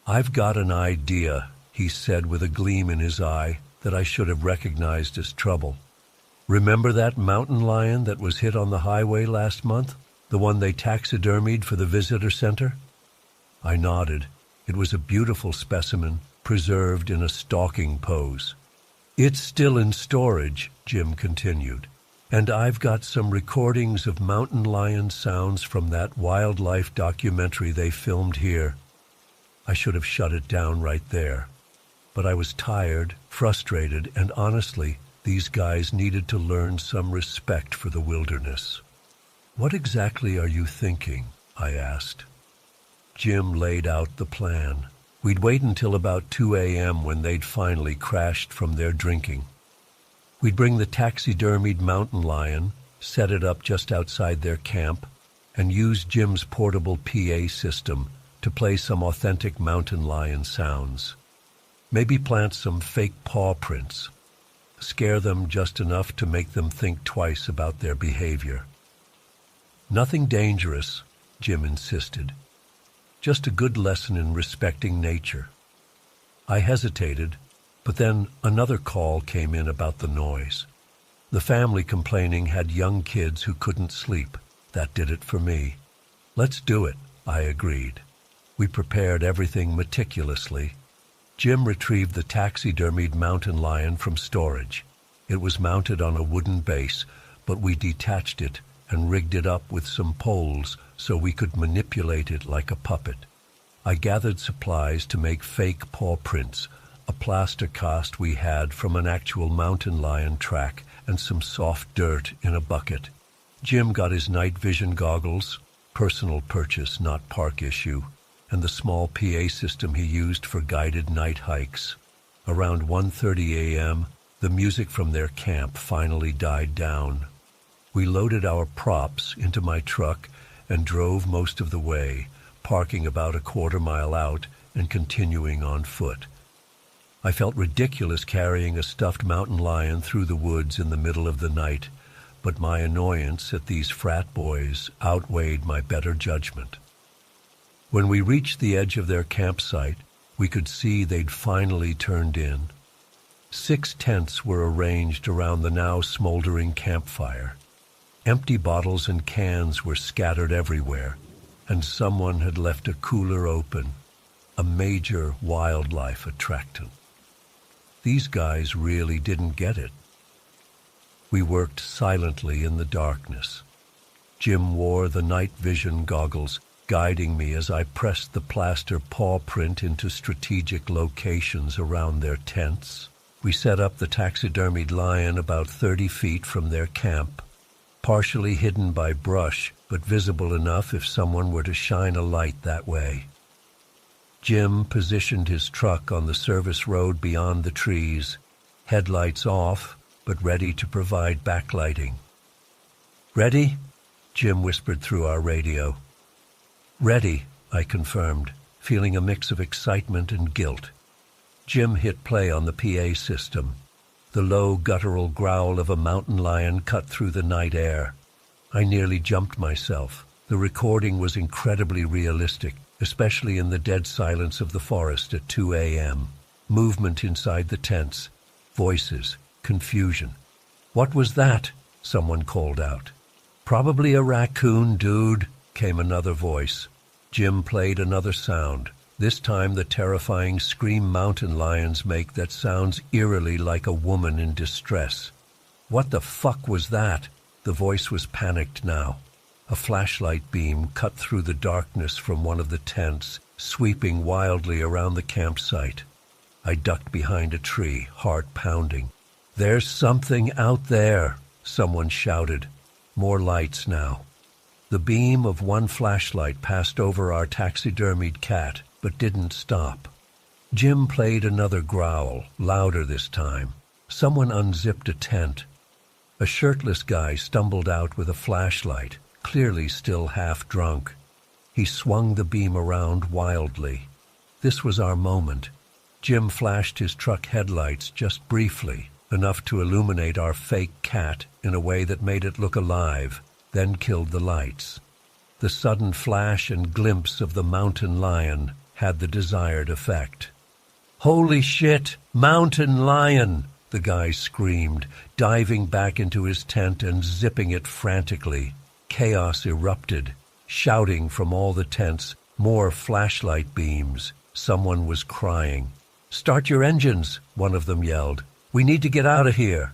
"I've got an idea," he said with a gleam in his eye that I should have recognized as trouble. "Remember that mountain lion that was hit on the highway last month? The one they taxidermied for the visitor center?" I nodded. It was a beautiful specimen, preserved in a stalking pose. "It's still in storage," Jim continued, "and I've got some recordings of mountain lion sounds from that wildlife documentary they filmed here." I should have shut it down right there. But I was tired, frustrated, and honestly, these guys needed to learn some respect for the wilderness. "What exactly are you thinking?" I asked. Jim laid out the plan. We'd wait until about 2 a.m. when they'd finally crashed from their drinking. We'd bring the taxidermied mountain lion, set it up just outside their camp, and used Jim's portable PA system to play some authentic mountain lion sounds. Maybe plant some fake paw prints. Scare them just enough to make them think twice about their behavior. Nothing dangerous, Jim insisted. Just a good lesson in respecting nature. I hesitated, but then another call came in about the noise. The family complaining had young kids who couldn't sleep. That did it for me. Let's do it, I agreed. We prepared everything meticulously. Jim retrieved the taxidermied mountain lion from storage. It was mounted on a wooden base, but we detached it and rigged it up with some poles so we could manipulate it like a puppet. I gathered supplies to make fake paw prints, a plaster cast we had from an actual mountain lion track, and some soft dirt in a bucket. Jim got his night vision goggles, personal purchase, not park issue, and the small PA system he used for guided night hikes. Around 1:30 a.m., the music from their camp finally died down. We loaded our props into my truck and drove most of the way, parking about a quarter-mile out and continuing on foot. I felt ridiculous carrying a stuffed mountain lion through the woods in the middle of the night, but my annoyance at these frat boys outweighed my better judgment. When we reached the edge of their campsite, we could see they'd finally turned in. 6 tents were arranged around the now smoldering campfire. Empty bottles and cans were scattered everywhere, and someone had left a cooler open, a major wildlife attractant. These guys really didn't get it. We worked silently in the darkness. Jim wore the night vision goggles, guiding me as I pressed the plaster paw print into strategic locations around their tents. We set up the taxidermied lion about 30 feet from their camp, partially hidden by brush, but visible enough if someone were to shine a light that way. Jim positioned his truck on the service road beyond the trees, headlights off, but ready to provide backlighting. "Ready?" Jim whispered through our radio. "Ready," I confirmed, feeling a mix of excitement and guilt. Jim hit play on the PA system. The low, guttural growl of a mountain lion cut through the night air. I nearly jumped myself. The recording was incredibly realistic, especially in the dead silence of the forest at 2 a.m. Movement inside the tents, voices, confusion. "What was that?" someone called out. "Probably a raccoon, dude," came another voice. Jim played another sound, this time the terrifying scream mountain lions make that sounds eerily like a woman in distress. "What the fuck was that?" The voice was panicked now. A flashlight beam cut through the darkness from one of the tents, sweeping wildly around the campsite. I ducked behind a tree, heart pounding. "There's something out there," someone shouted. More lights now. The beam of one flashlight passed over our taxidermied cat, but didn't stop. Jim played another growl, louder this time. Someone unzipped a tent. A shirtless guy stumbled out with a flashlight, clearly still half drunk. He swung the beam around wildly. This was our moment. Jim flashed his truck headlights just briefly, enough to illuminate our fake cat in a way that made it look alive, then killed the lights. The sudden flash and glimpse of the mountain lion had the desired effect. "Holy shit! Mountain lion!" the guy screamed, diving back into his tent and zipping it frantically. Chaos erupted, shouting from all the tents, more flashlight beams. Someone was crying. "Start your engines," one of them yelled. "We need to get out of here."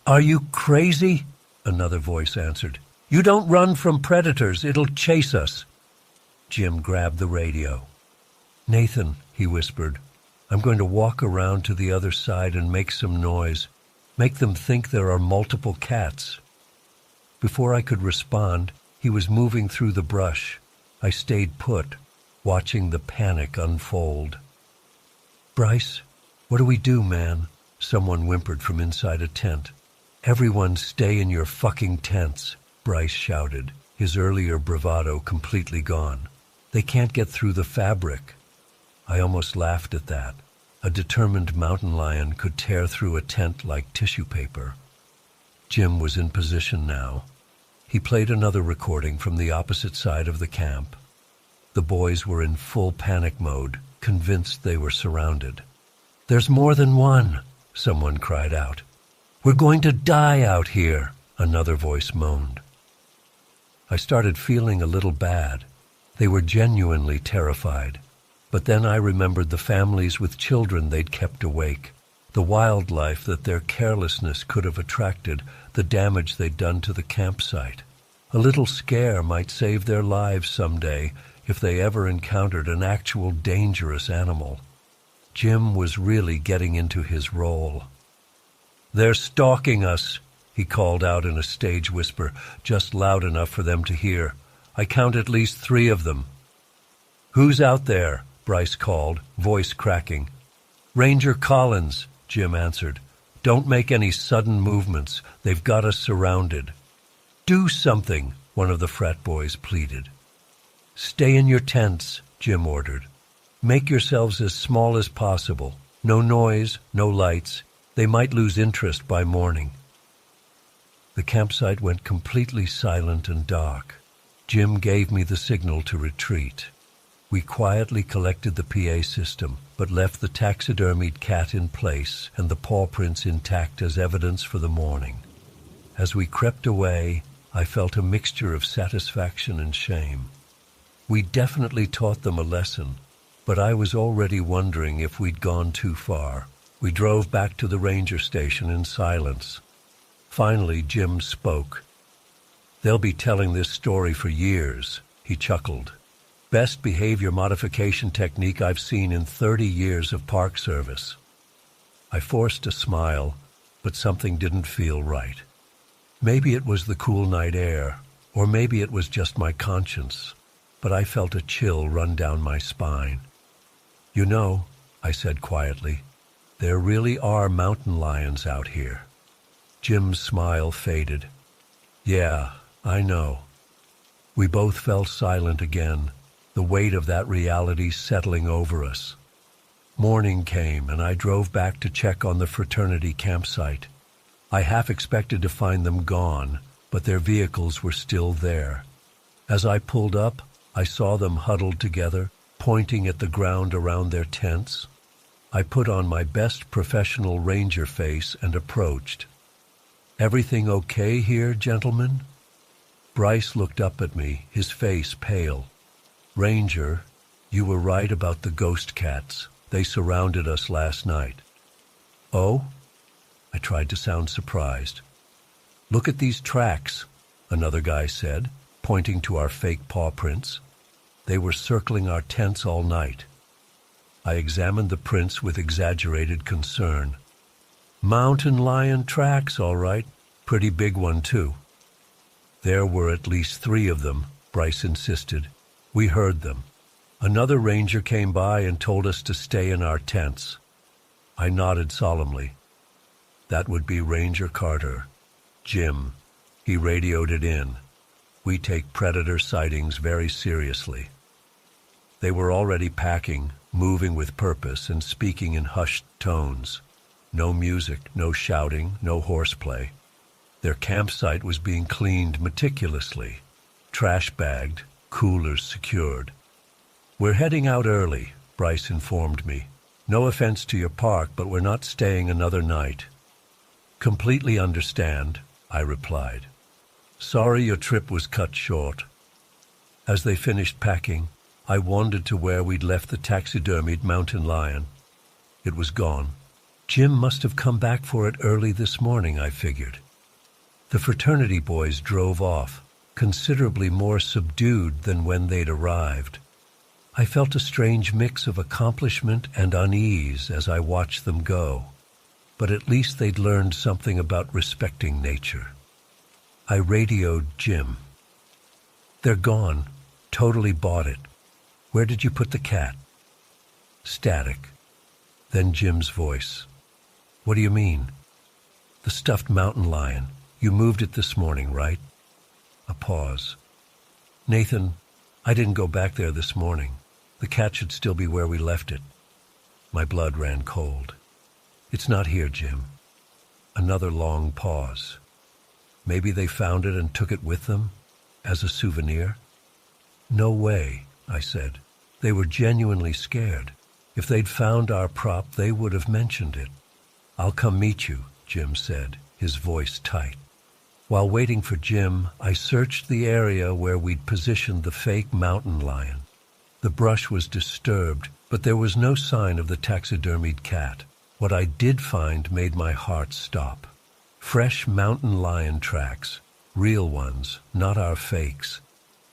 "Are you crazy?" another voice answered. "You don't run from predators, it'll chase us." Jim grabbed the radio. "Nathan," he whispered, "I'm going to walk around to the other side and make some noise. Make them think there are multiple cats." Before I could respond, he was moving through the brush. I stayed put, watching the panic unfold. "Bryce, what do we do, man?" Someone whimpered from inside a tent. "Everyone stay in your fucking tents," Bryce shouted, his earlier bravado completely gone. "They can't get through the fabric." I almost laughed at that. A determined mountain lion could tear through a tent like tissue paper. Jim was in position now. He played another recording from the opposite side of the camp. The boys were in full panic mode, convinced they were surrounded. "There's more than one," someone cried out. "We're going to die out here," another voice moaned. I started feeling a little bad. They were genuinely terrified. But then I remembered the families with children they'd kept awake, the wildlife that their carelessness could have attracted, the damage they'd done to the campsite. A little scare might save their lives someday if they ever encountered an actual dangerous animal. Jim was really getting into his role. "They're stalking us," he called out in a stage whisper, just loud enough for them to hear. "I count at least 3 of them." "Who's out there?" Bryce called, voice cracking. "Ranger Collins," Jim answered. "Don't make any sudden movements. They've got us surrounded." "Do something," one of the frat boys pleaded. "Stay in your tents," Jim ordered. "Make yourselves as small as possible. No noise, no lights. They might lose interest by morning." The campsite went completely silent and dark. Jim gave me the signal to retreat. We quietly collected the PA system, but left the taxidermied cat in place and the paw prints intact as evidence for the morning. As we crept away, I felt a mixture of satisfaction and shame. We definitely taught them a lesson, but I was already wondering if we'd gone too far. We drove back to the ranger station in silence. Finally, Jim spoke. "They'll be telling this story for years," he chuckled. "Best behavior modification technique I've seen in 30 years of park service." I forced a smile, but something didn't feel right. Maybe it was the cool night air, or maybe it was just my conscience, but I felt a chill run down my spine. "You know," I said quietly, "there really are mountain lions out here." Jim's smile faded. "Yeah, I know." We both fell silent again, the weight of that reality settling over us. Morning came, and I drove back to check on the fraternity campsite. I half expected to find them gone, but their vehicles were still there. As I pulled up, I saw them huddled together, pointing at the ground around their tents. I put on my best professional ranger face and approached. "Everything okay here, gentlemen?" Bryce looked up at me, his face pale. "Ranger, you were right about the ghost cats. They surrounded us last night." "Oh?" I tried to sound surprised. "Look at these tracks," another guy said, pointing to our fake paw prints. "They were circling our tents all night." I examined the prints with exaggerated concern. "Mountain lion tracks, all right. Pretty big one, too." "There were at least 3 of them," Bryce insisted. "We heard them. Another ranger came by and told us to stay in our tents." I nodded solemnly. "That would be Ranger Carter. Jim." He radioed it in. "We take predator sightings very seriously." They were already packing, moving with purpose and speaking in hushed tones. No music, no shouting, no horseplay. Their campsite was being cleaned meticulously, trash-bagged, coolers secured. "We're heading out early," Bryce informed me. "No offense to your park, but we're not staying another night." "Completely understand," I replied. "Sorry your trip was cut short." As they finished packing, I wandered to where we'd left the taxidermied mountain lion. It was gone. Jim must have come back for it early this morning, I figured. The fraternity boys drove off, considerably more subdued than when they'd arrived. I felt a strange mix of accomplishment and unease as I watched them go, but at least they'd learned something about respecting nature. I radioed Jim. "They're gone. Totally bought it. Where did you put the cat?" Static. Then Jim's voice. "What do you mean?" The stuffed mountain lion. You moved it this morning, right? A pause. Nathan, I didn't go back there this morning. The cat should still be where we left it. My blood ran cold. It's not here, Jim. Another long pause. Maybe they found it and took it with them? As a souvenir? No way, I said. They were genuinely scared. If they'd found our prop, they would have mentioned it. I'll come meet you, Jim said, his voice tight. While waiting for Jim, I searched the area where we'd positioned the fake mountain lion. The brush was disturbed, but there was no sign of the taxidermied cat. What I did find made my heart stop. Fresh mountain lion tracks, real ones, not our fakes.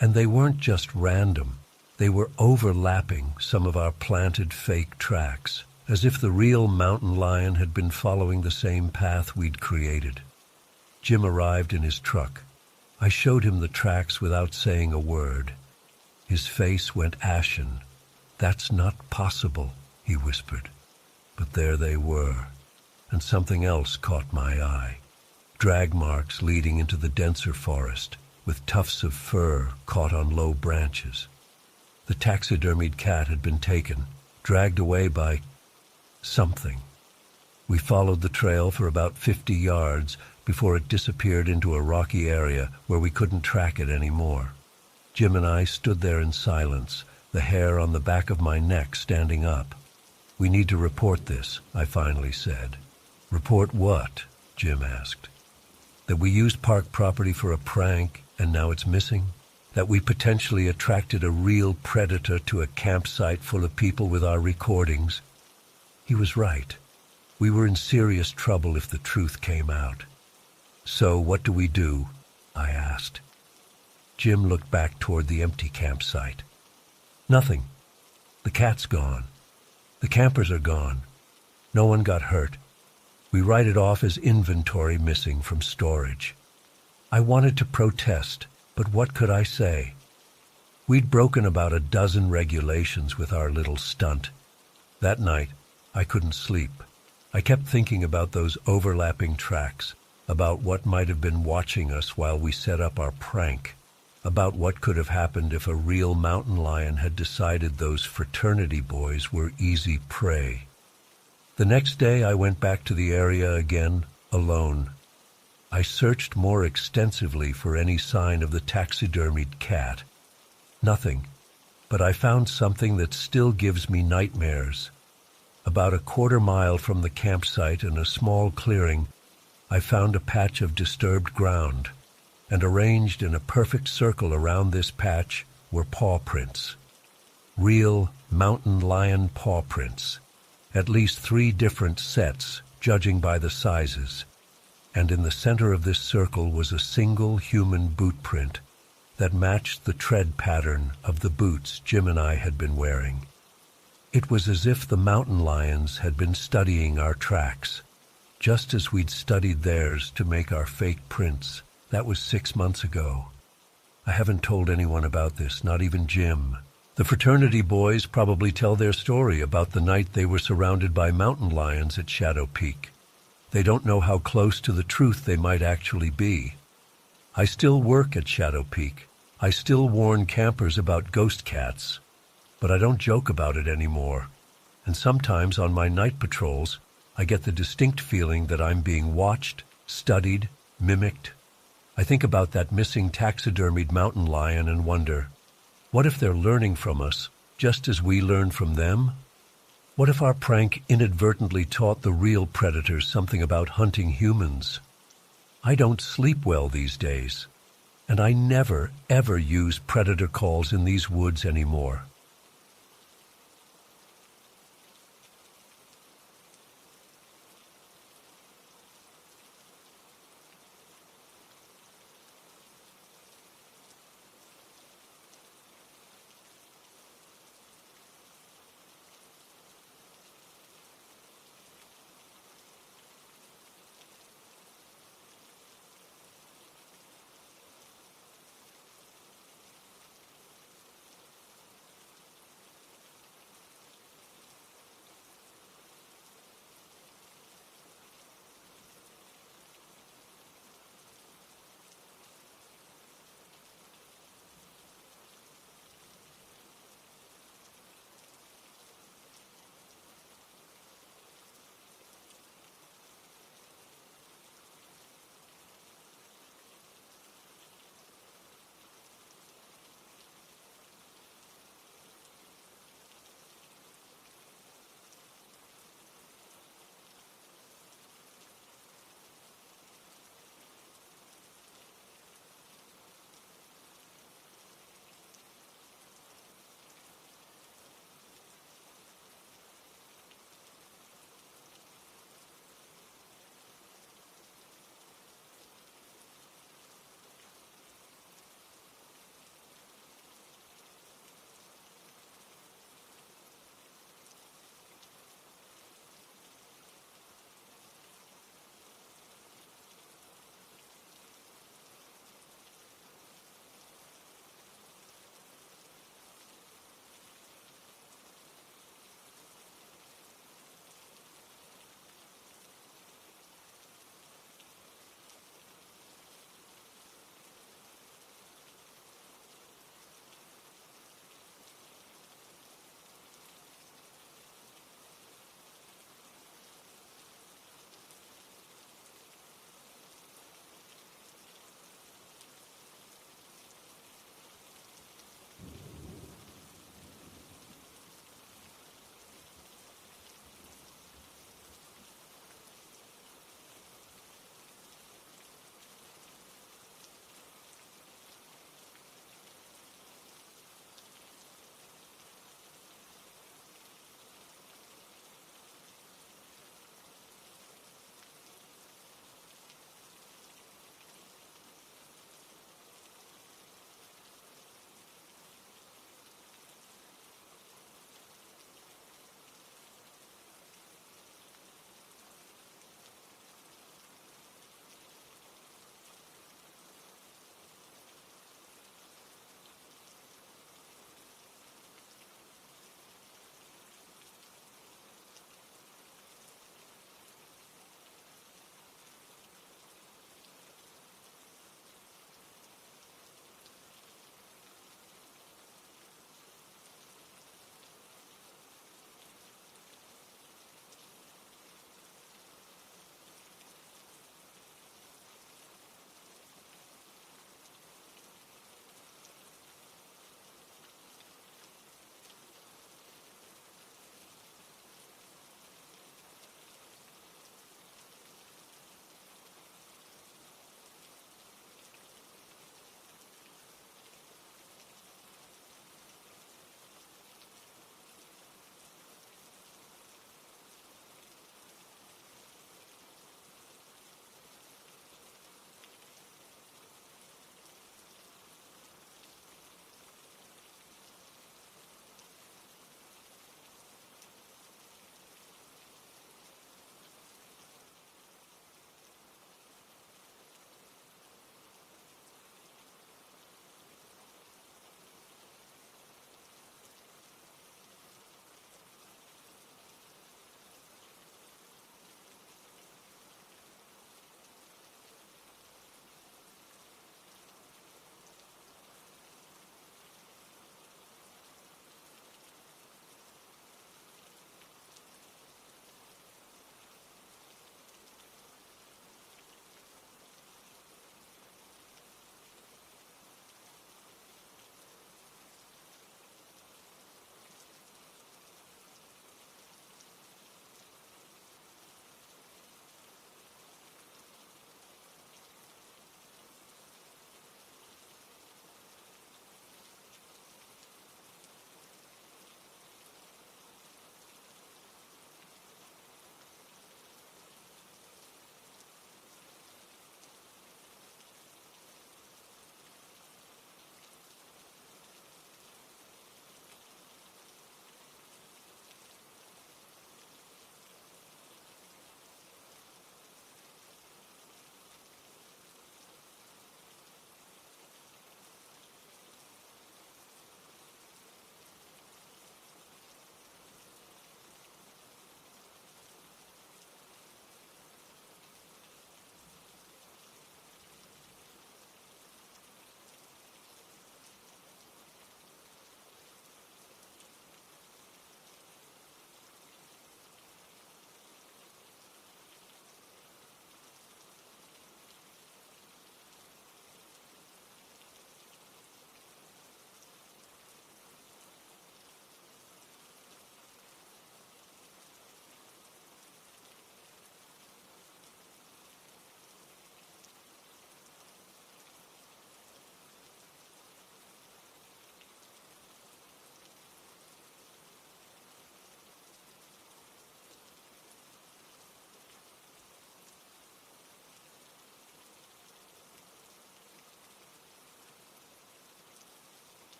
And they weren't just random. They were overlapping some of our planted fake tracks, as if the real mountain lion had been following the same path we'd created. Jim arrived in his truck. I showed him the tracks without saying a word. His face went ashen. "That's not possible," he whispered. But there they were, and something else caught my eye. Drag marks leading into the denser forest, with tufts of fur caught on low branches. The taxidermied cat had been taken, dragged away by something. We followed the trail for about 50 yards before it disappeared into a rocky area where we couldn't track it anymore. Jim and I stood there in silence, the hair on the back of my neck standing up. "We need to report this," I finally said. "Report what?" Jim asked. "That we used park property for a prank and now it's missing? That we potentially attracted a real predator to a campsite full of people with our recordings?" He was right. We were in serious trouble if the truth came out. "So what do we do?" I asked. Jim looked back toward the empty campsite. "Nothing. The cat's gone. The campers are gone. No one got hurt. We write it off as inventory missing from storage." I wanted to protest, but what could I say? We'd broken about a dozen regulations with our little stunt. That night, I couldn't sleep. I kept thinking about those overlapping tracks, about what might have been watching us while we set up our prank, about what could have happened if a real mountain lion had decided those fraternity boys were easy prey. The next day I went back to the area again, alone. I searched more extensively for any sign of the taxidermied cat. Nothing, but I found something that still gives me nightmares. About a quarter-mile from the campsite in a small clearing, I found a patch of disturbed ground, and arranged in a perfect circle around this patch were paw prints. Real mountain lion paw prints. At least 3 different sets, judging by the sizes. And in the center of this circle was a single human boot print that matched the tread pattern of the boots Jim and I had been wearing. It was as if the mountain lions had been studying our tracks, just as we'd studied theirs to make our fake prints. That was 6 months ago. I haven't told anyone about this, not even Jim. The fraternity boys probably tell their story about the night they were surrounded by mountain lions at Shadow Peak. They don't know how close to the truth they might actually be. I still work at Shadow Peak. I still warn campers about ghost cats. But I don't joke about it anymore. And sometimes on my night patrols, I get the distinct feeling that I'm being watched, studied, mimicked. I think about that missing taxidermied mountain lion and wonder, what if they're learning from us, just as we learn from them? What if our prank inadvertently taught the real predators something about hunting humans? I don't sleep well these days, and I never, ever use predator calls in these woods anymore.